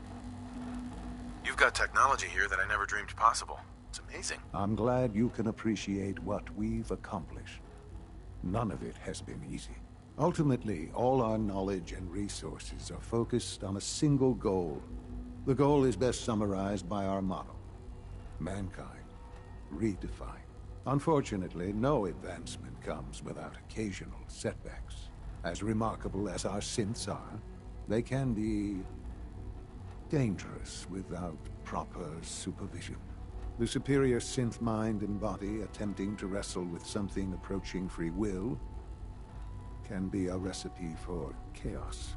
You've got technology here that I never dreamed possible. It's amazing. I'm glad you can appreciate what we've accomplished. None of it has been easy. Ultimately, all our knowledge and resources are focused on a single goal. The goal is best summarized by our motto: mankind, redefined. Unfortunately, no advancement comes without occasional setbacks. As remarkable as our synths are, they can be dangerous without proper supervision. The superior synth mind and body attempting to wrestle with something approaching free will can be a recipe for chaos.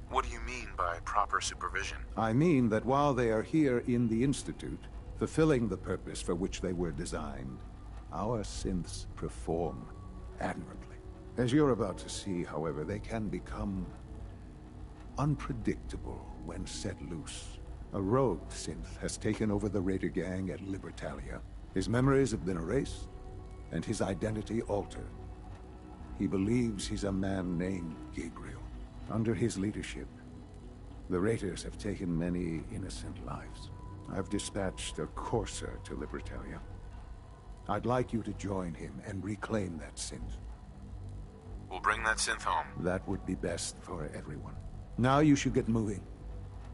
What do you mean by proper supervision? I mean that while they are here in the Institute, fulfilling the purpose for which they were designed, our synths perform admirably. As you're about to see, however, they can become unpredictable when set loose. A rogue synth has taken over the Raider gang at Libertalia. His memories have been erased, and his identity altered. He believes he's a man named Gabriel. Under his leadership, the Raiders have taken many innocent lives. I've dispatched a courser to Libertalia. I'd like you to join him and reclaim that synth. We'll bring that synth home. That would be best for everyone. Now you should get moving.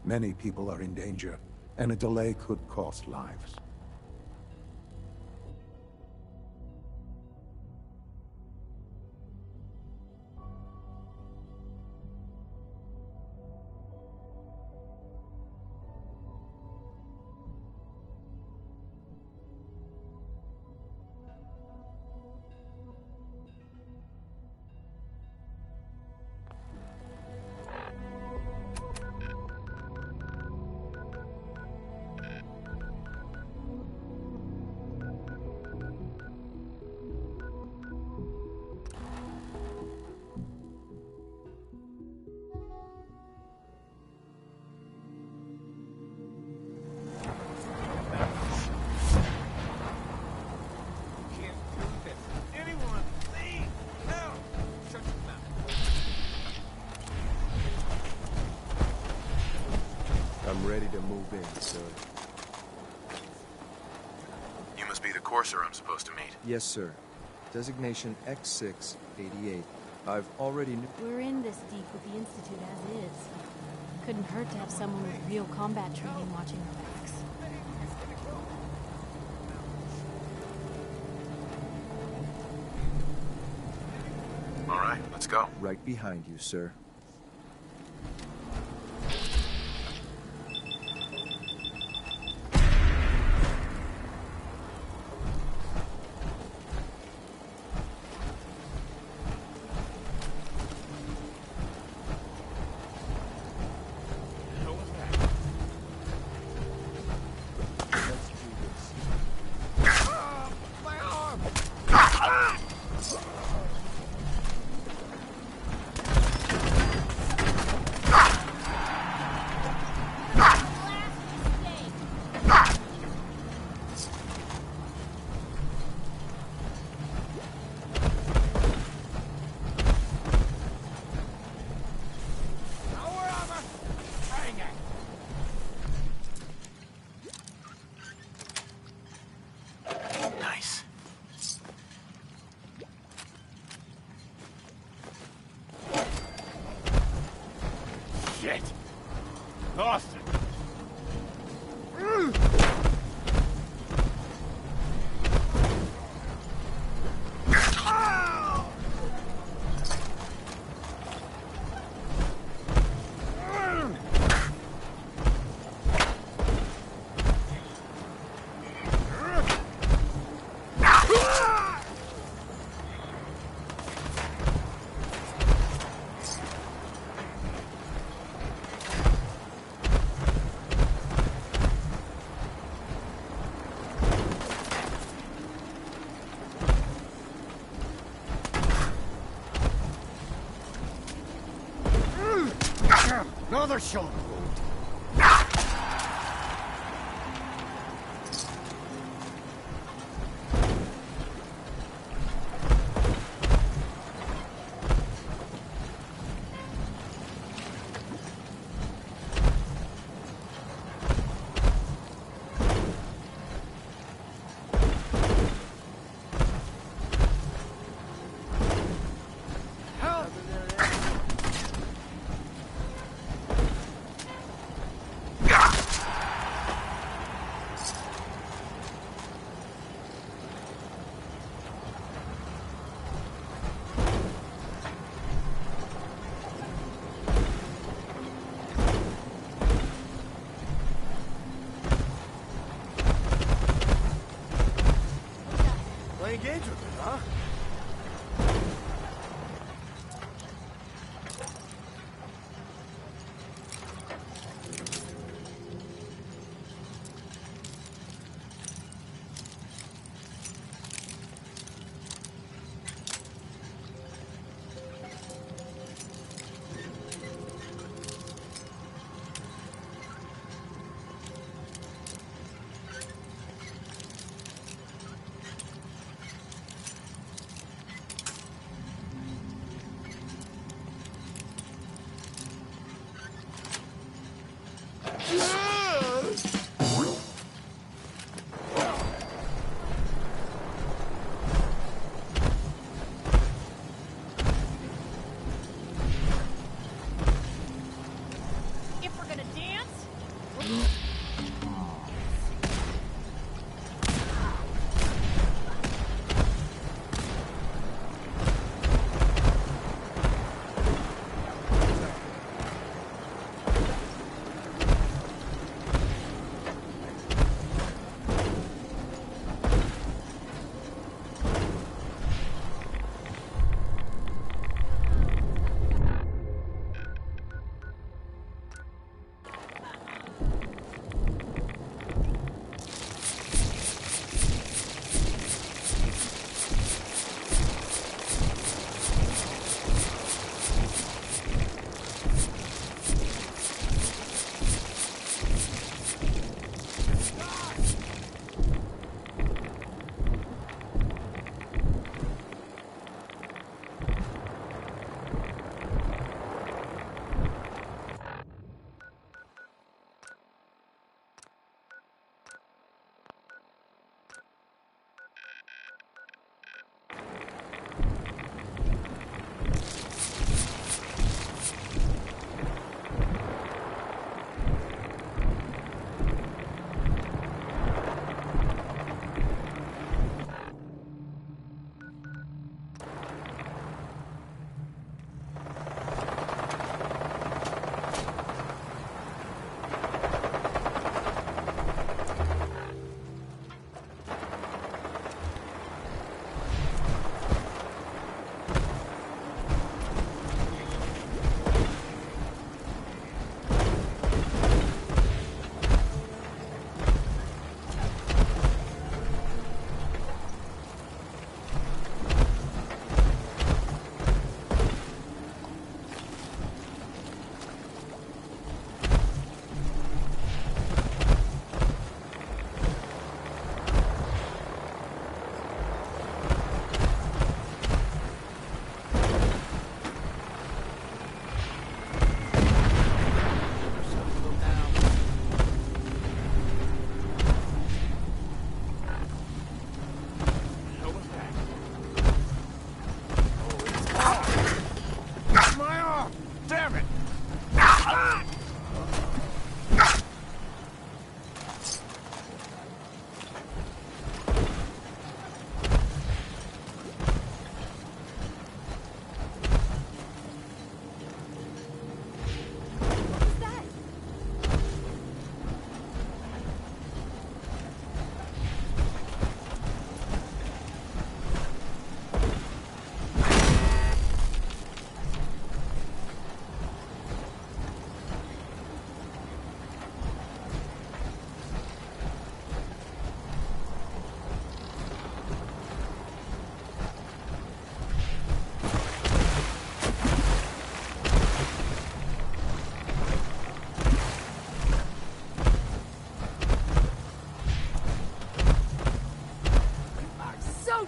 Many people are in danger, and a delay could cost lives. I'm ready to move in, sir. You must be the courser I'm supposed to meet. Yes, sir. Designation X688. I've already We're in this deep with the Institute as is. Couldn't hurt to have someone with real combat training watching our backs. All right, let's go. Right behind you, sir. another shoulder wound. Engage with it, huh?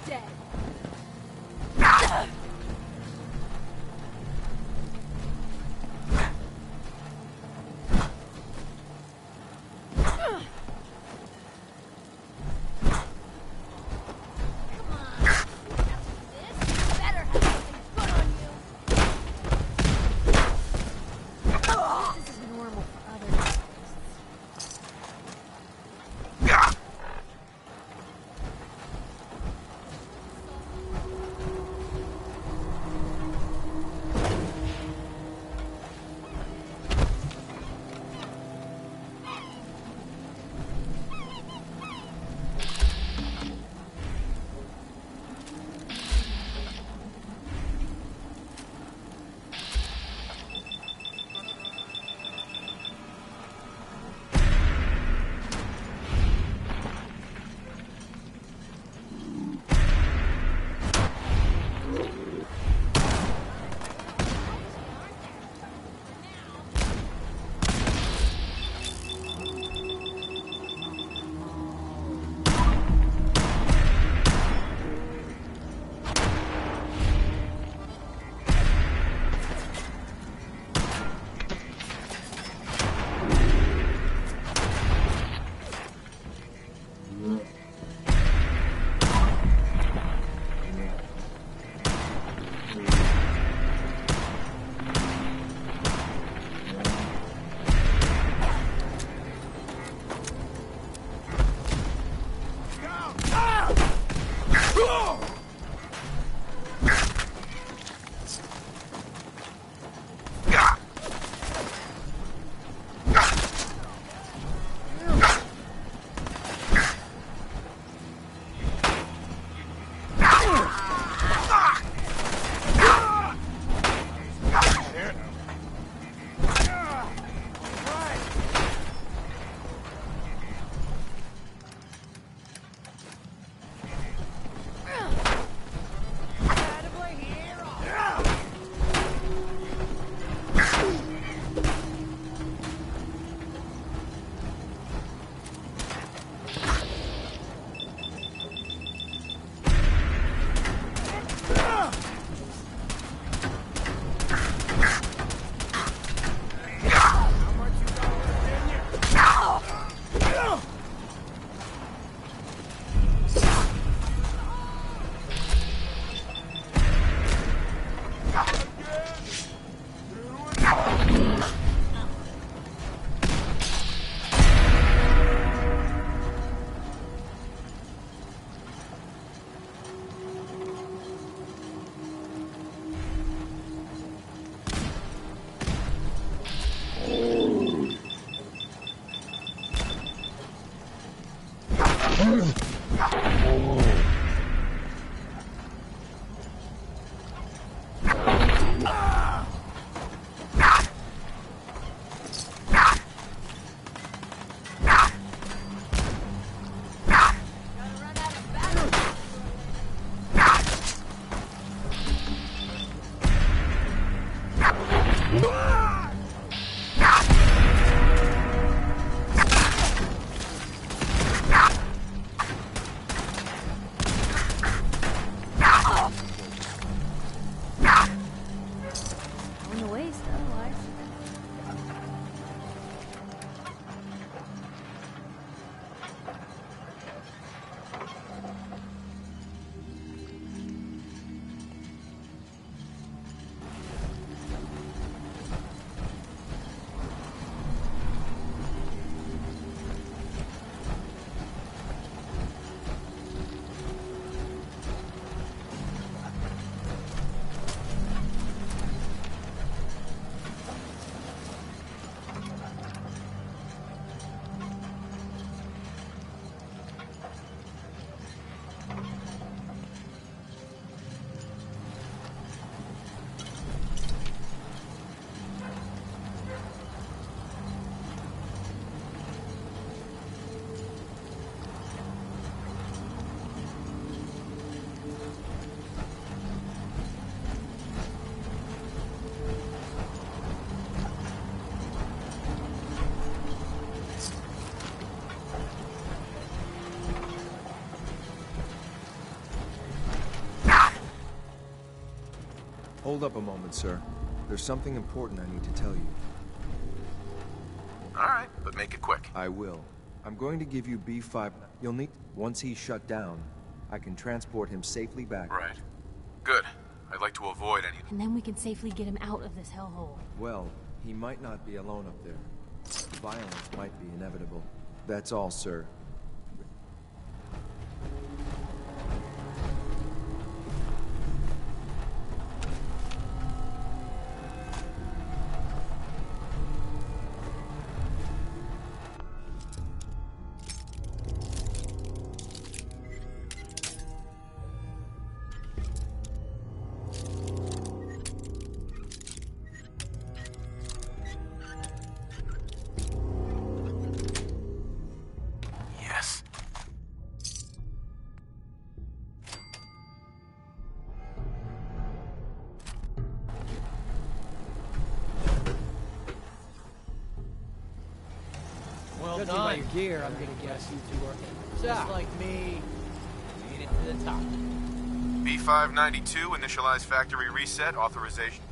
dead. Hold up a moment, sir. There's something important I need to tell you. All right, but make it quick. I will. I'm going to give you B5. You'll need... Once he's shut down, I can transport him safely back. Right. Good. I'd like to avoid any... And then we can safely get him out of this hellhole. Well, he might not be alone up there. Violence might be inevitable. That's all, sir. Yes. Well Judging done. by your gear, I'm gonna guess you two are just like me. Made it to the top. B592, initialize factory reset, authorization.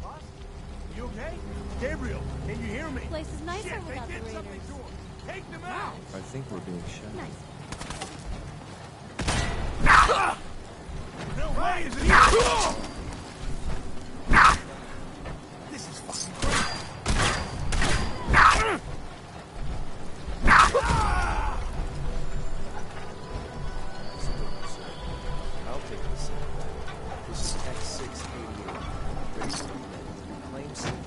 You okay? Gabriel, can you hear me? Place is nicer Shit, without they the did raiders. something to him. Take them out. I think we're being shot. Nice. No way is it? This is fucking crazy. I'll take this. This is X688. Ready to reclaim safety.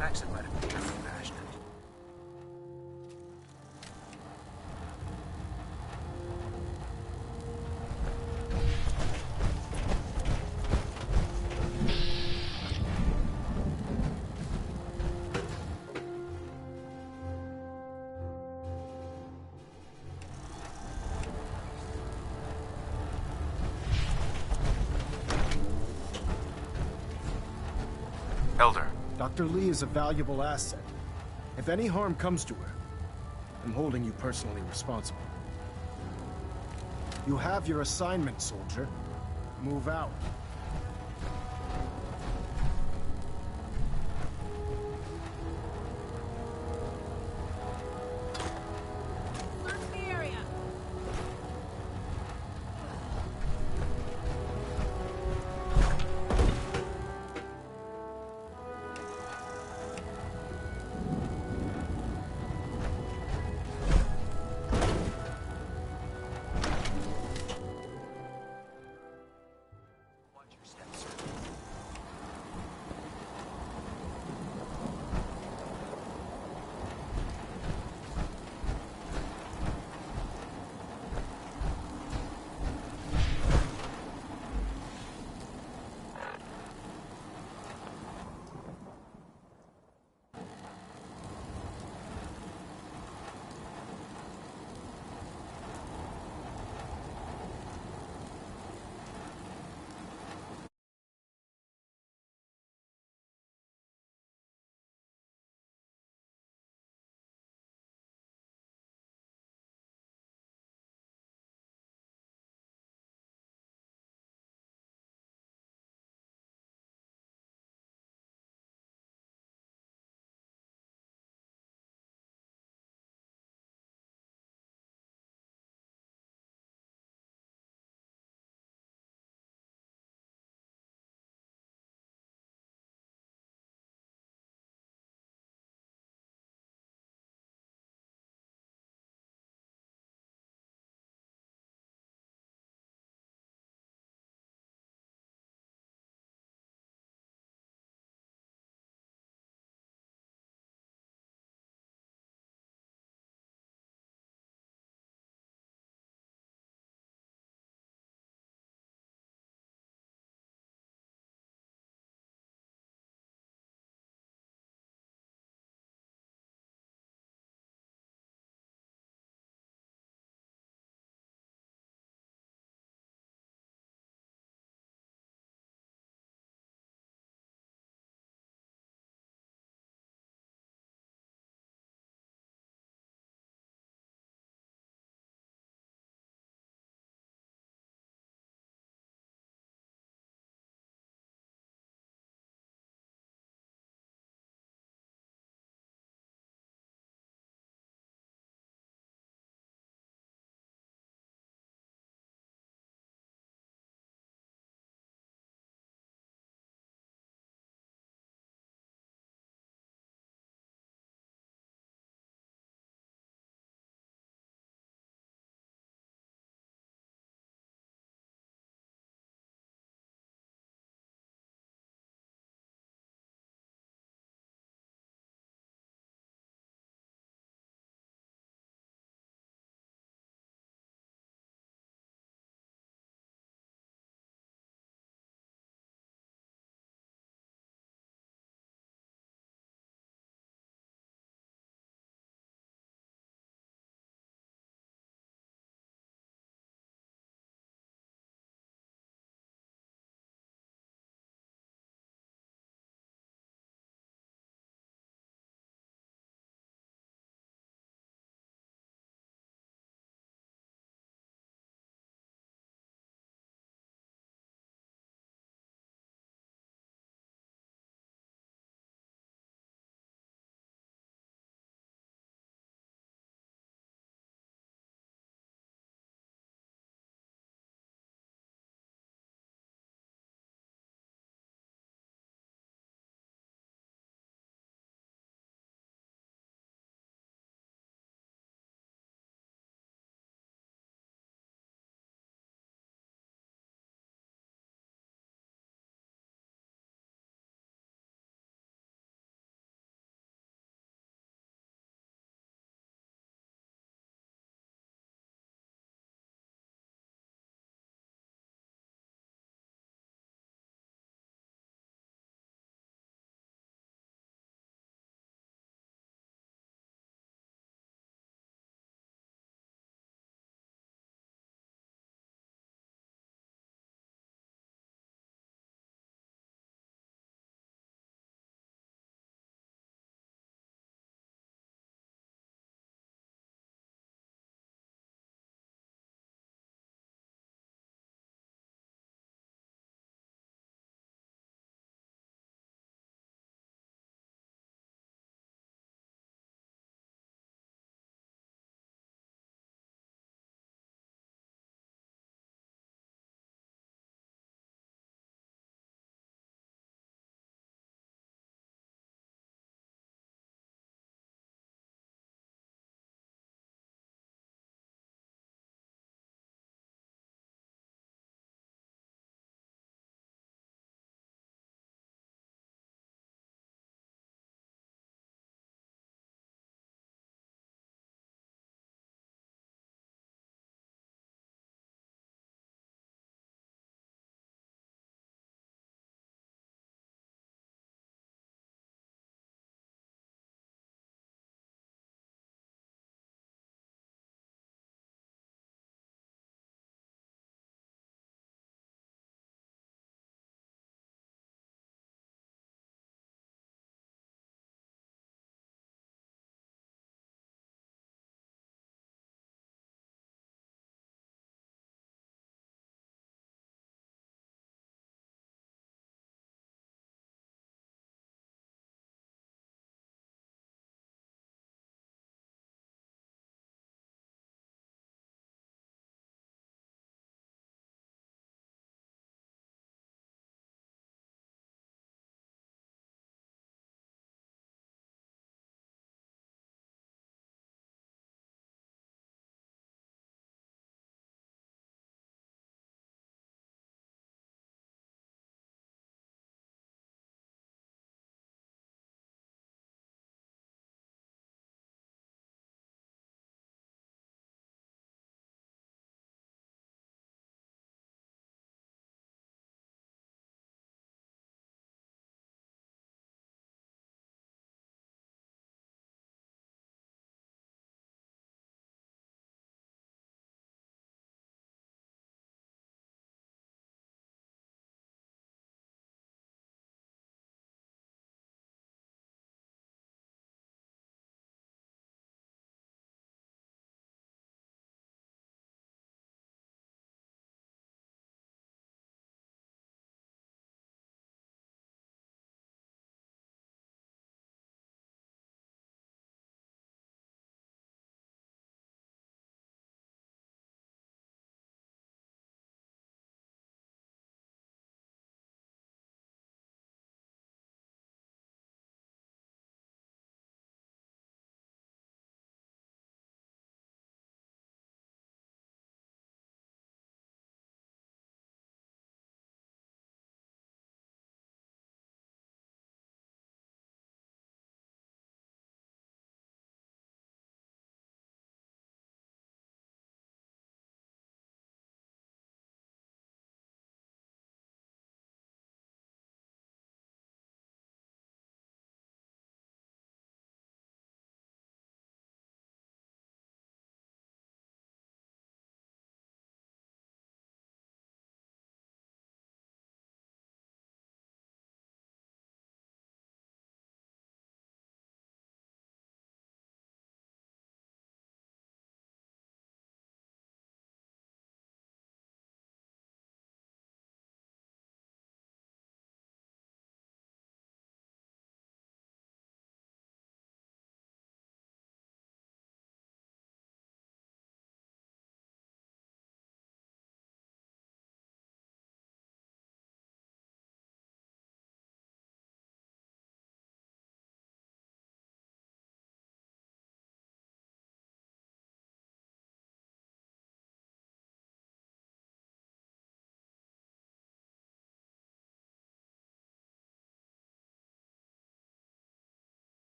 Accent might have been very passionate. Elder. Dr. Lee is a valuable asset. If any harm comes to her, I'm holding you personally responsible. You have your assignment, soldier. Move out.